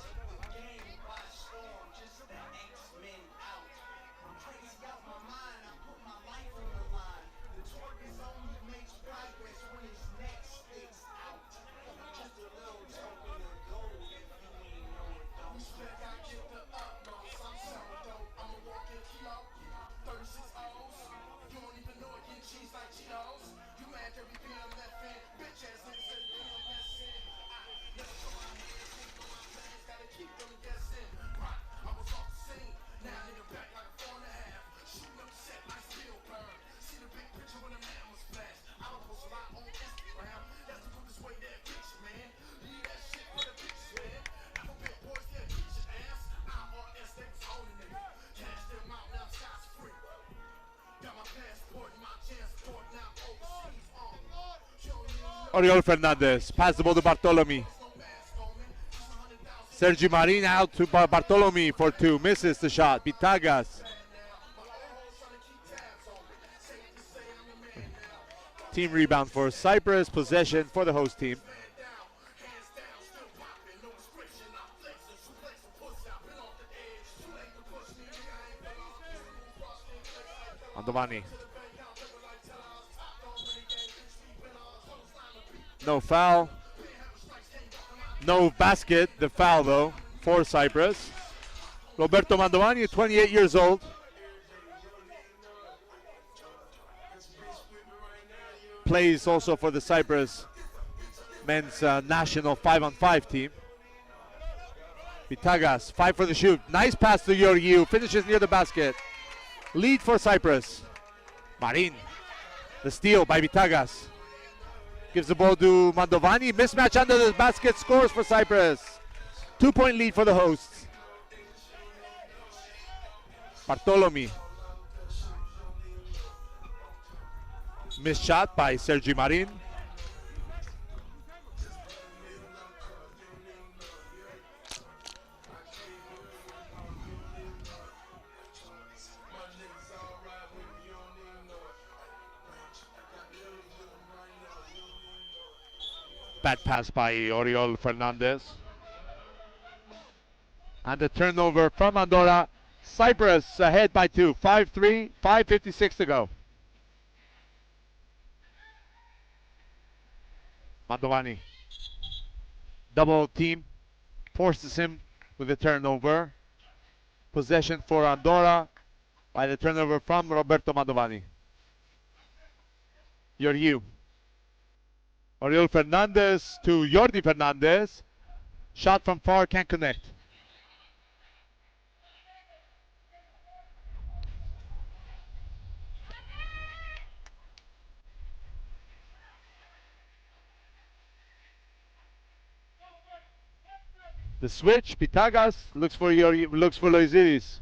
Oriol Fernandez. Pass the ball to Bartolome. Sergi Marin out to Bartolome for two. Misses the shot. Vitagas. Team rebound for Cyprus. Possession for the host team. Mandovani. No foul. No basket. The foul, though, for Cyprus. Roberto Mandovani, 28 years old. Plays also for the Cyprus men's national 5-on-5 team. Vitagas, 5 for the shoot. Nice pass to Georgiou. Finishes near the basket. Lead for Cyprus. Marin. The steal by Vitagas. Gives the ball to Mandovani. Mismatch under the basket. Scores for Cyprus. 2-point lead for the hosts. Bartolome. Missed shot by Sergi Marin. Bad pass by Oriol Fernandez. And the turnover from Andorra. Cyprus ahead by 2. 5-3, 5:56 to go. Mandovani. Double team. Forces him with the turnover. Possession for Andorra by the turnover from Roberto Mandovani. Georgiou. Oriol Fernandez to Jordi Fernandez. Shot from far, can't connect. The switch, Vitagas looks for Loizidis.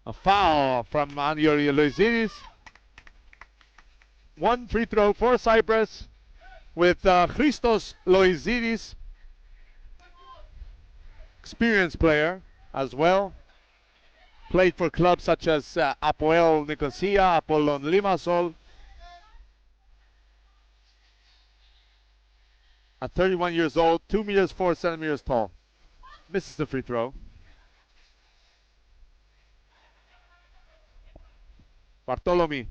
A foul from Loizidis. One free throw for Cyprus with Christos Loizidis, experienced player as well. Played for clubs such as Apoel Nicosia, Apollon Limassol. At 31 years old, 2 meters 4 centimeters tall. Misses the free throw. Bartolome.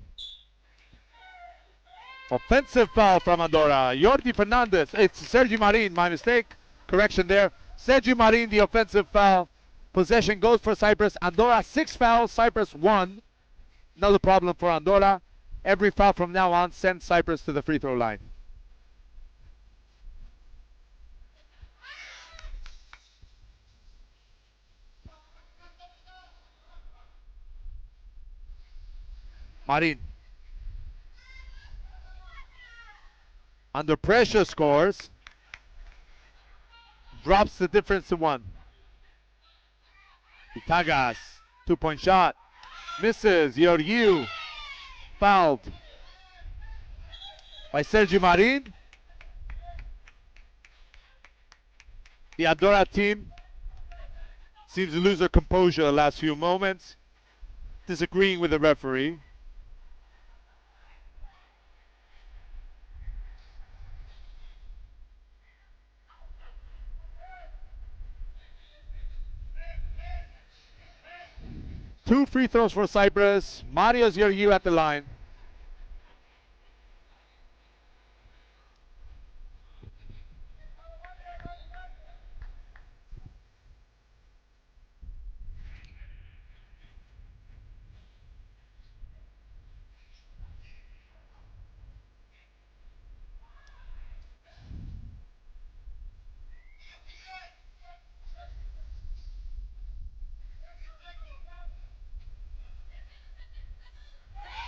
Offensive foul from Andorra. Jordi Fernandez. It's Sergi Marin, my mistake. Correction there. Sergi Marin, the offensive foul. Possession goes for Cyprus. Andorra 6 fouls, Cyprus 1. Another problem for Andorra. Every foul from now on sends Cyprus to the free throw line. Marin. Under pressure scores. Drops the difference to 1. Vitagas. 2-point shot. Misses. Georgiou. Fouled by Sergi Marin. The Andorra team seems to lose their composure the last few moments. Disagreeing with the referee. Two free throws for Cyprus. Marios Georgiou at the line.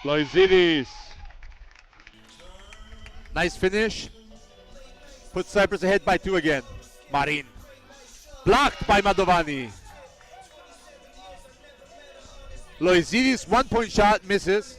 Loizidis. Nice finish. Puts Cyprus ahead by 2 again. Marin. Blocked by Mandovani. Loizidis, 1-point shot, misses.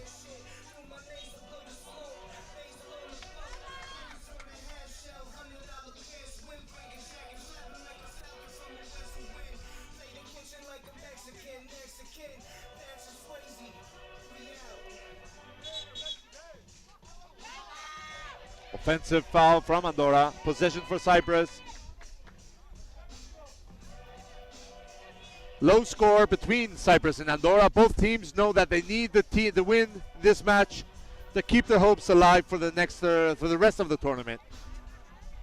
Offensive foul from Andorra. Possession for Cyprus. Low score between Cyprus and Andorra. Both teams know that they need the win this match to keep their hopes alive for the rest of the tournament.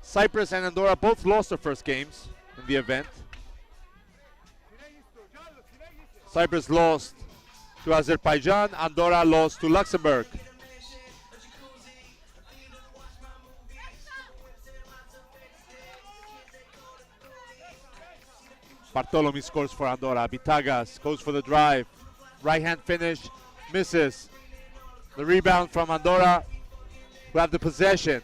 Cyprus and Andorra both lost their first games in the event. Cyprus lost to Azerbaijan. Andorra lost to Luxembourg. Bartolome scores for Andorra. Bitagas goes for the drive. Right hand finish. Misses. The rebound from Andorra, who have the possession.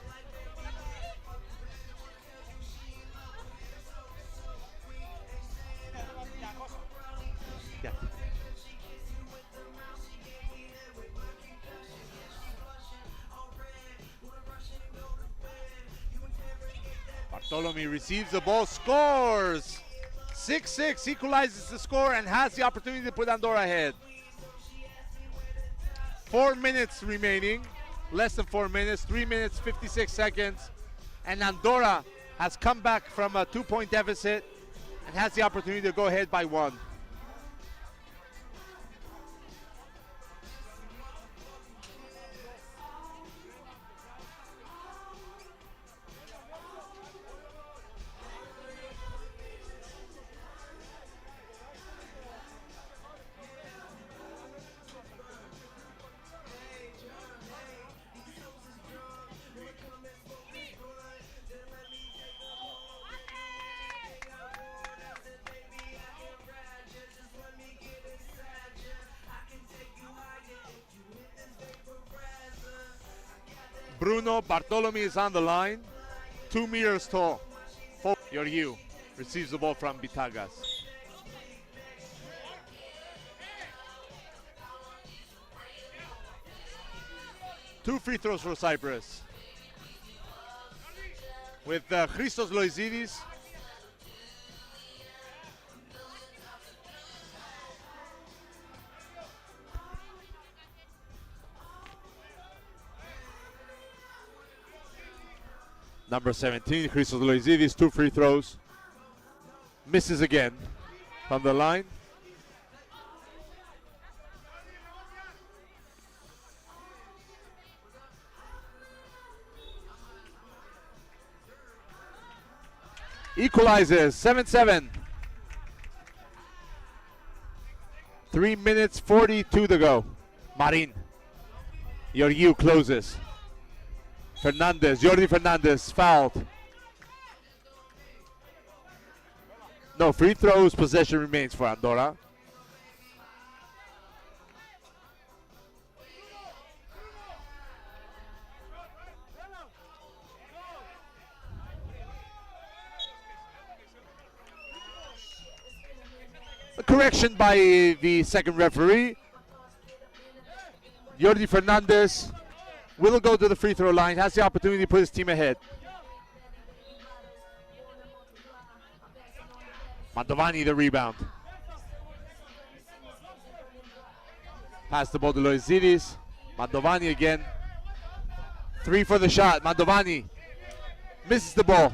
Bartolome receives the ball, scores! 6-6, equalizes the score and has the opportunity to put Andorra ahead. 4 minutes remaining, less than 4 minutes, 3 minutes, 56 seconds. And Andorra has come back from a 2-point deficit and has the opportunity to go ahead by 1. Bruno Bartolome is on the line, 2 meters tall. Yorgiu receives the ball from Bitagas. Two free throws for Cyprus. With Christos Loizidis. Number 17, Christos Loizidis, 2 free throws. Misses again from the line. Equalizes, 7-7. 3 minutes, 42 to go. Marin. Yorgiu closes. Fernandez, Jordi Fernandez fouled. No free throws, possession remains for Andorra. A correction by the second referee. Jordi Fernandez will go to the free throw line, has the opportunity to put his team ahead. Mantovani the rebound. Pass the ball to Loizidis. Mantovani again. 3 for the shot. Mantovani misses the ball.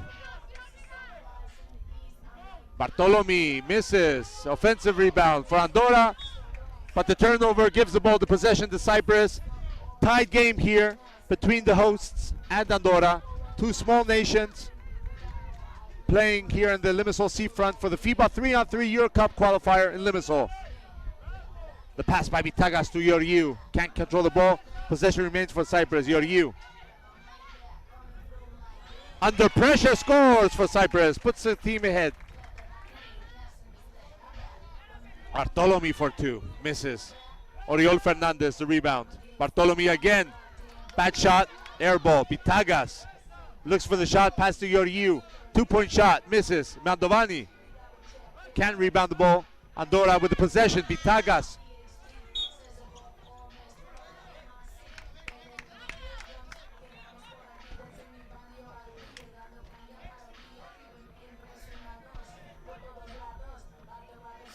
Bartolome misses. Offensive rebound for Andorra, but the turnover gives the ball to possession to Cyprus. Tied game here between the hosts and Andorra. Two small nations playing here in the Limassol seafront for the FIBA 3-on-3 Euro Cup qualifier in Limassol. The pass by Bitagas to Yorgiu. Can't control the ball. Possession remains for Cyprus. Yorgiu. Under pressure, scores for Cyprus. Puts the team ahead. Bartolome for 2. Misses. Oriol Fernandez the rebound. Bartolome again. Bad shot. Air ball. Bitagas looks for the shot. Pass to Yorgiu. 2-point shot. Misses. Mantovani can't rebound the ball. Andorra with the possession. Bitagas.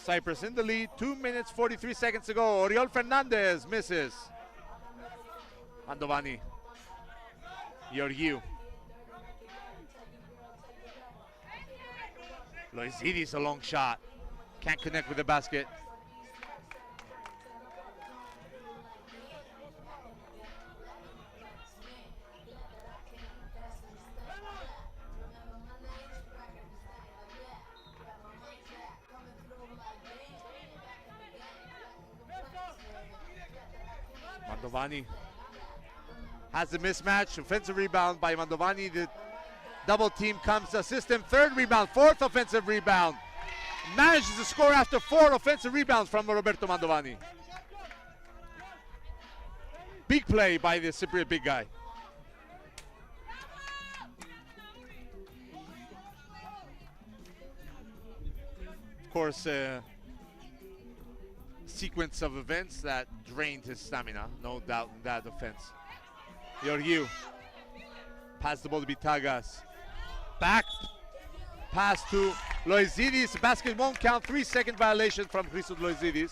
Cyprus in the lead. 2 minutes, 43 seconds to go. Oriol Fernandez misses. Mandovani. Georgiou. Loizidis, a long shot. Can't connect with the basket. Mandovani has the mismatch. Offensive rebound by Mandovani. The double team comes to assist him. Third rebound, fourth offensive rebound. Manages to score after 4 offensive rebounds from Roberto Mandovani. Big play by the Cypriot big guy. Of course, sequence of events that drained his stamina, no doubt in that offense. Georgiou. Pass the ball to Vitagas. Back pass to Loizidis. Basket won't count. 3-second violation from Christos Loizidis.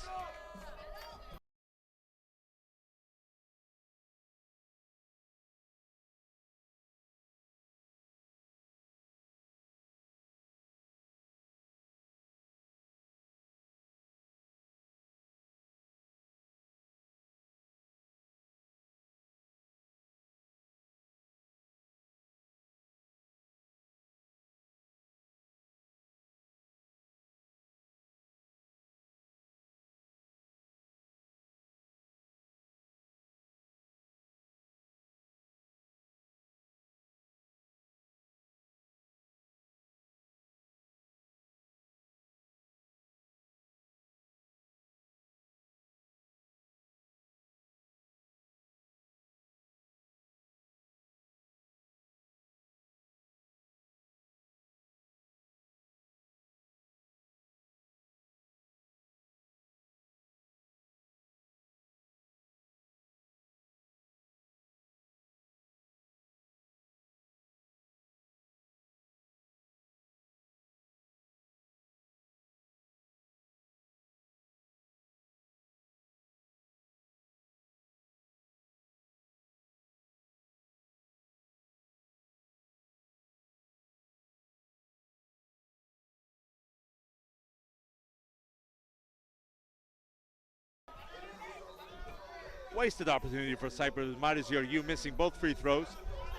Wasted opportunity for Cyprus. Marius Georgiou missing both free throws.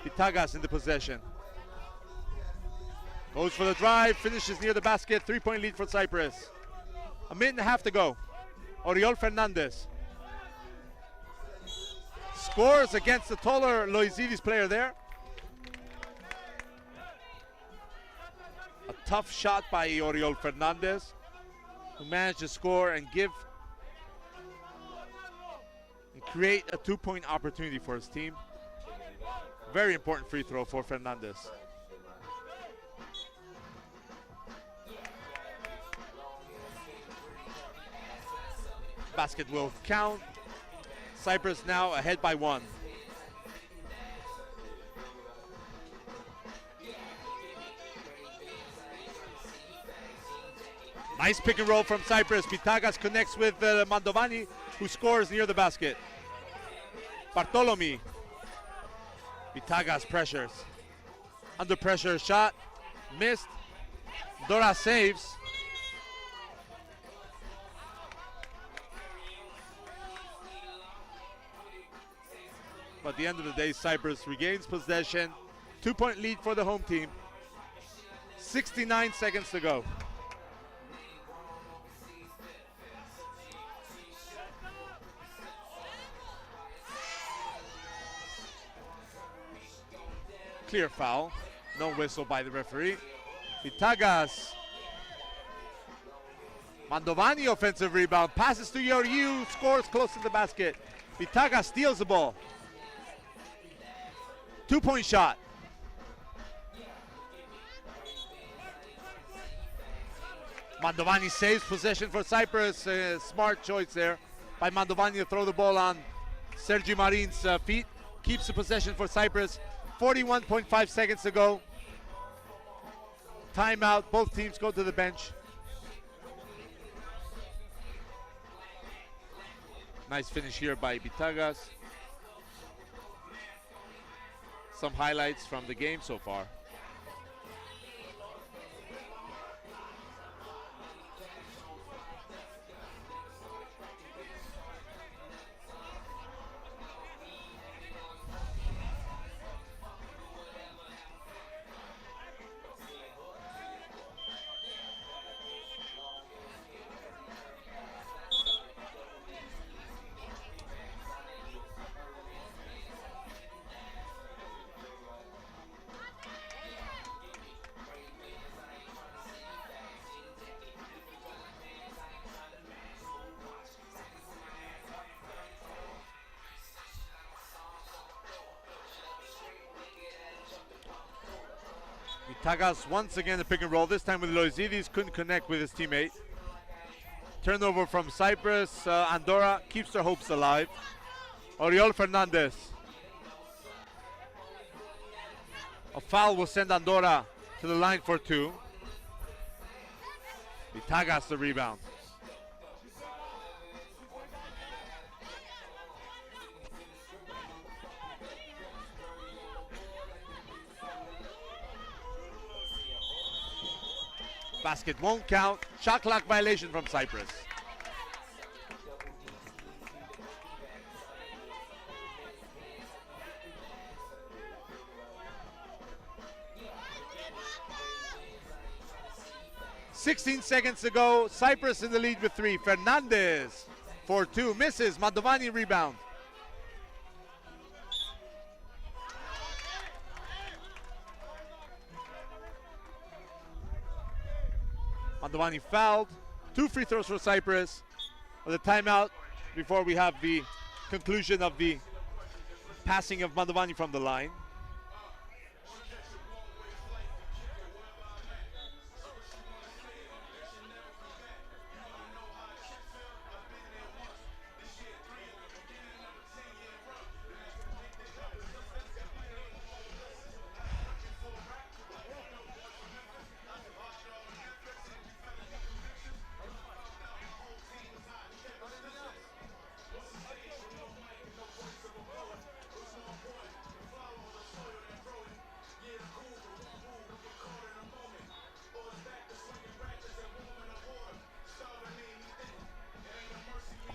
Vitagas in the possession. Goes for the drive, finishes near the basket. 3-point lead for Cyprus. A minute and a half to go. Oriol Fernandez scores against the taller Loizidis player there. A tough shot by Oriol Fernandez, who managed to score and create a 2-point opportunity for his team. Very important free throw for Fernandez. Basket will count. Cyprus now ahead by 1. Nice pick and roll from Cyprus. Vitagas connects with Mandovani, who scores near the basket. Bartolomi. Vitagas pressures. Under pressure shot. Missed. Dora saves. But at the end of the day, Cyprus regains possession. 2-point lead for the home team. 69 seconds to go. Clear foul. No whistle by the referee. Vitagas. Mandovani offensive rebound. Passes to Georgiou. Scores close to the basket. Vitagas steals the ball. 2-point shot. Mandovani saves possession for Cyprus. Smart choice there by Mandovani to throw the ball on Sergi Marin's feet. Keeps the possession for Cyprus. 41.5 seconds to go. Timeout. Both teams go to the bench. Nice finish here by Vitagas. Some highlights from the game so far. Tagas once again the pick and roll, this time with Loizidis, couldn't connect with his teammate. Turnover from Cyprus, Andorra keeps their hopes alive. Oriol Fernandez. A foul will send Andorra to the line for two. Vitagas the rebound. Basket won't count. Shot clock violation from Cyprus. "16 seconds to go. Cyprus in the lead with three. Fernandez for two. Misses. Mandovani rebound. Mandovani fouled. 2 free throws for Cyprus. The timeout before we have the conclusion of the passing of Mandovani from the line.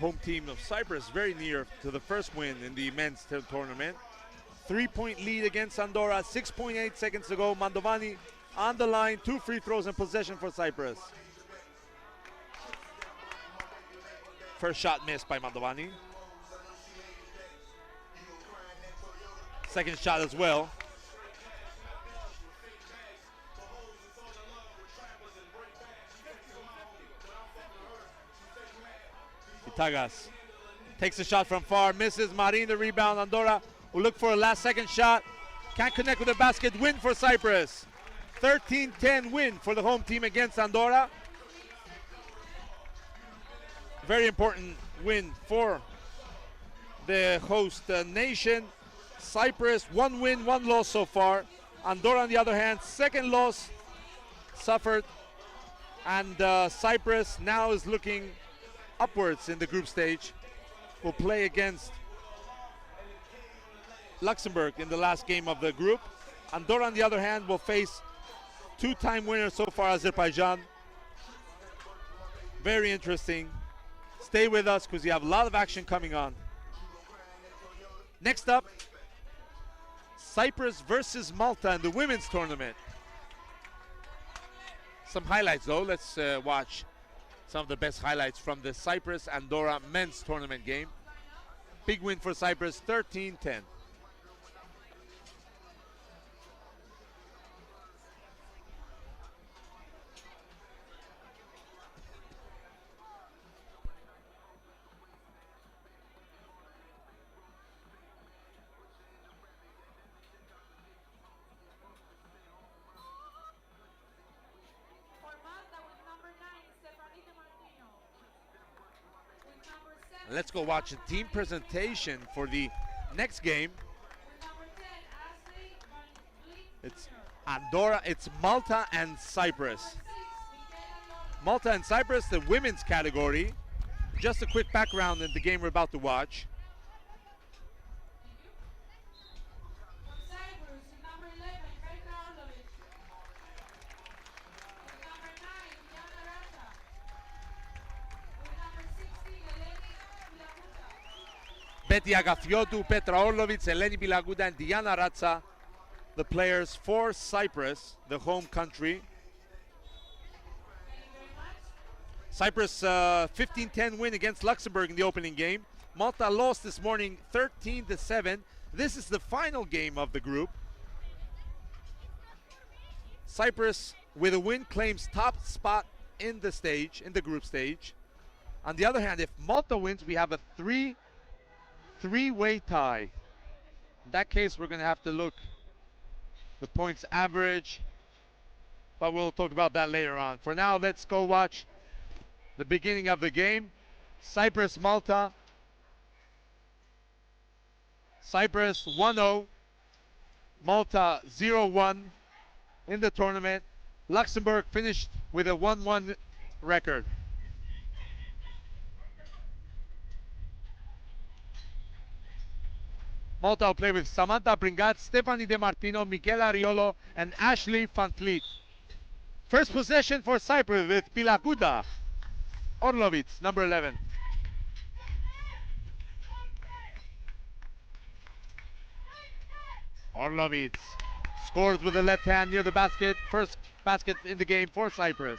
Home team of Cyprus very near to the first win in the men's tournament. 3-point lead against Andorra, 6.8 seconds to go. Mandovani on the line, 2 free throws in possession for Cyprus. First shot missed by Mandovani. Second shot as well. Vitagas takes a shot from far, misses. Marin the rebound. Andorra will look for a last second shot. Can't connect with the basket. Win for Cyprus. 13-10 win for the home team against Andorra. Very important win for the host nation. Cyprus, 1 win, 1 loss so far. Andorra, on the other hand, second loss suffered. And Cyprus now is looking upwards in the group stage. Will play against Luxembourg in the last game of the group. Andorra, on the other hand, will face 2-time winner so far, Azerbaijan. Very interesting. Stay with us because we have a lot of action coming on. Next up, Cyprus versus Malta in the women's tournament. Some highlights though. Let's watch some of the best highlights from the Cyprus-Andorra men's tournament game. Big win for Cyprus, 13-10. For Malta with number 9, Stefanita Martino. With number 7, Let's go watch the team presentation for the next game. with number 10, Ashley Van Vliet. It's Andorra, it's Malta and Cyprus. 6, Michaela Lopez. Malta and Cyprus, the women's category. just a quick background in the game we're about to watch. From Cyprus, number 11, Petra Orlovic. With number 9, Diana Rata. With number 16, Eleni Villacuta. Betty Agafiotou, Petra Orlovic, Eleni Villacuta, and Diana Ratsa, the players for Cyprus, the home country. Thank you very much. Cyprus 15-10 win against Luxembourg in the opening game. Malta lost this morning 13-7. This is the final game of the group. Cyprus, with a win, claims top spot in the stage, in the group stage. On the other hand, if Malta wins, we have a three-way tie. In that case, we're going to have to look the points average, but we'll talk about that later on. For now, let's go watch the beginning of the game. Cyprus, Malta. Cyprus 1-0, Malta 0-1 in the tournament. Luxembourg finished with a 1-1 record. Malta will play with Samantha Bringat, Stephanie De Martino, Michela Riolo, and Ashley Van Vliet. First possession for Cyprus with Villacuta. Orlovic, number 11. Orlovic scores with the left hand near the basket. First basket in the game for Cyprus.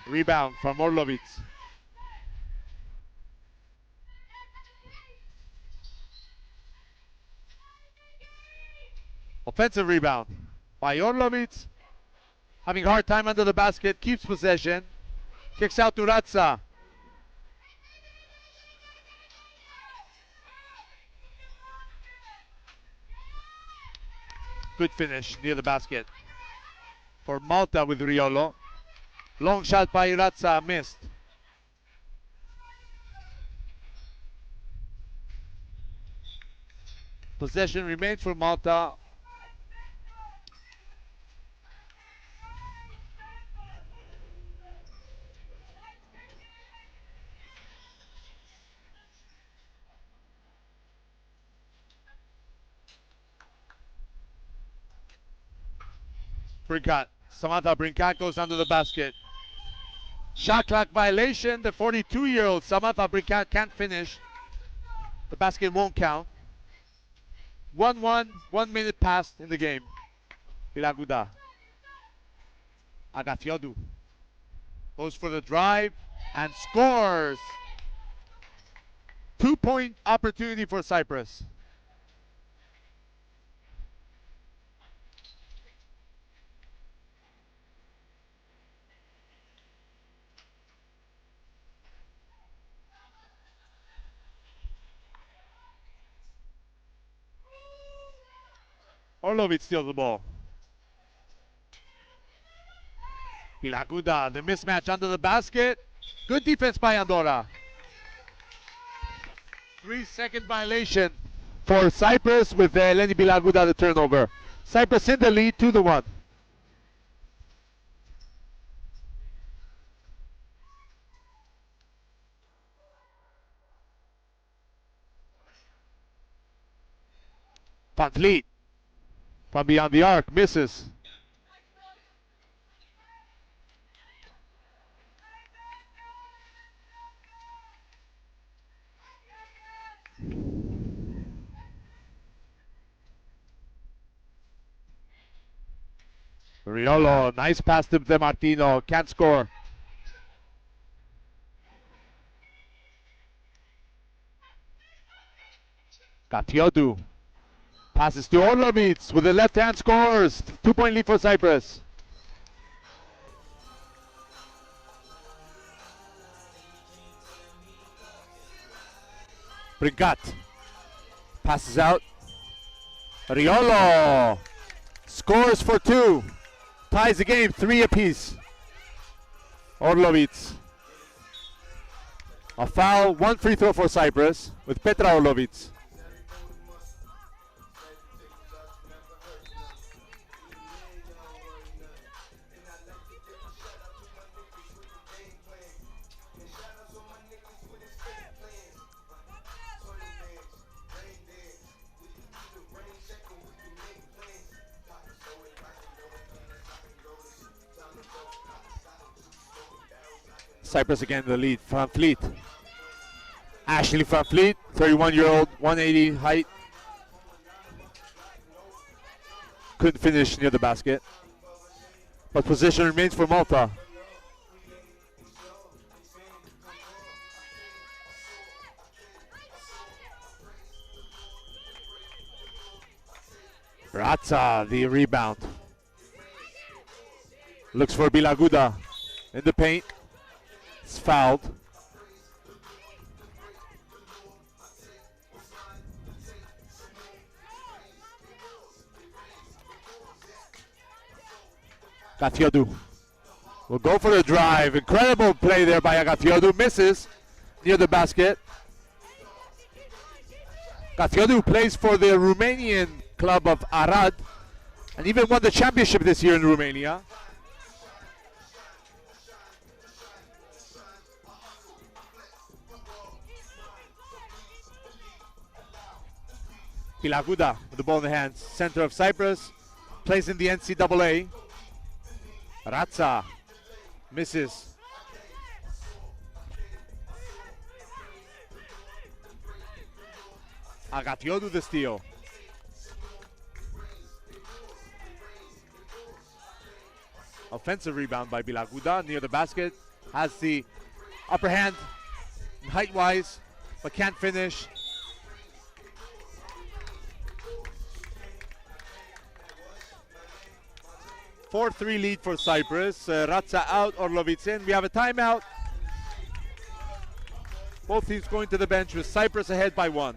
Rebound from Orlovic. Offensive rebound by Orlovic. Having a hard time under the basket, keeps possession. Kicks out to Ratsa. Good finish near the basket for Malta with Riolo. Long shot by Ratsa, missed. Possession remains for Malta. Brinkat. Samantha Brinkat goes under the basket. Shot clock violation. The 42-year-old Samantha Brinkat can't finish. The basket won't count. 1-1, 1 minute passed in the game. Villacuta. Agafiotou goes for the drive and scores. 2-point opportunity for Cyprus. Orlovic steals the ball. Villacuta, the mismatch under the basket. Good defense by Andorra. 3-second violation for Cyprus with Eleni Villacuta the turnover. Cyprus in the lead 2-1. Van Vliet from beyond the arc misses. Riolo, nice pass to De Martino, can't score. Agafiotou passes to Orlovic with the left hand, scores. 2-point lead for Cyprus. Brinkat passes out. Riolo scores for 2. Ties the game, 3 apiece. Orlovic. A foul, 1 free throw for Cyprus with Petra Orlovic. Cyprus again in the lead. Van Vliet. Ashley Van Vliet, 31-year-old, 180 height. Couldn't finish near the basket. But position remains for Malta. Razza, the rebound. Looks for Bilaguda in the paint. It's fouled. Gathiodou will go for the drive. Incredible play there by Gathiodou. Misses near the basket. Gathiodou plays for the Romanian club of Arad and even won the championship this year in Romania. Bilaguda with the ball in the hands. Center of Cyprus. Plays in the NCAA. Razza misses. Gathiodou the steal. Offensive rebound by Bilaguda near the basket. Has the upper hand height-wise, but can't finish. Four-3 lead for Cyprus. Razza out, Orlovic in. We have a timeout. Both teams going to the bench with Cyprus ahead by 1.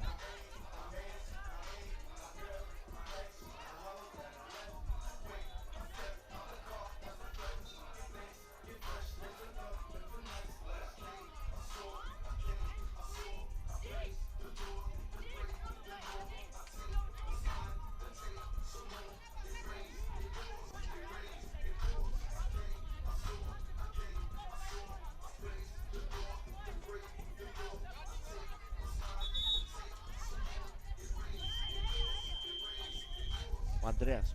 Andreas.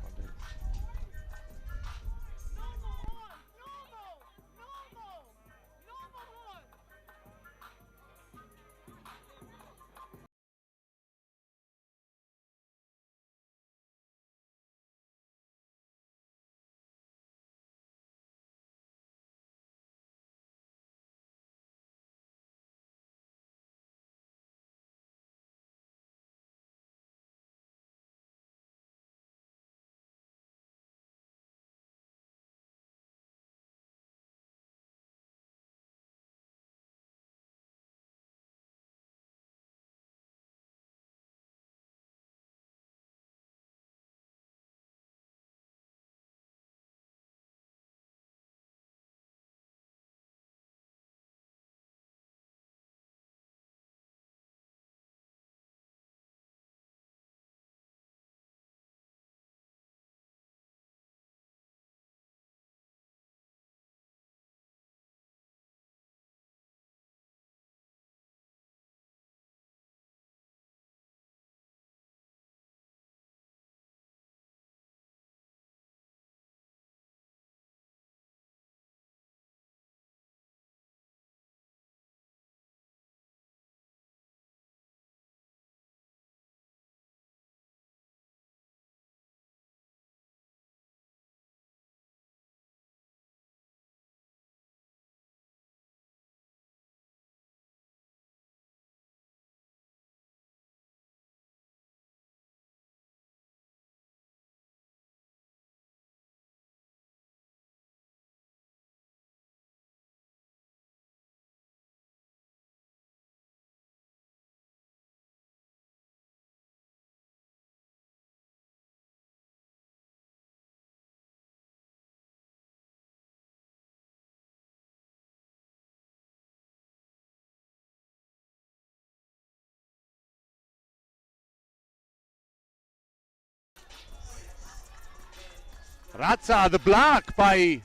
Razza, the block by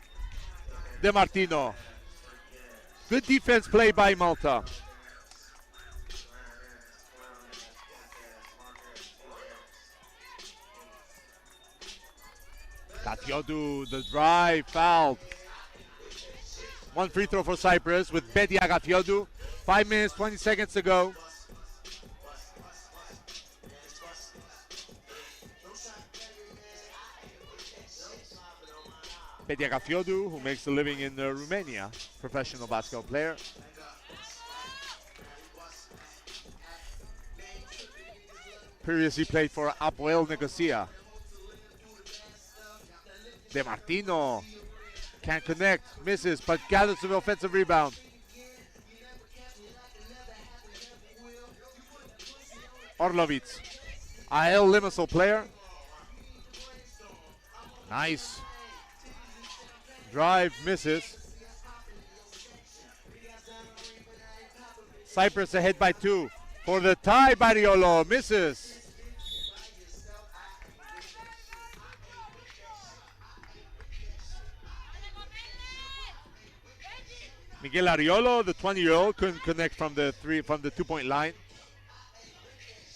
De Martino. Good defense play by Malta. Gathiodou, the drive, fouled. One free throw for Cyprus with Betty Agafiodu. 5 minutes, 20 seconds to go. Betty Agafiodu, who makes a living in Romania, professional basketball player. Previously played for Apoel Nicosia. De Martino can't connect, misses, but gathers the offensive rebound. Orlovic, AEL Limassol player. Nice. Drive, misses. Cyprus ahead by 2. For the tie, Barriolo, misses. Miguel Ariolo, the 20-year-old, couldn't connect from the 2-point line.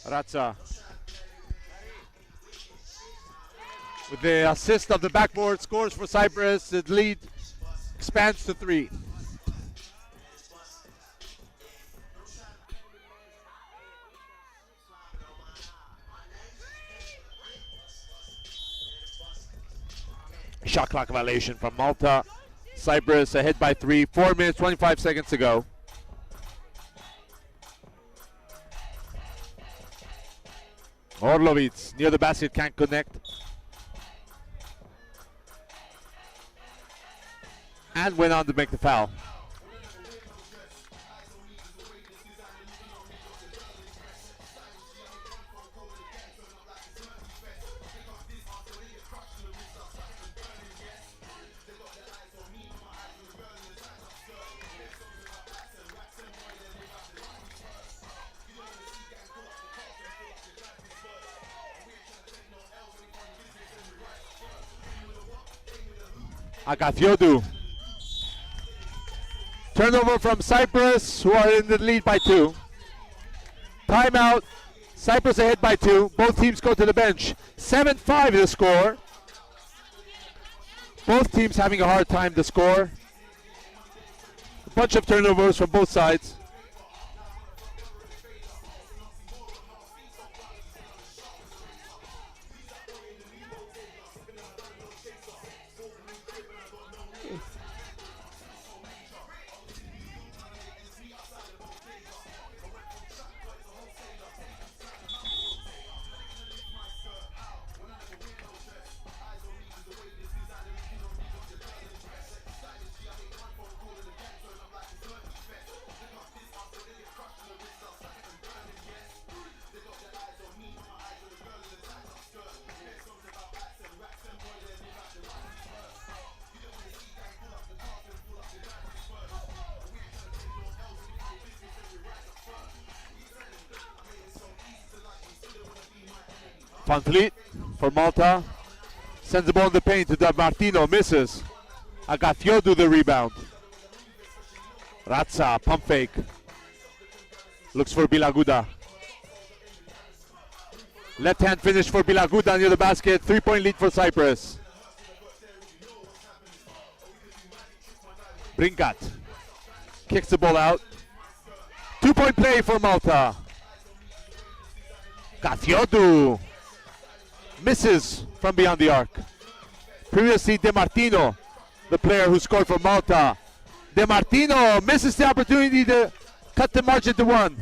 Razza with the assist of the backboard, scores for Cyprus. The lead expands to 3. Shot clock violation from Malta. Cyprus ahead by 3. 4 minutes, 25 seconds to go. Orlovic near the basket, can't connect. And went on to make the foul. Agafiodu. Turnover from Cyprus, who are in the lead by 2. Timeout. Cyprus ahead by 2. Both teams go to the bench. 7-5 the score. Both teams having a hard time to score. A bunch of turnovers from both sides. Van Vliet for Malta. Sends the ball in the paint to De Martino, misses. Agafiodu the rebound. Razza, pump fake. Looks for Bilaguda. Left hand finish for Bilaguda near the basket. 3-point lead for Cyprus. Brinkat kicks the ball out. 2-point play for Malta. Agafiodu misses from beyond the arc. Previously, De Martino, the player who scored for Malta. De Martino misses the opportunity to cut the margin to 1.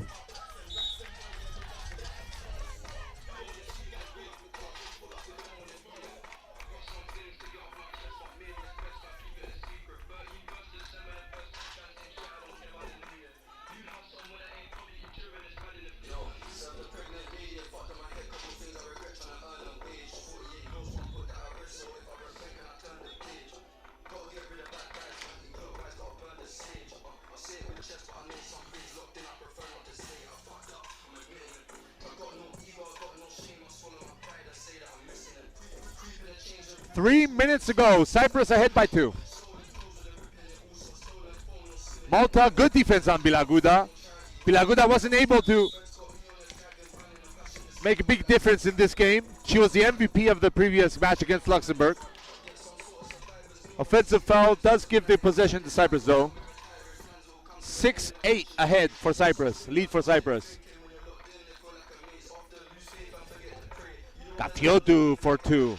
Three minutes to go. Cyprus ahead by 2. Malta, good defense on Bilaguda. Bilaguda wasn't able to make a big difference in this game. She was the MVP of the previous match against Luxembourg. Offensive foul does give the possession to Cyprus though. 6-8 ahead for Cyprus. Lead for Cyprus. Katiodu for 2.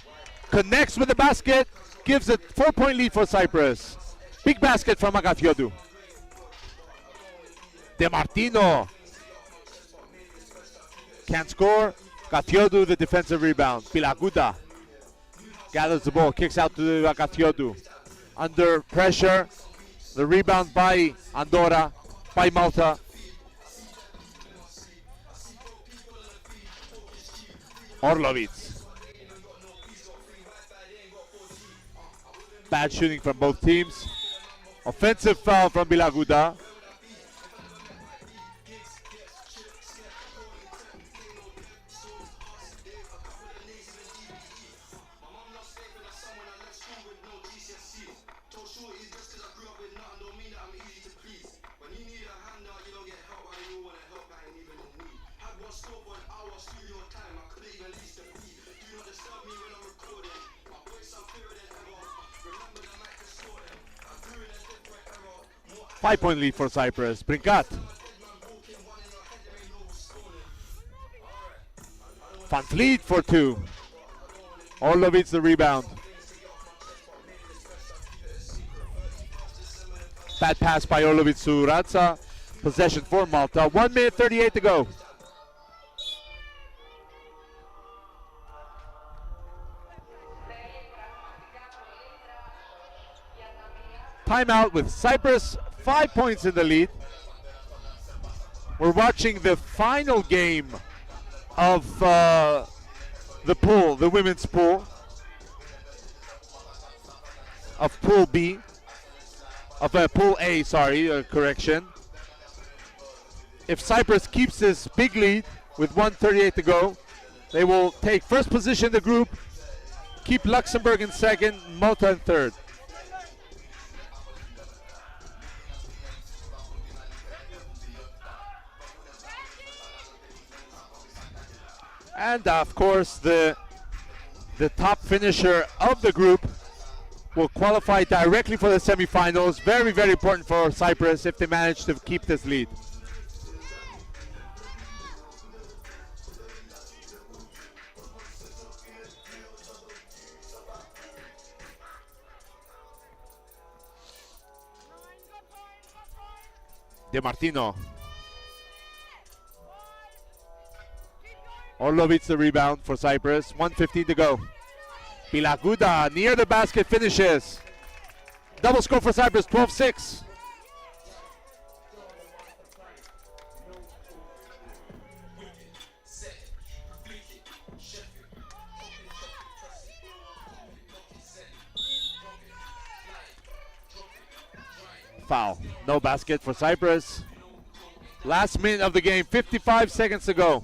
Connects with the basket. Gives a 4-point lead for Cyprus. Big basket from Agathiodou. De Martino. Can't score. Agathiodou the defensive rebound. Pilaguda gathers the ball. Kicks out to Agathiodou. Under pressure. The rebound by Andorra. By Malta. Orlovic. Bad shooting from both teams. Offensive foul from Bilaguda. Five-point lead for Cyprus. Brinkat. Van Vliet for 2. Orlovic the rebound. Bad pass by Orlovic to Radza. Possession for Malta. 1 minute 38 to go. Timeout with Cyprus 5 points in the lead. We're watching the final game of the pool, the women's pool of Pool B, of Pool A, sorry, correction. If Cyprus keeps this big lead with 1:38 to go, they will take first position in the group, keep Luxembourg in second, Malta in third. And of course, the top finisher of the group will qualify directly for the semifinals. Very, very important for Cyprus if they manage to keep this lead. De Martino. Orlovic the rebound for Cyprus. 1:15 to go. Pilaguda near the basket finishes. Double score for Cyprus, 12-6. Foul. No basket for Cyprus. Last minute of the game, 55 seconds to go.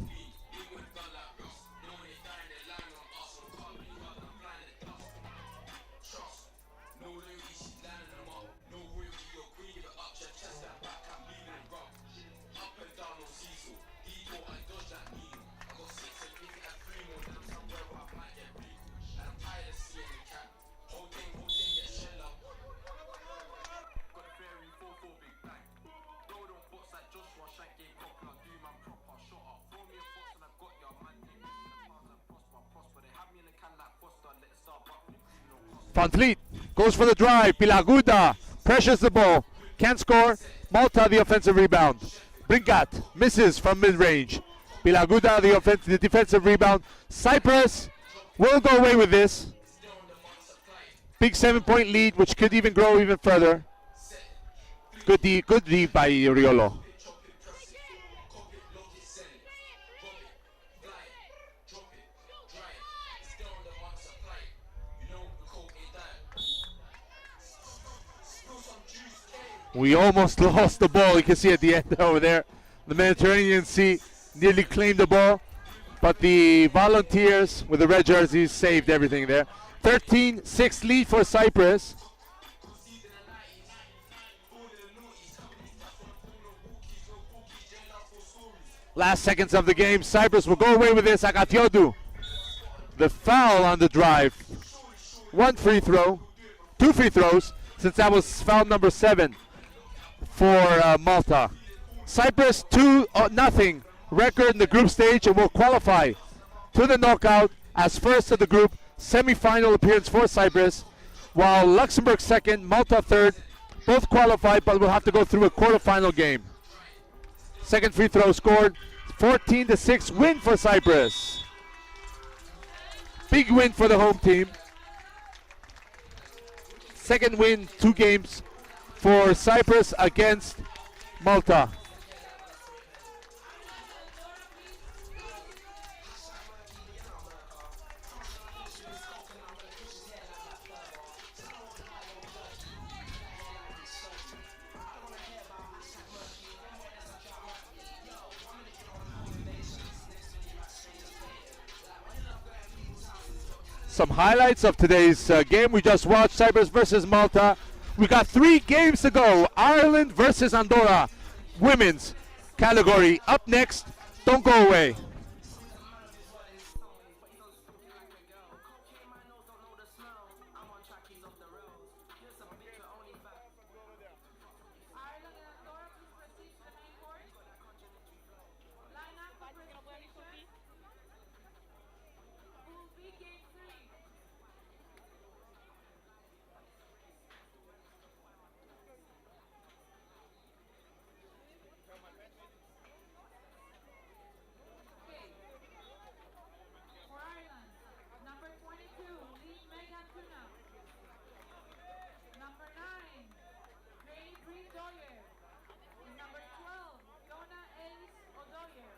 Van Vliet goes for the drive. Pilaguda pressures the ball. Can't score. Malta the offensive rebound. Brinkat misses from mid-range. Pilaguda the defensive rebound. Cyprus will go away with this. Big 7-point lead, which could even grow even further. Good lead by Riolo. We almost lost the ball. You can see at the end over there. The Mediterranean Sea nearly claimed the ball, but the Volunteers with the red jerseys saved everything there. 13-6 lead for Cyprus. Last seconds of the game. Cyprus will go away with this. Agathiodou. The foul on the drive. One free throw. 2 free throws, since that was foul number 7 for Malta. Cyprus 2-0 record in the group stage and will qualify to the knockout as first of the group. Semi-final appearance for Cyprus, while Luxembourg second, Malta third, both qualified, but will have to go through a quarterfinal game. Second free throw scored, 14-6 win for Cyprus. Big win for the home team. Second win, 2 games for Cyprus against Malta. Some highlights of today's game we just watched, Cyprus versus Malta. We got 3 games to go. Ireland versus Andorra, women's category. Up next, don't go away. Ireland and Andorra, please proceed to the main court. Line up for presentation. Pool B, game 3. Okay. For Ireland, number 22, Lee Megan Tuna. Number 9, Ray Bree Doyer. With number 12, Donna Ace O'Doyer.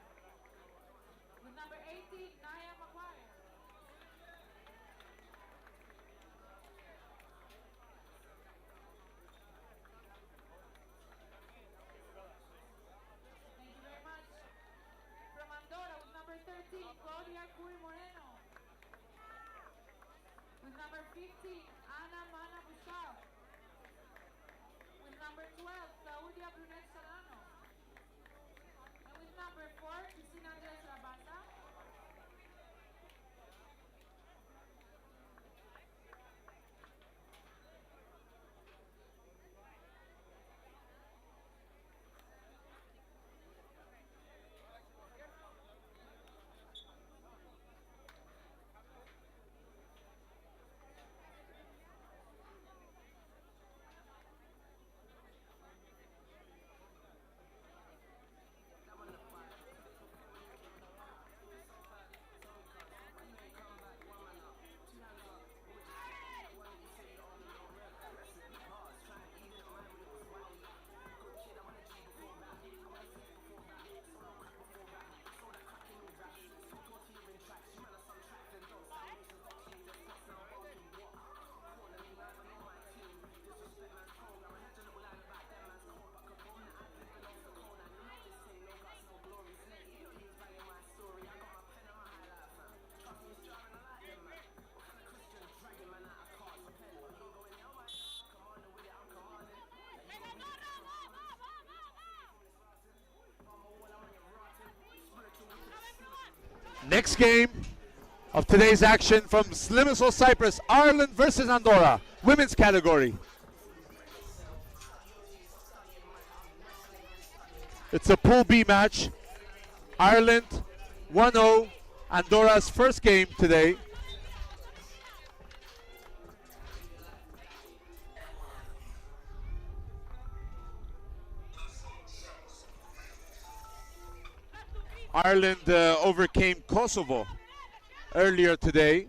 With number 18, Naya McGuire. Thank you very much. From Andorra with number 13, Claudia Cui Moreno. With number 15, Ana Mana Bouchard. With number 12, Claudia Brunet Solano. And with number 4, Cristina Andres Rabasa. Next game of today's action from Limassol, Cyprus, Ireland versus Andorra, women's category. It's a Pool B match. Ireland 1-0, Andorra's first game today. Ireland overcame Kosovo earlier today.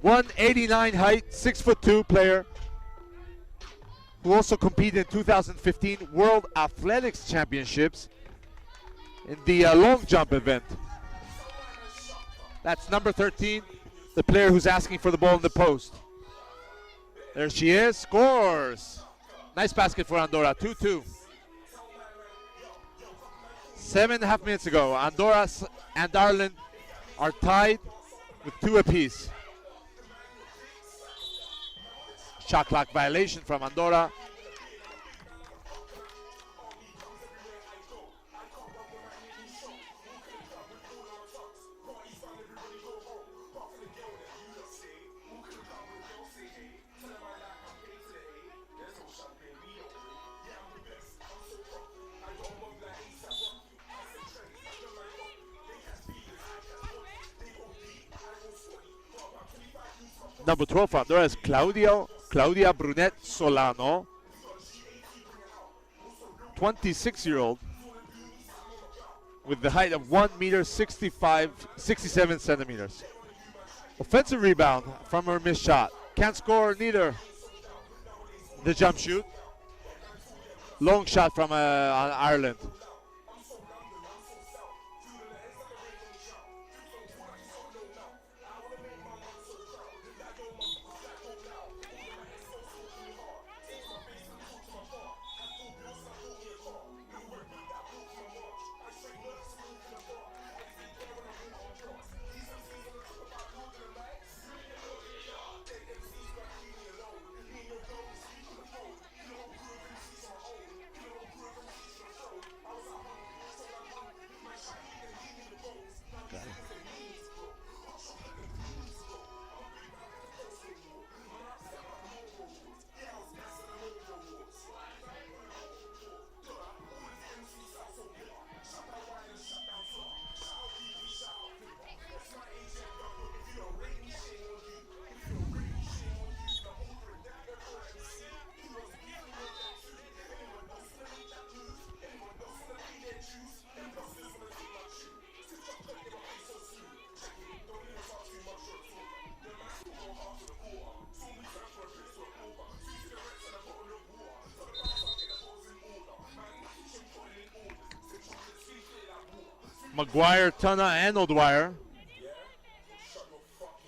189 height, 6'2" player who also competed in 2015 World Athletics Championships in the long jump event. That's number 13, the player who's asking for the ball in the post. There she is, scores. Nice basket for Andorra, 2-2. 7.5 minutes ago, Andorra and Ireland are tied with 2 apiece. Shot clock violation from Andorra. Number 12 for Andorra is Claudia Brunet Solano, 26-year-old with the height of 1 meter 67 centimeters. Offensive rebound from her missed shot. Can't score neither the jump shoot. Long shot from Ireland. Maguire, Tuna, and O'Dwyer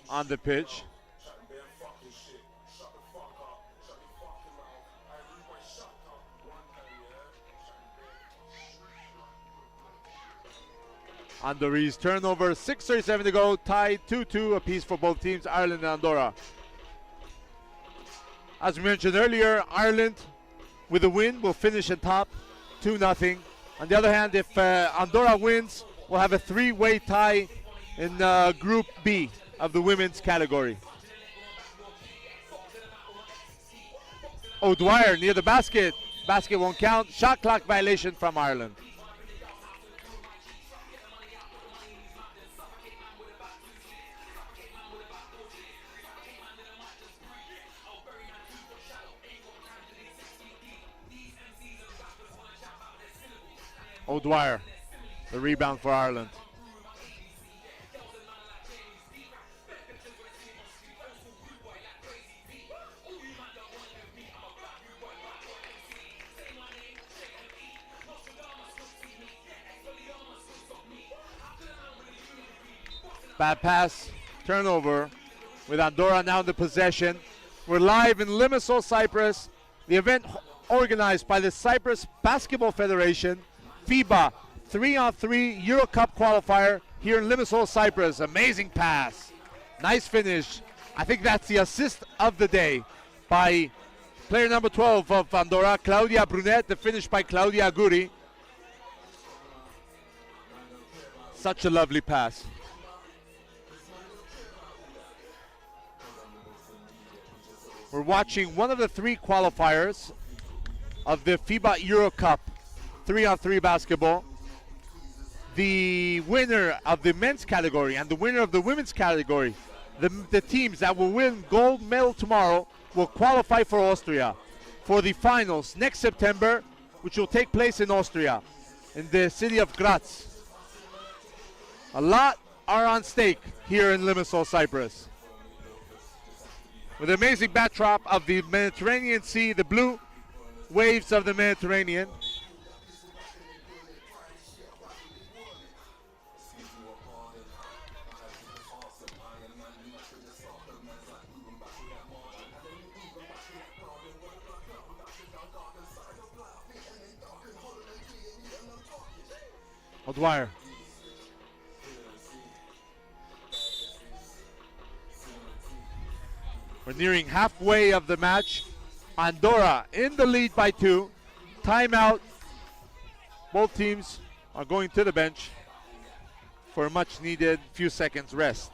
on the pitch. Andorra's turnover, 6:37 to go, tied 2-2 apiece for both teams, Ireland and Andorra. As we mentioned earlier, Ireland with a win will finish at top, 2-0. On the other hand, if Andorra wins, we'll have a 3-way tie in Group B of the women's category. O'Dwyer near the basket. Basket won't count. Shot clock violation from Ireland. O'Dwyer, the rebound for Ireland. Bad pass, turnover with Andorra now in the possession. We're live in Limassol, Cyprus. The event organized by the Cyprus Basketball Federation, FIBA 3-on-3 Euro Cup qualifier here in Limassol, Cyprus. Amazing pass. Nice finish. I think that's the assist of the day by player number 12 of Andorra, Claudia Brunet. The finish by Claudia Aguri. Such a lovely pass. We're watching one of the 3 qualifiers of the FIBA Euro Cup 3-on-3 basketball. The winner of the men's category and the winner of the women's category, the teams that will win gold medal tomorrow, will qualify for Austria for the finals next September, which will take place in Austria, in the city of Graz. A lot are on stake here in Limassol, Cyprus. with the amazing backdrop of the Mediterranean Sea, the blue waves of the Mediterranean. O'Dwyer. We're nearing halfway of the match. Andorra in the lead by 2. Timeout. Both teams are going to the bench for a much needed few seconds rest.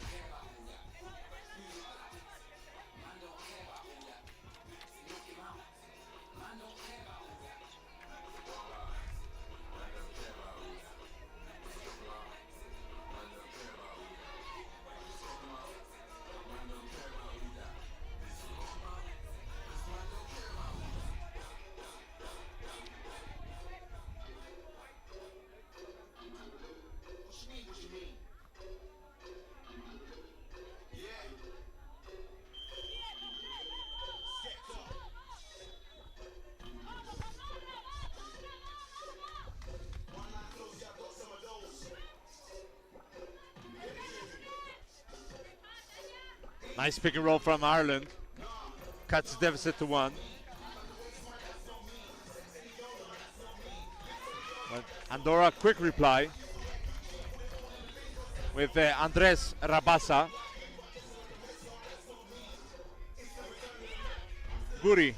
Nice pick and roll from Ireland. Cuts the deficit to 1. But Andorra, quick reply with Andres Rabasa. Guri.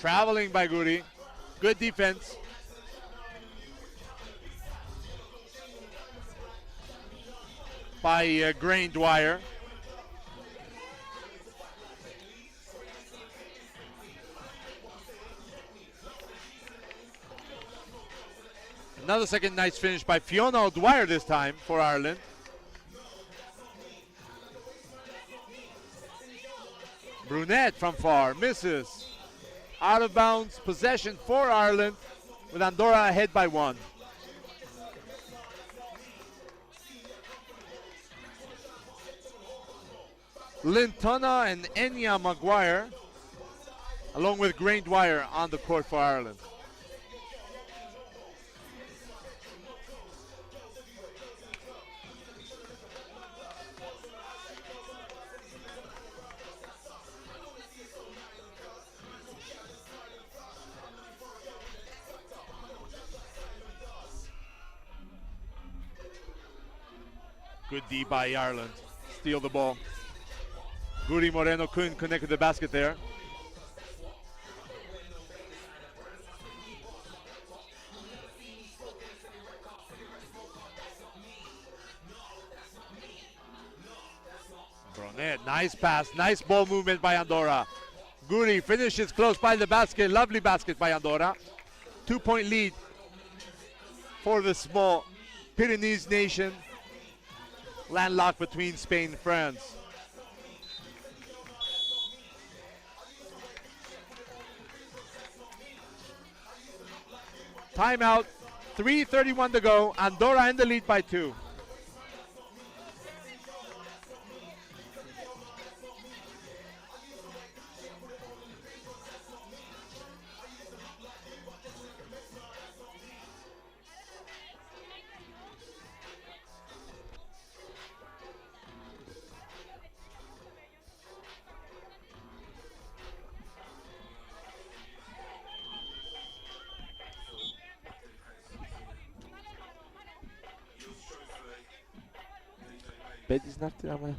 Traveling by Guri. Good defense. By Grain Dwyer. Another second nice finish by Fiona O'Dwyer this time for Ireland. Brunette from far misses. Out of bounds possession for Ireland with Andorra ahead by 1. Lintona and Enya Maguire, along with Grain Dwyer on the court for Ireland. Good D by Ireland. Steal the ball. Guri Moreno couldn't connect with the basket there. Brunette, nice pass, nice ball movement by Andorra. Guri finishes close by the basket, lovely basket by Andorra. 2-point lead for the small Pyrenees nation, landlocked between Spain and France. Timeout, 3:31 to go. Andorra in the lead by 2. Bedis znarty, ale...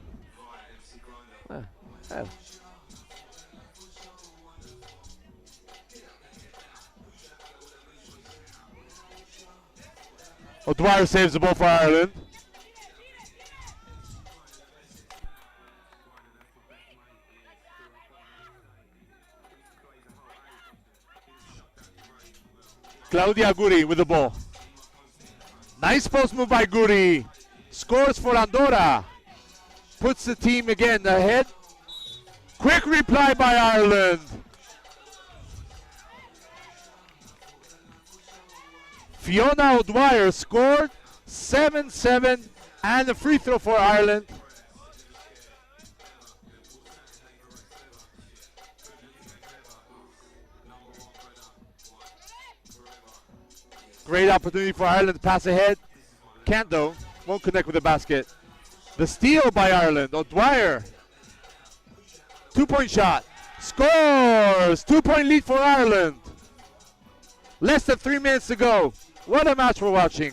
O'Dwyer saves the ball for Ireland. Claudia Guri with the ball. Nice post move by Guri. Scores for Andorra. Puts the team again ahead. Quick reply by Ireland. Fiona O'Dwyer scored 7-7 and a free throw for Ireland. Great opportunity for Ireland to pass ahead. Can't though. Won't connect with the basket. The steal by Ireland. O'Dwyer. 2-point shot. Scores! 2-point lead for Ireland. Less than 3 minutes to go. What a match we're watching.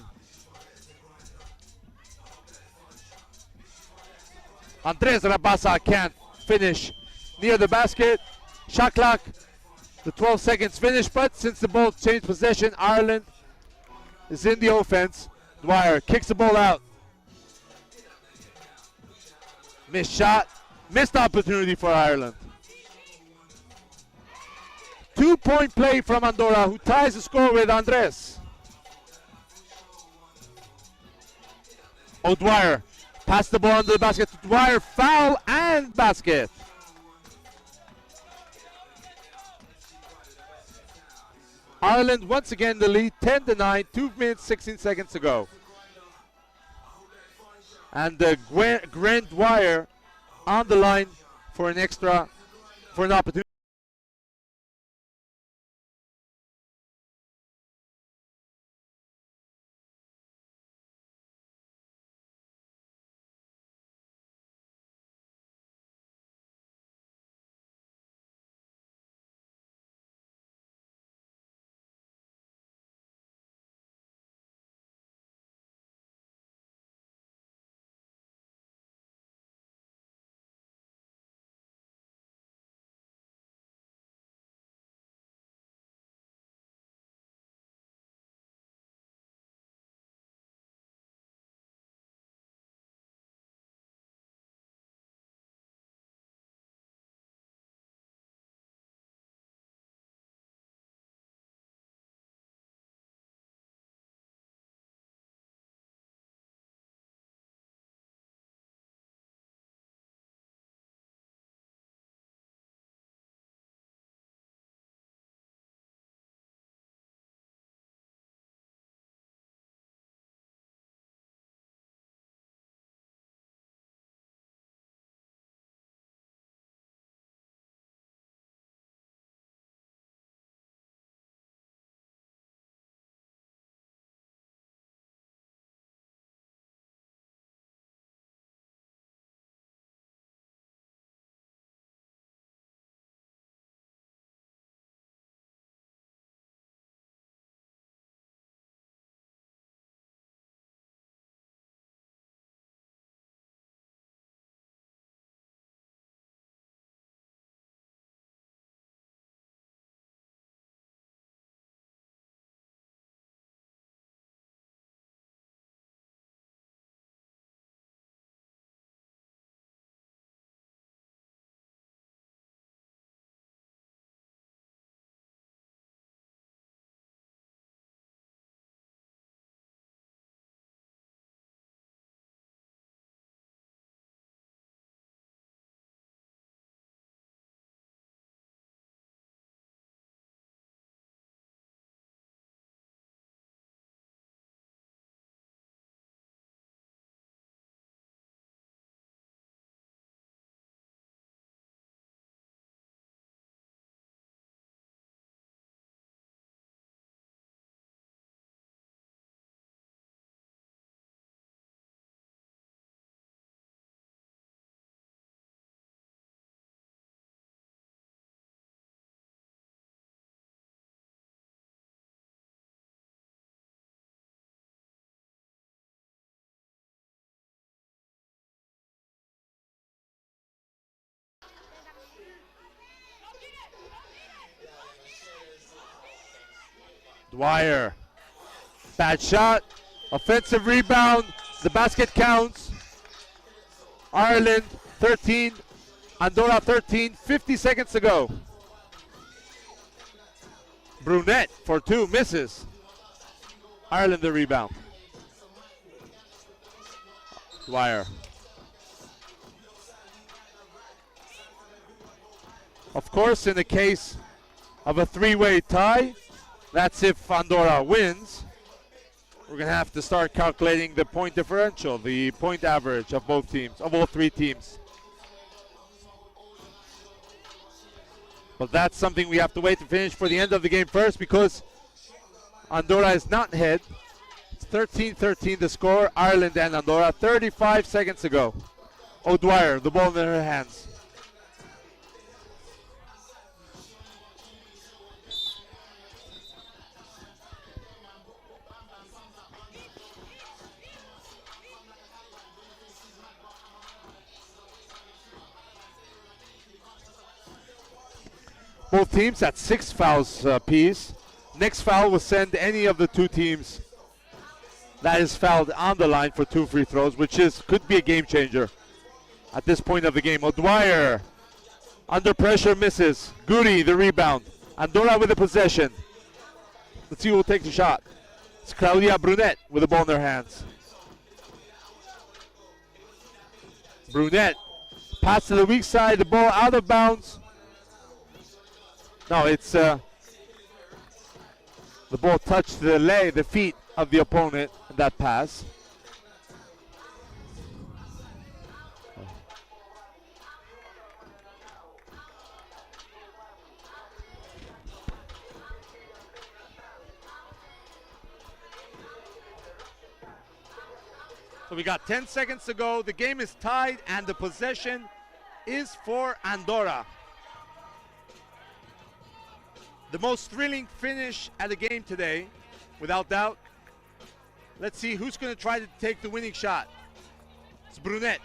Andres Rabasa can't finish near the basket. Shot clock, the 12 seconds finish, but since the ball changed possession, Ireland is in the offense. Dwyer kicks the ball out. Missed shot, missed opportunity for Ireland. 2-point play from Andorra, who ties the score with Andres. O'Dwyer pass the ball under the basket to Dwyer, foul and basket. Ireland once again the lead, 10-9, 2 minutes 16 seconds to go. And Grant Dwyer on the line for an opportunity. Dwyer, bad shot, offensive rebound, the basket counts. Ireland 13, Andorra 13, 50 seconds to go. Brunette for two, misses. Ireland the rebound. Dwyer. Of course, in the case of a three-way tie, that's if Andorra wins. We're going to have to start calculating the point differential, the point average of both teams, of all three teams. But that's something we have to wait to finish for the end of the game first, because Andorra is not ahead. It's 13-13 the score. Ireland and Andorra. 35 seconds to go. O'Dwyer, the ball in her hands. Both teams at 6 fouls apiece. Next foul will send any of the two teams that is fouled on the line for 2 free throws, which could be a game changer at this point of the game. O'Dwyer under pressure misses. Goody the rebound. Andorra with the possession. Let's see who will take the shot. It's Claudia Brunet with the ball in their hands. Brunet pass to the weak side. The ball out of bounds. No, it's the ball touched the feet of the opponent in that pass. So we got 10 seconds to go. The game is tied and the possession is for Andorra. The most thrilling finish at the game today, without doubt. Let's see who's going to try to take the winning shot. It's Brunet.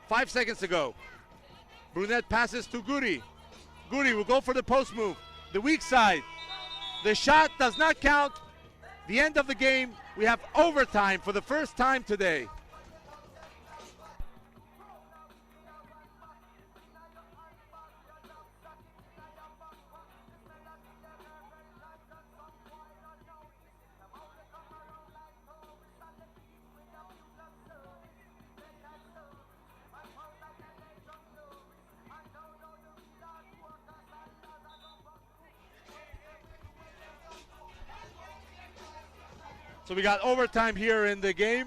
5 seconds to go. Brunet passes to Goody. Goody will go for the post move. The weak side. The shot does not count. The end of the game. We have overtime for the first time today. So we got overtime here in the game.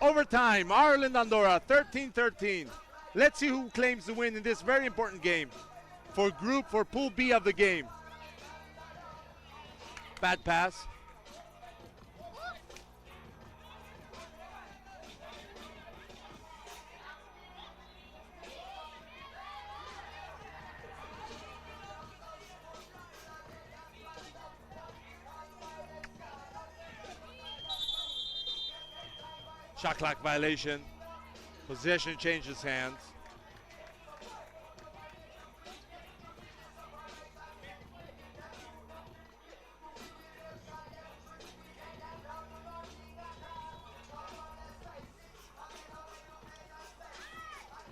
Overtime, Ireland Andorra, 13-13. Let's see who claims the win in this very important game for Pool B of the game. Bad pass. Shot clock violation. Possession changes hands.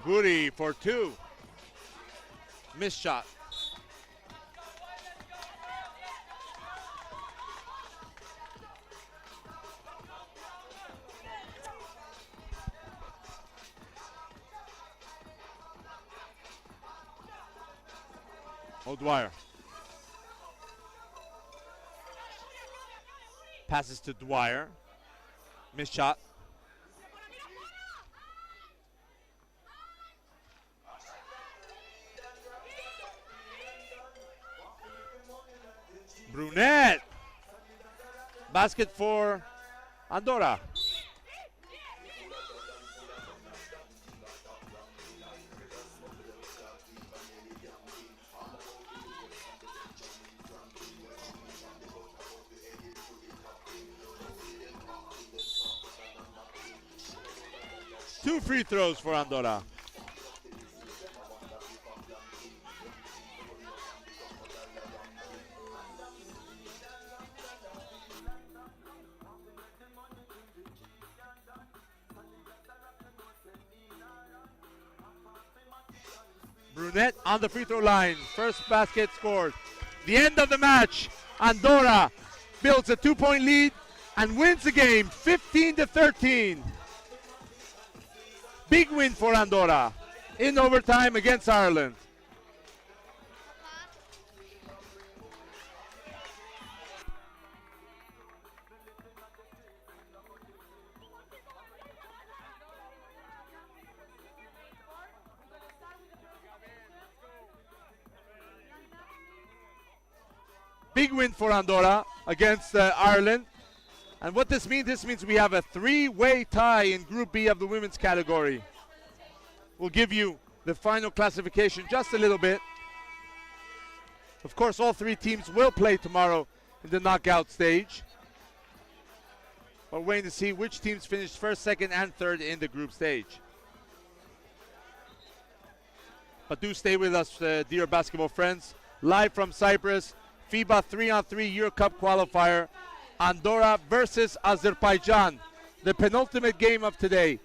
Goody for 2. Missed shot. O'Dwyer. Passes to Dwyer. Missed shot. Brunet. Basket for Andorra. Two free throws for Andorra. Brunet on the free throw line. First basket scored. The end of the match. Andorra builds a 2-point lead and wins the game 15-13. Big win for Andorra in overtime against Ireland. big win for Andorra against Ireland. And what this means we have a three-way tie in Group B of the women's category. We'll give you the final classification just a little bit. Of course, all three teams will play tomorrow in the knockout stage. We're waiting to see which teams finish first, second, and third in the group stage. But do stay with us, dear basketball friends. Live from Cyprus, FIBA 3-on-3 Euro Cup qualifier, Andorra versus Azerbaijan. The penultimate game of today.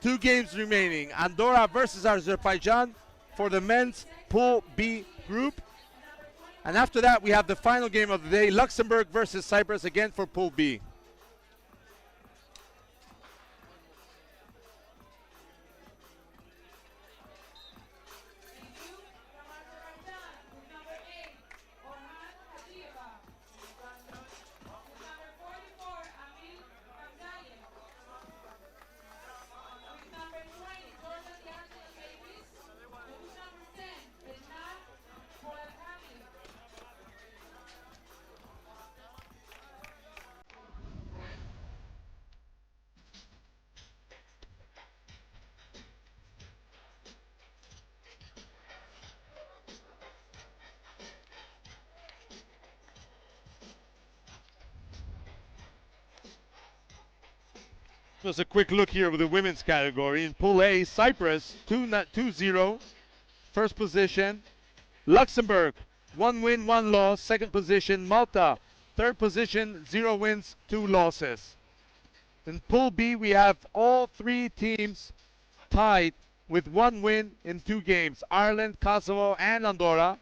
2 games remaining. Andorra versus Azerbaijan for the men's Pool B group. And after that, we have the final game of the day, Luxembourg versus Cyprus, again for Pool B. Just a quick look here with the women's category. In Pool A, Cyprus 2-0, first position. Luxembourg 1 win, 1 loss, second position. Malta third position, 0 wins, 2 losses. In Pool B, we have all 3 teams tied with 1 win in 2 games. Ireland, Kosovo, and Andorra.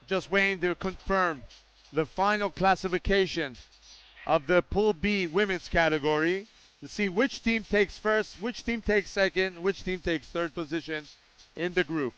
Just waiting to confirm the final classification of the Pool B women's category to see which team takes first, which team takes second, which team takes third position in the group.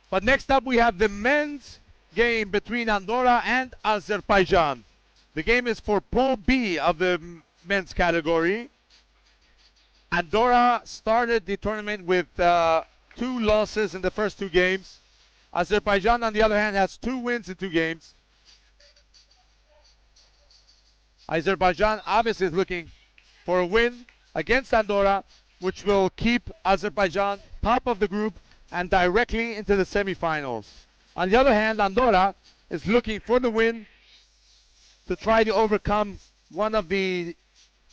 But next up we have the men's game between Andorra and Azerbaijan. The game is for Pool B of the men's category. Andorra started the tournament with 2 losses in the first 2 games. Azerbaijan, on the other hand, has 2 wins in 2 games. Azerbaijan obviously is looking for a win against Andorra, which will keep Azerbaijan top of the group and directly into the semifinals. On the other hand, Andorra is looking for the win to try to overcome one of the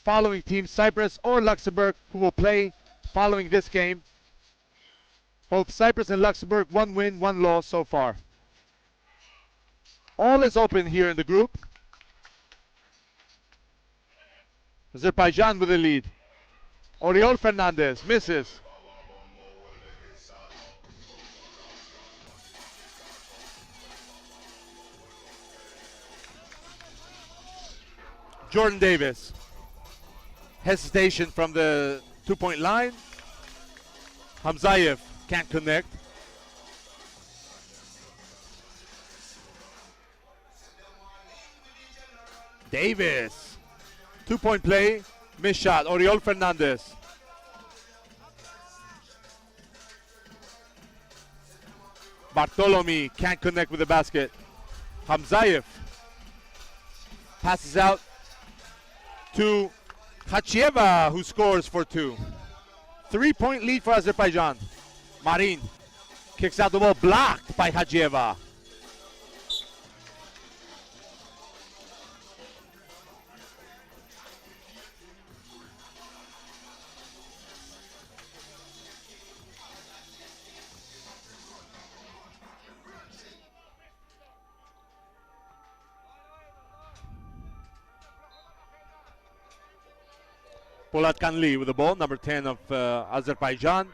following teams, Cyprus or Luxembourg, who will play following this game. Both Cyprus and Luxembourg, 1 win, 1 loss so far. All is open here in the group. Azerbaijan with the lead. Oriol Fernandez misses. Jordan Davis. Hesitation from the 2-point line. Hamzayev can't connect. Davis. 2-point play. Missed shot. Oriol Fernandez. Bartolomi can't connect with the basket. Hamzayev passes out to Hachieva, who scores for 2. 3-point lead for Azerbaijan. Marin kicks out the ball, blocked by Hachieva. Polatkanli with the ball, number 10 of Azerbaijan.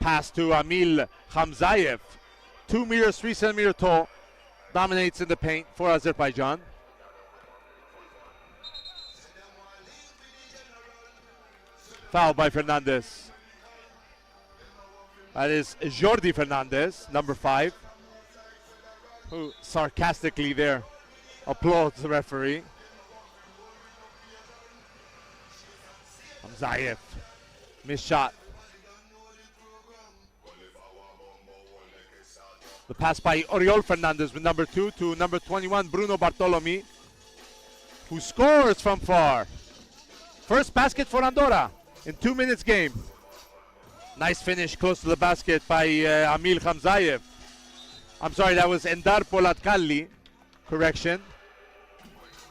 Pass to Amil Hamzayev, 2 meters, 3 centimeter tall, dominates in the paint for Azerbaijan. Foul by Fernandez. That is Jordi Fernandez, number 5, who sarcastically there applauds the referee. Hamzayev, missed shot. The pass by Oriol Fernandez with number 2 to number 21, Bruno Bartolomei, who scores from far. First basket for Andorra in 2 minutes game. Nice finish close to the basket by Amil Hamzayev. I'm sorry, that was Endar Polatkalli. Correction.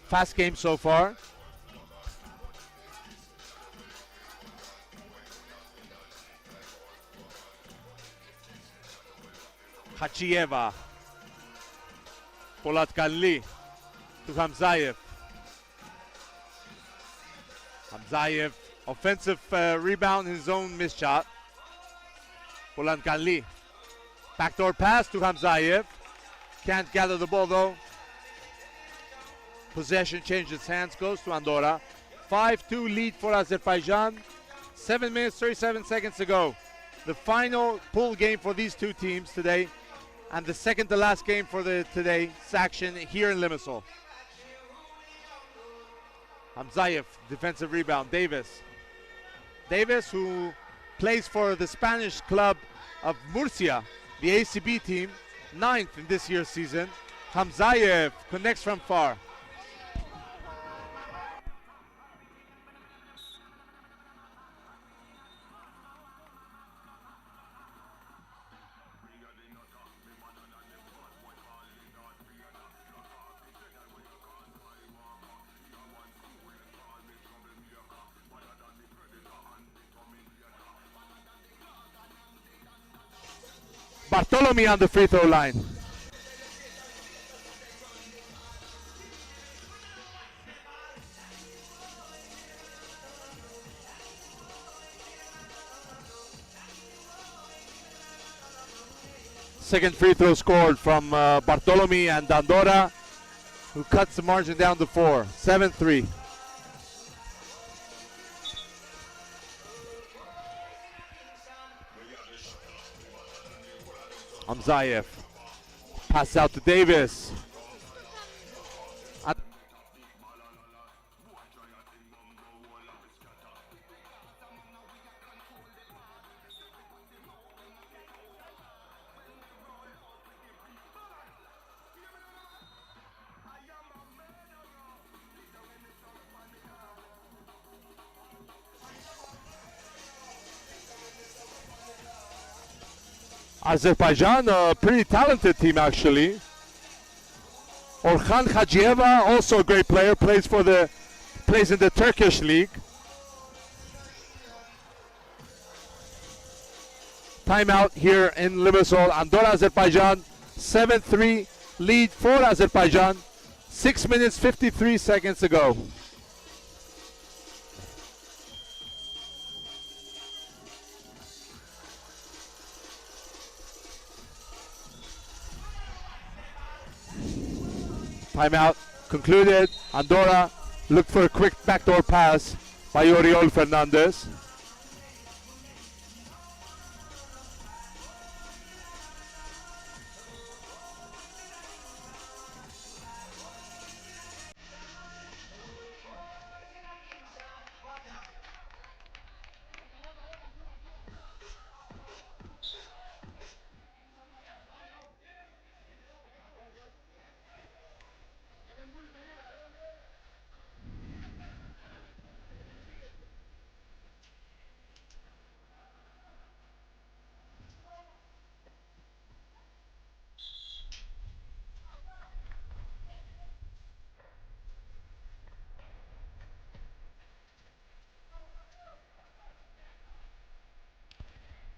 Fast game so far. Hachieva. Polatkalli to Hamzayev. Hamzayev, offensive rebound, his own missed shot. Polatkalli. Backdoor pass to Hamzayev. Can't gather the ball though. Possession changes hands, goes to Andorra. 5-2 lead for Azerbaijan. 7 minutes, 37 seconds to go. The final pool game for these two teams today, and the second to last game for the today's action here in Limassol. Hamzayev, defensive rebound. Davis. Davis, who plays for the Spanish club of Murcia, the ACB team, 9th in this year's season. Hamzayev connects from far. Bartolomei on the free throw line. Second free throw scored from Bartolomei and Andorra, who cuts the margin down to 4. 7-3. Hamzayev. Pass out to Davis. Azerbaijan, a pretty talented team actually. Orhan Hajieva, also a great player, plays in the Turkish league. Timeout here in Limassol. Andorra, Azerbaijan, 7-3 lead for Azerbaijan. 6 minutes 53 seconds to go. Timeout concluded. Andorra looked for a quick backdoor pass by Oriol Fernandez.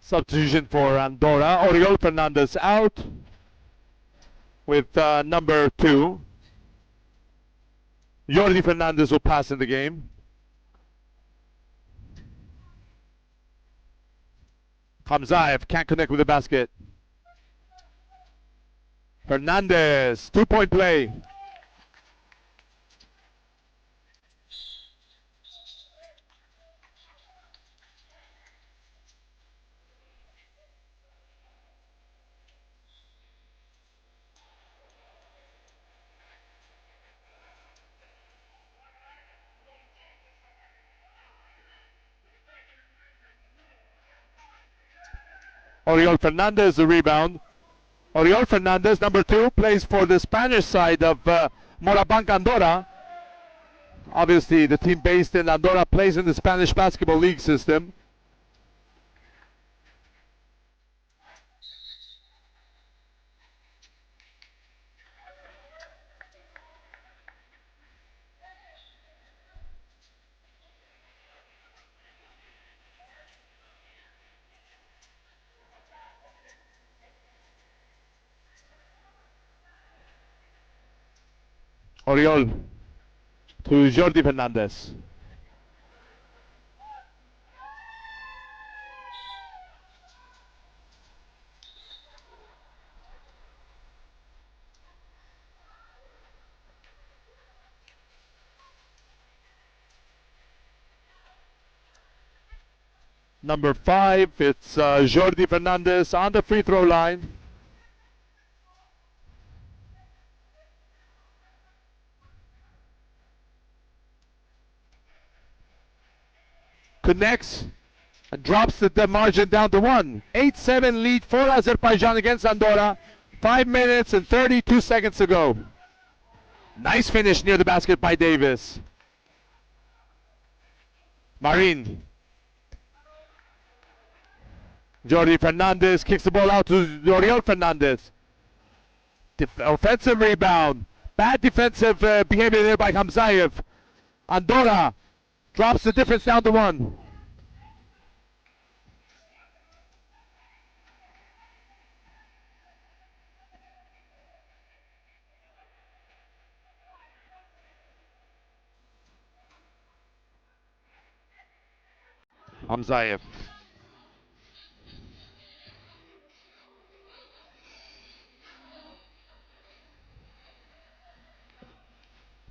Substitution for Andorra. Oriol Fernandez out with number 2. Jordi Fernandez will pass in the game. Hamzaev can't connect with the basket. Fernandez, 2-point play. Oriol Fernandez, the rebound. Oriol Fernandez, number 2, plays for the Spanish side of Morabanc Andorra. Obviously, the team based in Andorra plays in the Spanish Basketball League system. Oriol to Jordi Fernandez. Number 5, it's Jordi Fernandez on the free throw line. Connects and drops the margin down to 1. 8-7 lead for Azerbaijan against Andorra. 5 minutes and 32 seconds to go. Nice finish near the basket by Davis. Marin. Jordi Fernandez kicks the ball out to Oriol Fernandez. Offensive rebound. Bad defensive behavior there by Hamzaev. Andorra drops the difference down to 1. Hamzaev.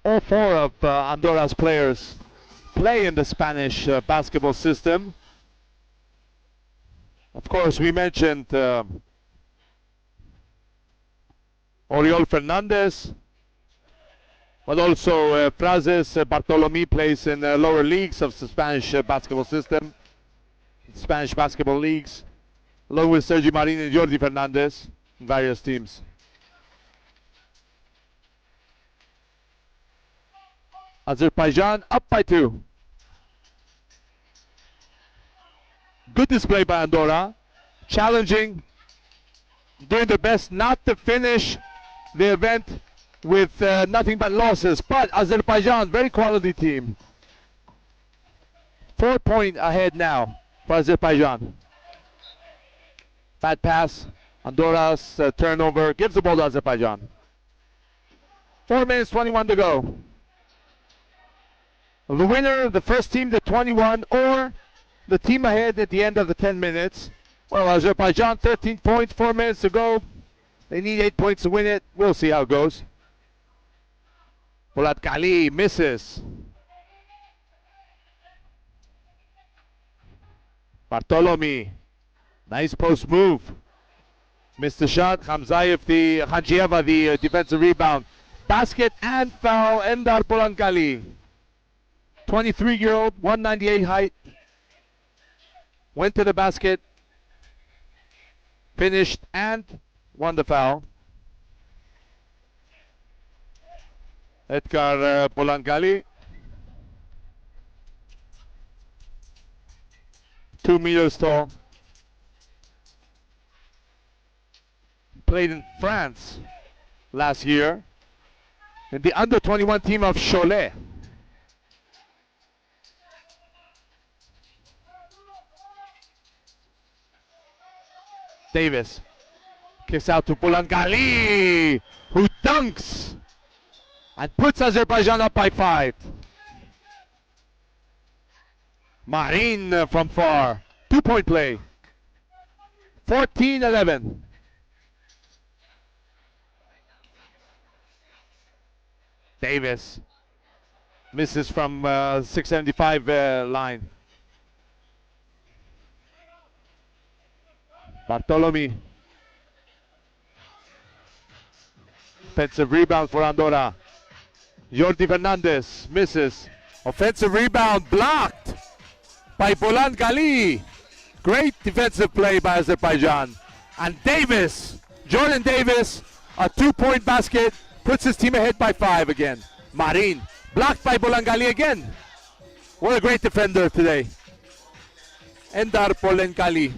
All 4 of Andorra's players play in the Spanish basketball system. Of course, we mentioned Oriol Fernandez, but also Frases Bartolomé plays in lower leagues of the Spanish basketball system, Spanish basketball leagues, along with Sergi Marin and Jordi Fernandez in various teams. Azerbaijan up by 2. Good display by Andorra, challenging, doing their best not to finish the event with nothing but losses. But Azerbaijan, very quality team. 4-point ahead now for Azerbaijan. Bad pass. Andorra's turnover gives the ball to Azerbaijan. 4 minutes, 21 to go. The winner, the first team to 21, or the team ahead at the end of the 10 minutes. Well, Azerbaijan, 13 points, 4 minutes to go. They need 8 points to win it. We'll see how it goes. Polatcali misses. Bartolomé, nice post move. Missed the shot. Hamzaev, Hanjieva, the defensive rebound. Basket and foul. Endar Polatcali. 23-year-old, 198 height. Went to the basket, finished, and won the foul. Edgar Polatcali. 2 meters tall. Played in France last year in the under-21 team of Cholet. Davis kicks out to Polatcali, who dunks. and puts Azerbaijan up by 5. Marin from far. 2-point play. 14-11. Davis misses from 675 line. Bartolome. Offensive rebound for Andorra. Jordi Fernandez misses. Offensive rebound blocked by Bolan Gali. Great defensive play by Azerbaijan. And Davis, Jordan Davis, a 2-point basket, puts his team ahead by 5 again. Marin, blocked by Bolan Gali again. What a great defender today. Endar Polenkali.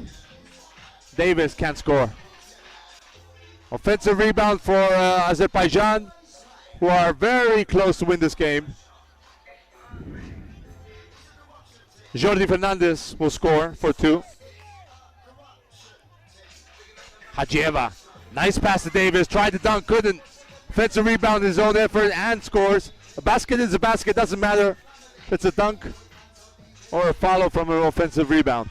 Davis can't score. Offensive rebound for Azerbaijan, who are very close to win this game. Jordi Fernandez will score for 2. Hajieva, nice pass to Davis, tried to dunk, couldn't. Offensive rebound, his own effort, and scores. A basket is a basket, doesn't matter if it's a dunk or a follow from an offensive rebound.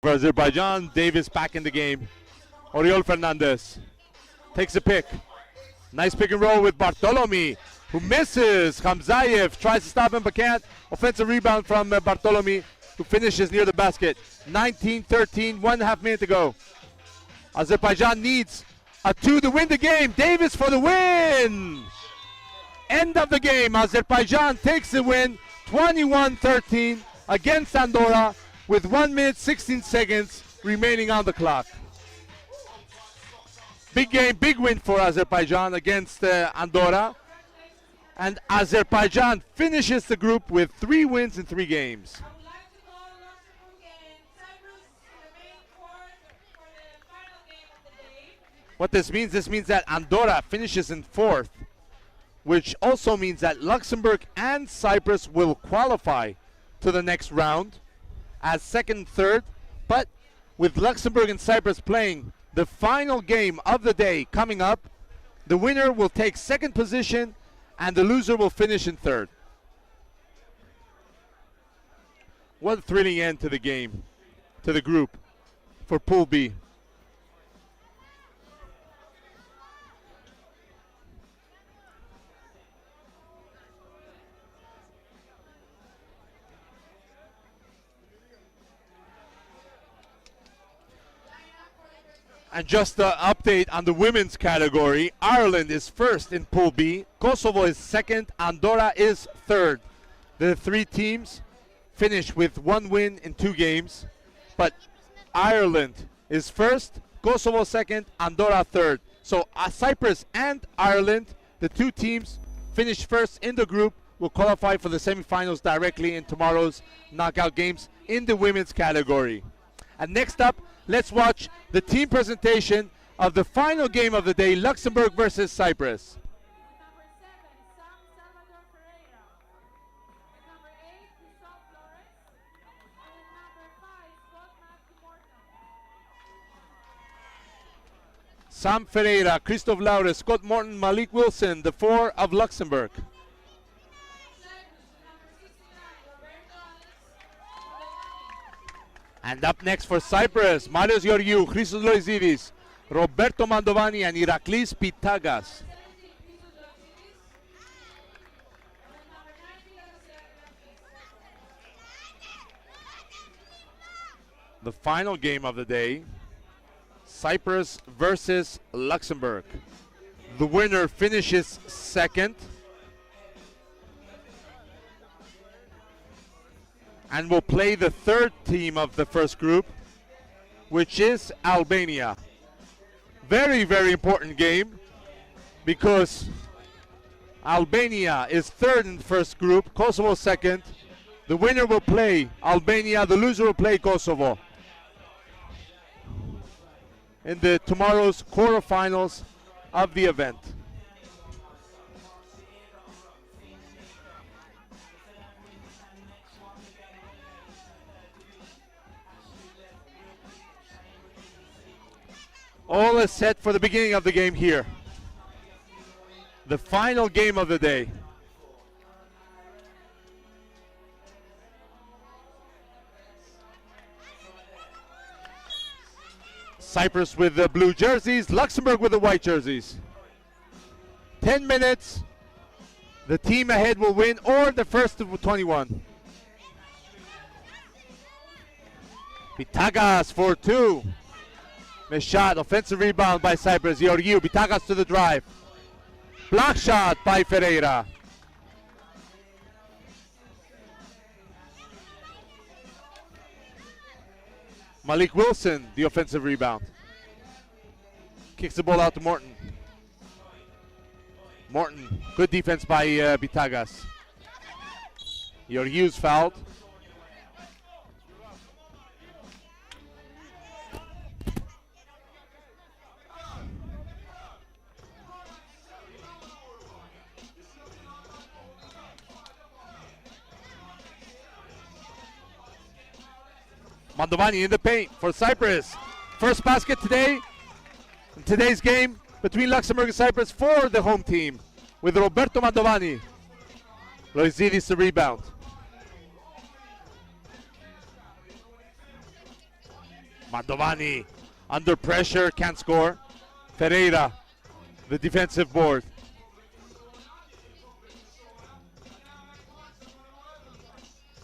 For Azerbaijan, Davis back in the game. Oriol Fernandez takes a pick. Nice pick and roll with Bartolome, who misses. Hamzayev tries to stop him but can't. Offensive rebound from Bartolome, who finishes near the basket. 19-13, 1.5 minutes to go. Azerbaijan needs a 2 to win the game. Davis for the win. End of the game. Azerbaijan takes the win, 21-13 against Andorra, with 1 minute 16 seconds remaining on the clock. Big game, big win for Azerbaijan against Andorra. And Azerbaijan finishes the group with 3 wins in 3 games. I would like to call Luxembourg and Cyprus to the main court for the final game of the day. What this means that Andorra finishes in 4th, which also means that Luxembourg and Cyprus will qualify to the next round as 2nd and 3rd. But with Luxembourg and Cyprus playing the final game of the day coming up, the winner will take 2nd position and the loser will finish in 3rd. What a thrilling end to the game, to the group for Pool B. And just an update on the women's category. Ireland is first in Pool B. Kosovo is second. Andorra is third. The three teams finished with one win in 2 games. But Ireland is first, Kosovo second, Andorra third. So Cyprus and Ireland, the 2 teams finished first in the group, will qualify for the semifinals directly in tomorrow's knockout games in the women's category. And next up, let's watch the team presentation of the final game of the day, Luxembourg versus Cyprus. With number 7, Sam Salvador Ferreira. With number 8, Christophe Flores. And with number 5, Scott Matthew Morton. Sam Ferreira, Christophe Laures, Scott Morton, Malik Wilson, the 4 of Luxembourg. Cyprus with number 69, Roberto Alex. And up next for Cyprus, Marios Georgiou, Christos Loizidis, Roberto Mandovani, and Iraklis Pitagas. 17, Christos Georgidis. With number 19, Alexia. The final game of the day, Cyprus versus Luxembourg. The winner finishes second and will play the third team of the first group, which is Albania. Very, very important game because Albania is third in the first group, Kosovo second. The winner will play Albania, the loser will play Kosovo in the tomorrow's quarterfinals of the event. All is set for the beginning of the game here. The final game of the day. Cyprus with the blue jerseys, Luxembourg with the white jerseys. 10 minutes. The team ahead will win, or the first of 21. Pitagas for 2. Missed shot, offensive rebound by Cyprus. Georgiou, Pitagas to the drive. Block shot by Ferreira. Malik Wilson, the offensive rebound. Kicks the ball out to Morton. Morton, good defense by Pitagas. Georgiou's fouled. Mandovani in the paint for Cyprus. First basket today in today's game between Luxembourg and Cyprus for the home team with Roberto Mandovani. Loizidis the rebound. Mandovani under pressure, can't score. Ferreira, the defensive board.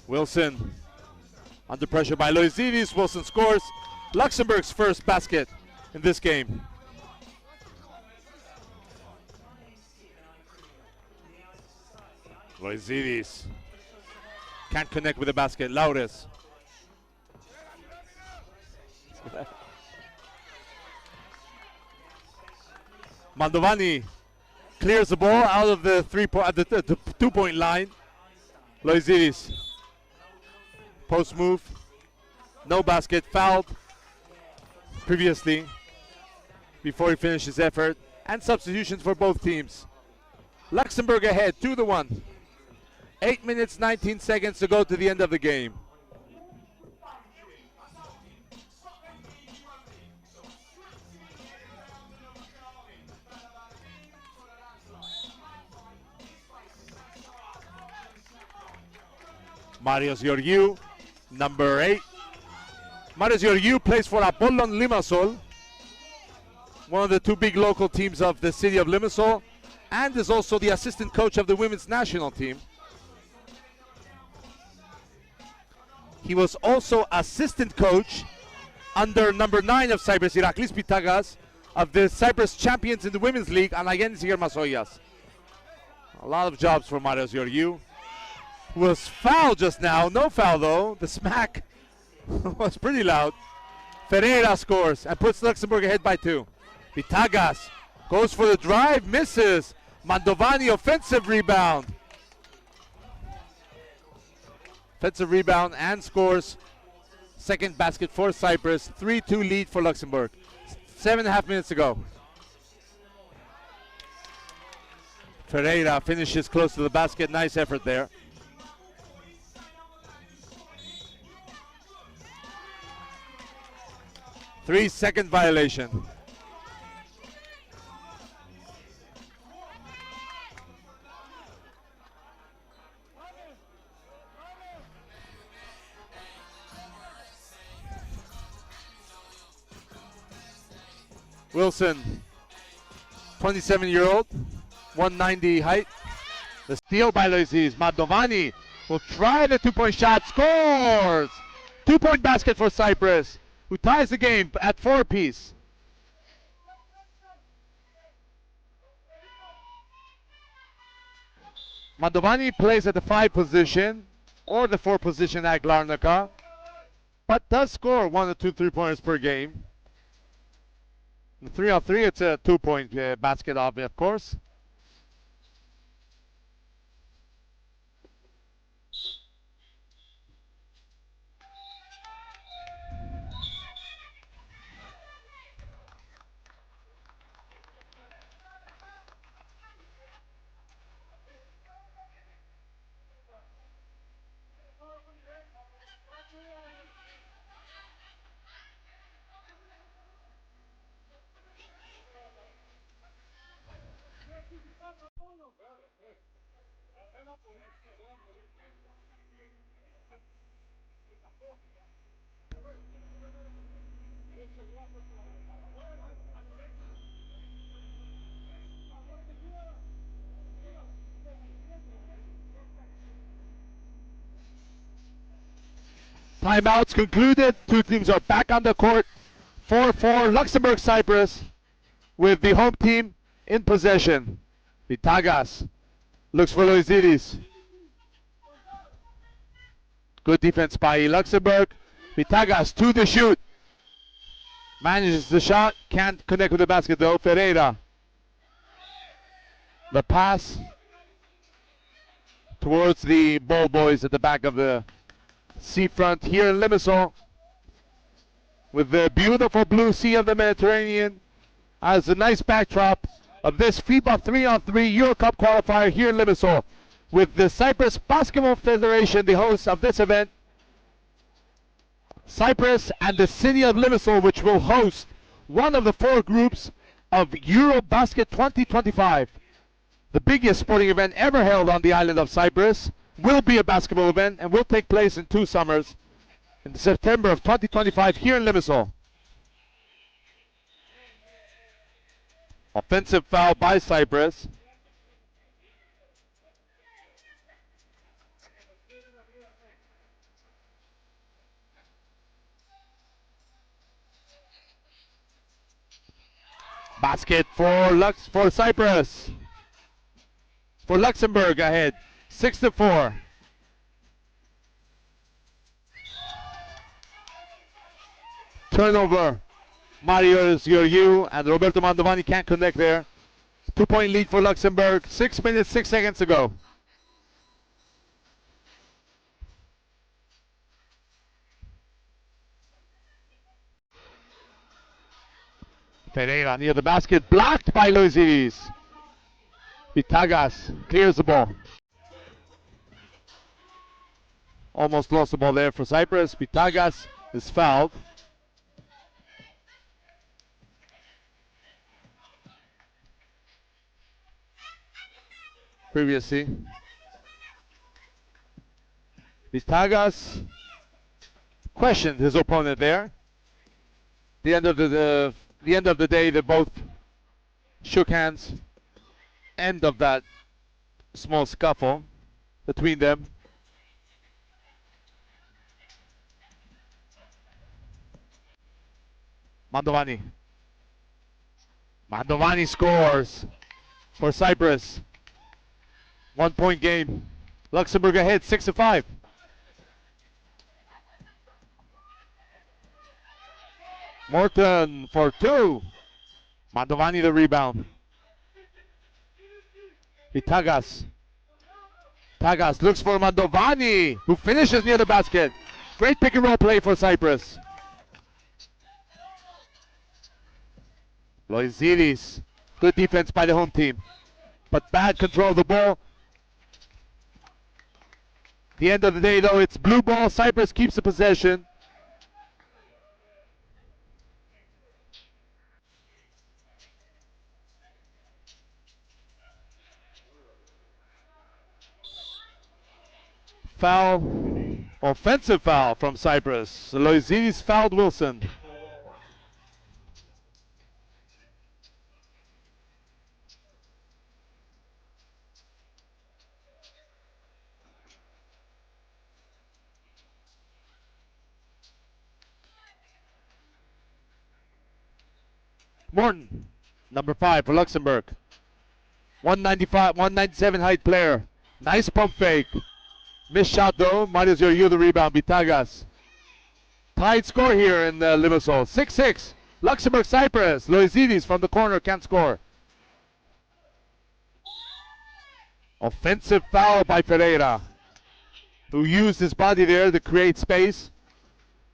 Wilson under pressure by Loizidis. Wilson scores Luxembourg's first basket in this game. Loizidis can't connect with the basket. Laures. Mandovani clears the ball out of the the 2-point line. Loizidis. Post move, no basket, fouled previously before he finished his effort, and substitutions for both teams. Luxembourg ahead, 2-1. 8 minutes, 19 seconds to go to the end of the game. Marios Georgiou, number 8. Marios Georgiou plays for Apollon Limassol, one of the 2 big local teams of the city of Limassol, and is also the assistant coach of the women's national team. He was also assistant coach under number 9 of Cyprus, Iraklis Pitagas, of the Cyprus champions in the Women's League, Anagenis Germasoyas. A lot of jobs for Marios Georgiou. Was fouled just now. No foul though. The smack was pretty loud. Ferreira scores and puts Luxembourg ahead by 2. Pitagas goes for the drive, misses. Mandovani offensive rebound. Offensive rebound and scores. Second basket for Cyprus. 3-2 lead for Luxembourg. 7.5 minutes to go. Ferreira finishes close to the basket. Nice effort there. Three-second violation. Wilson, 27-year-old, 190 height. The steal by Loiziz. Madovani will try the two-point shot, scores! Two-point basket for Cyprus, who ties the game at 4 apiece. Madovani plays at the 5 position or the 4 position at Larnaca, but does score 1 or 2 3-pointers per game. The 3-on-3, it's a 2-point basket, of course. Timeouts concluded. Two teams are back on the court. 4-4 Luxembourg Cyprus with the home team in possession. Vitagas looks for Loizidis. Good defense by Luxembourg. Vitagas to the shoot. Manages the shot. Can't connect with the basket though. Ferreira. The pass towards the ball boys at the back of the seafront here in Limassol, with the beautiful blue sea of the Mediterranean as a nice backdrop of this FIBA 3-on-3 Euro Cup qualifier here in Limassol, with the Cyprus Basketball Federation, the host of this event. Cyprus and the city of Limassol, which will host one of the 4 groups of Eurobasket 2025. The biggest sporting event ever held on the island of Cyprus, will be a basketball event and will take place in 2 summers in September of 2025 here in Limassol. Offensive foul by Cyprus. Basket for Cyprus. For Luxembourg ahead. 6-4. Turnover. Marios Georgiou and Roberto Mandovani can't connect there. 2-point lead for Luxembourg. 6 minutes, 6 seconds to go. Ferreira near the basket, blocked by Loizidis. Vitagas clears the ball. Almost lost the ball there for Cyprus. Vitagas is fouled. Previously, Vitagas questioned his opponent there. The end of the day, they both shook hands. End of that small scuffle between them. Mandovani. Mandovani scores for Cyprus. 1 point game. Luxembourg ahead 6-5. Morton for 2. Mandovani the rebound. Vitagas. Tagas looks for Mandovani, who finishes near the basket. Great pick and roll play for Cyprus. Loizidis. Good defense by the home team, but bad control of the ball. The end of the day, though, it's blue ball. Cyprus keeps the possession. Foul, offensive foul from Cyprus. Loizidis fouled Wilson. Morton, number 5 for Luxembourg. 195, 197 height player. Nice pump fake. Missed shot though. Marius Georgiou the rebound. Vitagas. Tied score here in Limassol. 6-6. Luxembourg Cyprus. Loizidis from the corner can't score. Offensive foul by Ferreira, who used his body there to create space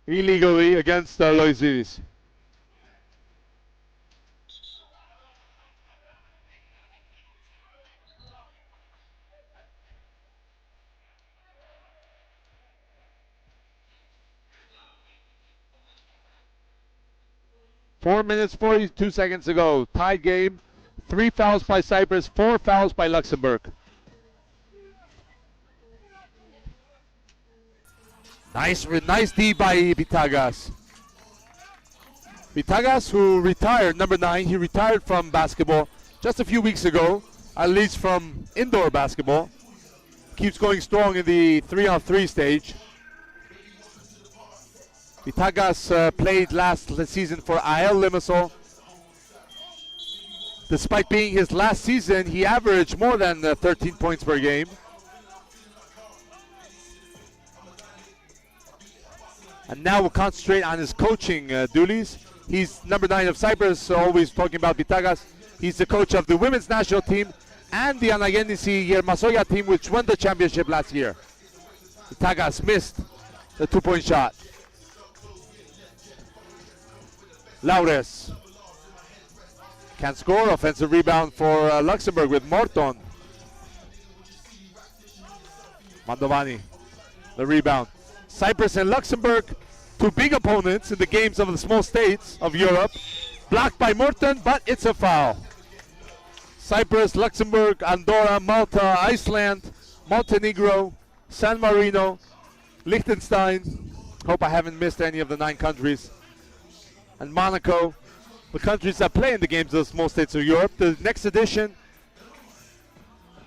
illegally against Loizidis. Four minutes, 42 seconds ago. Tied game. 3 fouls by Cyprus, 4 fouls by Luxembourg. Nice D by Vitagas. Vitagas, who retired, number 9, he retired from basketball just a few weeks ago, at least from indoor basketball. Keeps going strong in the 3-on-3 stage. Vitagas played last season for AEL Limassol. Despite being his last season, he averaged more than 13 points per game. And now we'll concentrate on his coaching duties. He's number 9 of Cyprus, always talking about Vitagas. He's the coach of the women's national team and the Anagenisi Yermasoya team, which won the championship last year. Vitagas missed the 2-point shot. Laures can't score. Offensive rebound for Luxembourg with Morton. Mandovani, the rebound. Cyprus and Luxembourg, two big opponents in the games of the small states of Europe. Blocked by Morton, but it's a foul. Cyprus, Luxembourg, Andorra, Malta, Iceland, Montenegro, San Marino, Liechtenstein. Hope I haven't missed any of the 9 countries. And Monaco, the countries that play in the games of the small states of Europe. The next edition,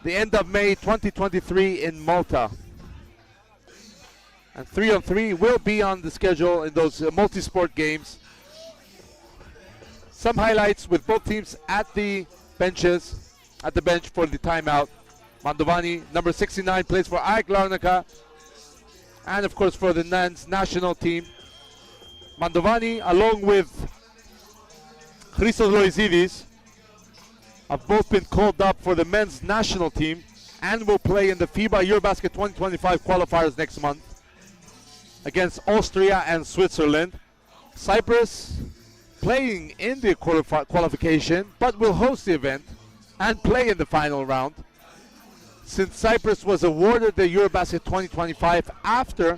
the end of May 2023 in Malta. And 3-on-3 will be on the schedule in those multi-sport games. Some highlights with both teams at the bench for the timeout. Mandovani, number 69, plays for AEK Larnaca. And of course for the men's national team. Mandovani, along with Christos Loizidis, have both been called up for the men's national team and will play in the FIBA Eurobasket 2025 qualifiers next month against Austria and Switzerland. Cyprus playing in the qualification, but will host the event and play in the final round, since Cyprus was awarded the Eurobasket 2025 after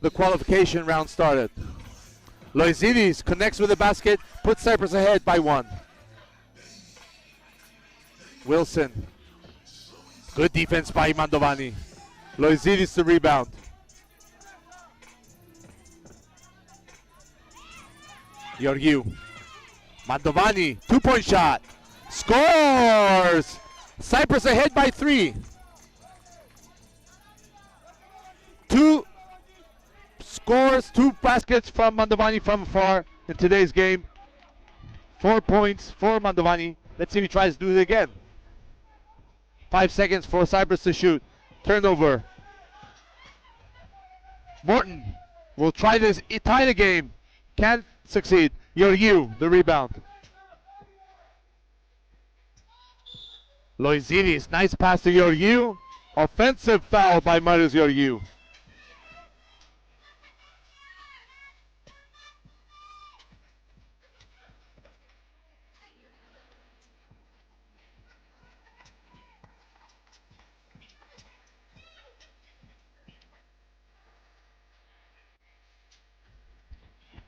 the qualification round started. Loizidis connects with the basket, puts Cyprus ahead by 1. Wilson. Good defense by Mandovani. Loizidis the rebound. Georgiou. Mandovani, 2-point shot. Scores! Cyprus ahead by 3. 2 scores, 2 baskets from Mandovani from afar in today's game. 4 points for Mantovani. Let's see if he tries to do it again. 5 seconds for Cyprus to shoot. Turnover. Morton will try this, tie the game. Can't succeed. Georgiou, the rebound. Loizidis, nice pass to Georgiou. Offensive foul by Marius Georgiou.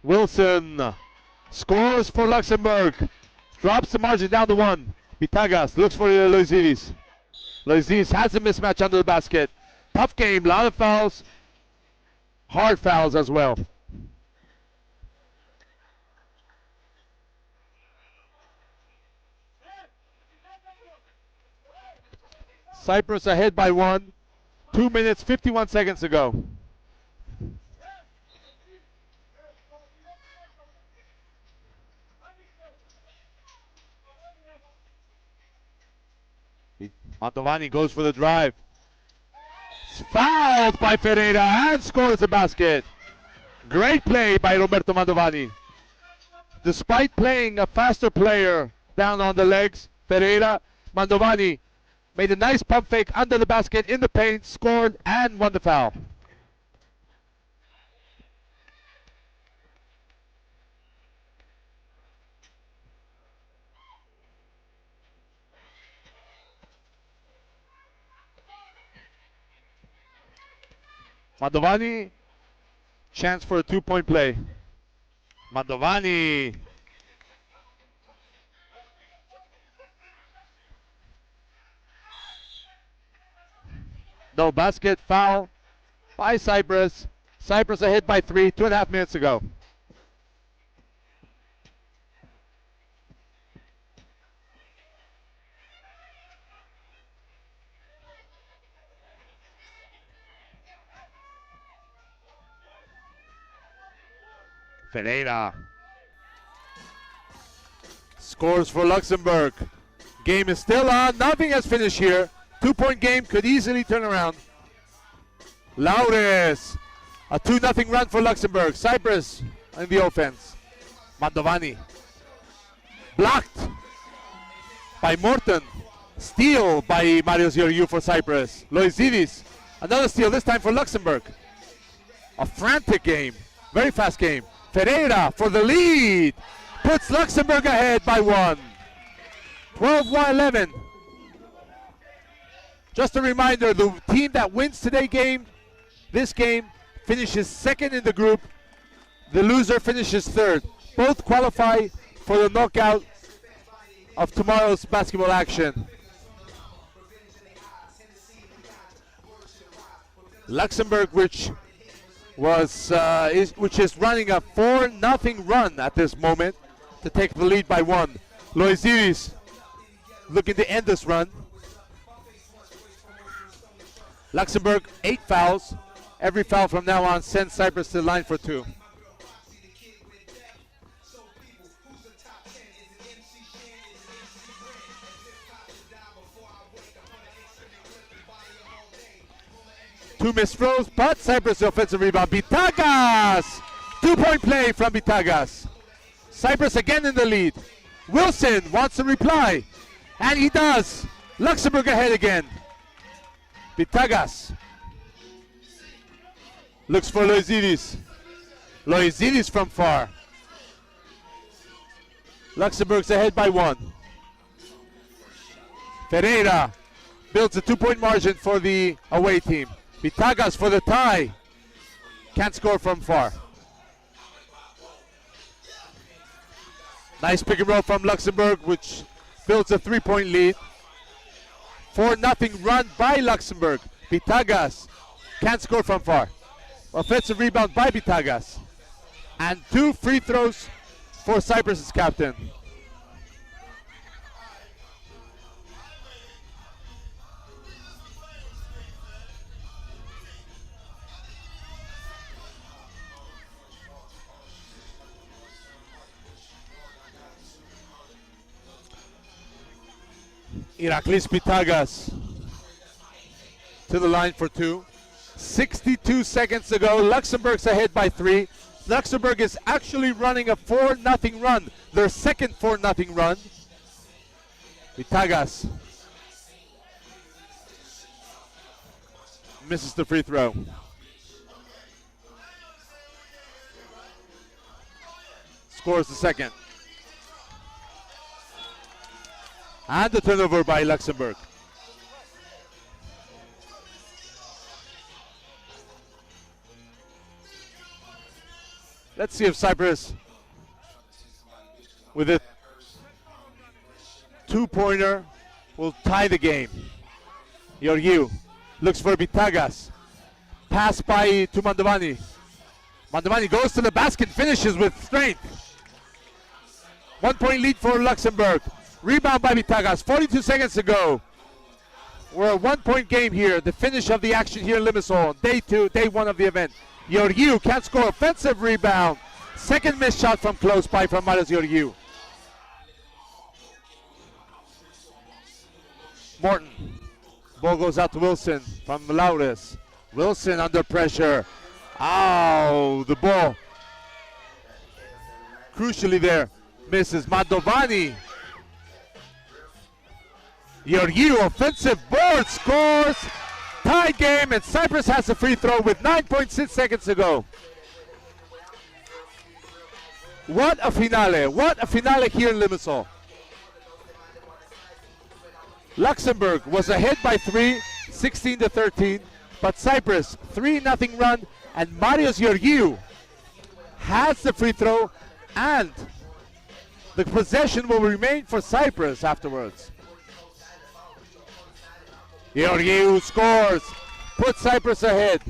Wilson scores for Luxembourg. Drops the margin down to 1. Vitagas looks for Loizidis. Loizidis has a mismatch under the basket. Tough game, a lot of fouls. Hard fouls as well. Cyprus ahead by 1. 2 minutes, 51 seconds to go. Mantovani goes for the drive. Fouled by Ferreira and scores the basket. Great play by Roberto Mantovani. Despite playing a faster player down on the legs, Ferreira, Mantovani made a nice pump fake under the basket in the paint, scored and won the foul. Mantovani, chance for a 2-point play. Mantovani. No basket, foul by Cyprus. Cyprus ahead by 3, 2.5 minutes to go. Ferreira scores for Luxembourg. Game is still on. Nothing has finished here. 2-point game could easily turn around. Laures, a 2-0 run for Luxembourg. Cyprus in the offense. Mantovani blocked by Morton. Steal by Marius Georgiou for Cyprus. Loizidis, another steal, this time for Luxembourg. A frantic game, very fast game. Ferreira for the lead. Puts Luxembourg ahead by 1. 12-11. Just a reminder, the team that wins this game finishes second in the group. The loser finishes third. Both qualify for the knockout of tomorrow's basketball action. Luxembourg, which is running a 4-0 run at this moment to take the lead by 1. Loizidis looking to end this run. Luxembourg, 8 fouls. Every foul from now on sends Cyprus to the line for 2. Two missed throws, but Cyprus offensive rebound. Vitagas! 2-point play from Vitagas. Cyprus again in the lead. Wilson wants to reply, and he does. Luxembourg ahead again. Vitagas looks for Loizidis. Loizidis from far. Luxembourg's ahead by 1. Ferreira builds a 2-point margin for the away team. Vitagas for the tie. Can't score from far. Nice pick and roll from Luxembourg, which builds a 3-point lead. 4-0 run by Luxembourg. Vitagas can't score from far. Offensive rebound by Vitagas. And 2 free throws for Cyprus' captain. Iraklis Pitagas to the line for two. 62 seconds to go. Luxembourg's ahead by 3. Luxembourg is actually running a 4-0 run, their second 4-0 run. Pitagas misses the free throw. Scores the second. And the turnover by Luxembourg. Let's see if Cyprus, with a 2-pointer, will tie the game. Georgiou looks for Pitagas. Pass by to Mandovani. Mandovani goes to the basket, finishes with strength. 1 point lead for Luxembourg. Rebound by Pitagas. 42 seconds to go. We're a 1 point game here. The finish of the action here in Limassol. Day 1 of the event. Georgiou can't score. Offensive rebound. Second missed shot from close by from Marius Georgiou. Morton. Ball goes out to Wilson from Lauris. Wilson under pressure. Ow, the ball. Crucially there. Misses. Mandovani. Georgiou, offensive board, scores. Tie game, and Cyprus has a free throw with 9.6 seconds to go. What a finale. What a finale here in Limassol. Luxembourg was ahead by 3, 16-13, but Cyprus 3-0 run, and Marius Georgiou has the free throw, and the possession will remain for Cyprus afterwards. Georgiou scores, puts Cyprus ahead.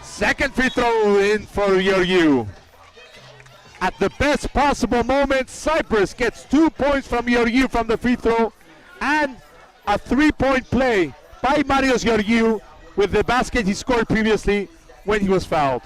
Second free throw in for Georgiou. At the best possible moment, Cyprus gets 2 points from Georgiou from the free throw, and a 3-point play by Marius Georgiou with the basket he scored previously when he was fouled.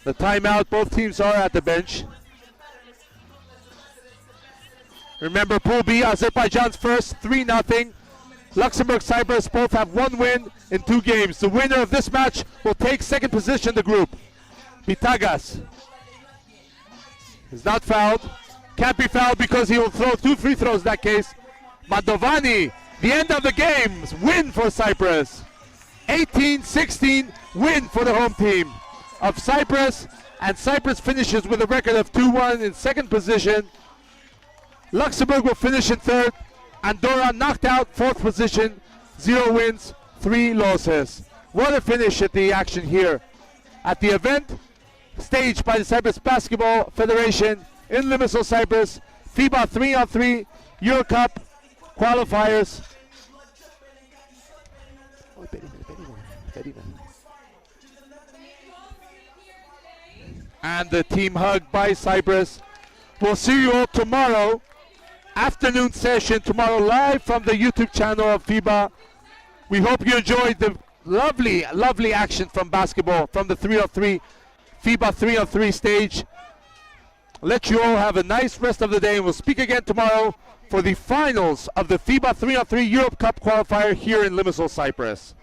The timeout, both teams are at the bench. Remember, Pool B, Azerbaijan's first, 3-0. Luxembourg, Cyprus both have 1 win in 2 games. The winner of this match will take second position in the group. Pitagas is not fouled. Can't be fouled because he will throw 2 free throws in that case. Mandovani, the end of the game, win for Cyprus. 18-16 win for the home team of Cyprus, and Cyprus finishes with a record of 2-1 in second position. Luxembourg will finish in third. Andorra knocked out, 4th position, 0 wins, 3 losses. What a finish at the action here at the event staged by the Cyprus Basketball Federation in Limassol, Cyprus. FIBA 3-on-3 Euro Cup qualifiers. And the team hug by Cyprus. We'll see you all tomorrow. Afternoon session tomorrow live from the YouTube channel of FIBA. We hope you enjoyed the lovely action from basketball from the 3-on-3 FIBA 3-on-3 stage. Let you all have a nice rest of the day, and we'll speak again tomorrow for the finals of the FIBA 3-on-3 Europe Cup qualifier here in Limassol, Cyprus.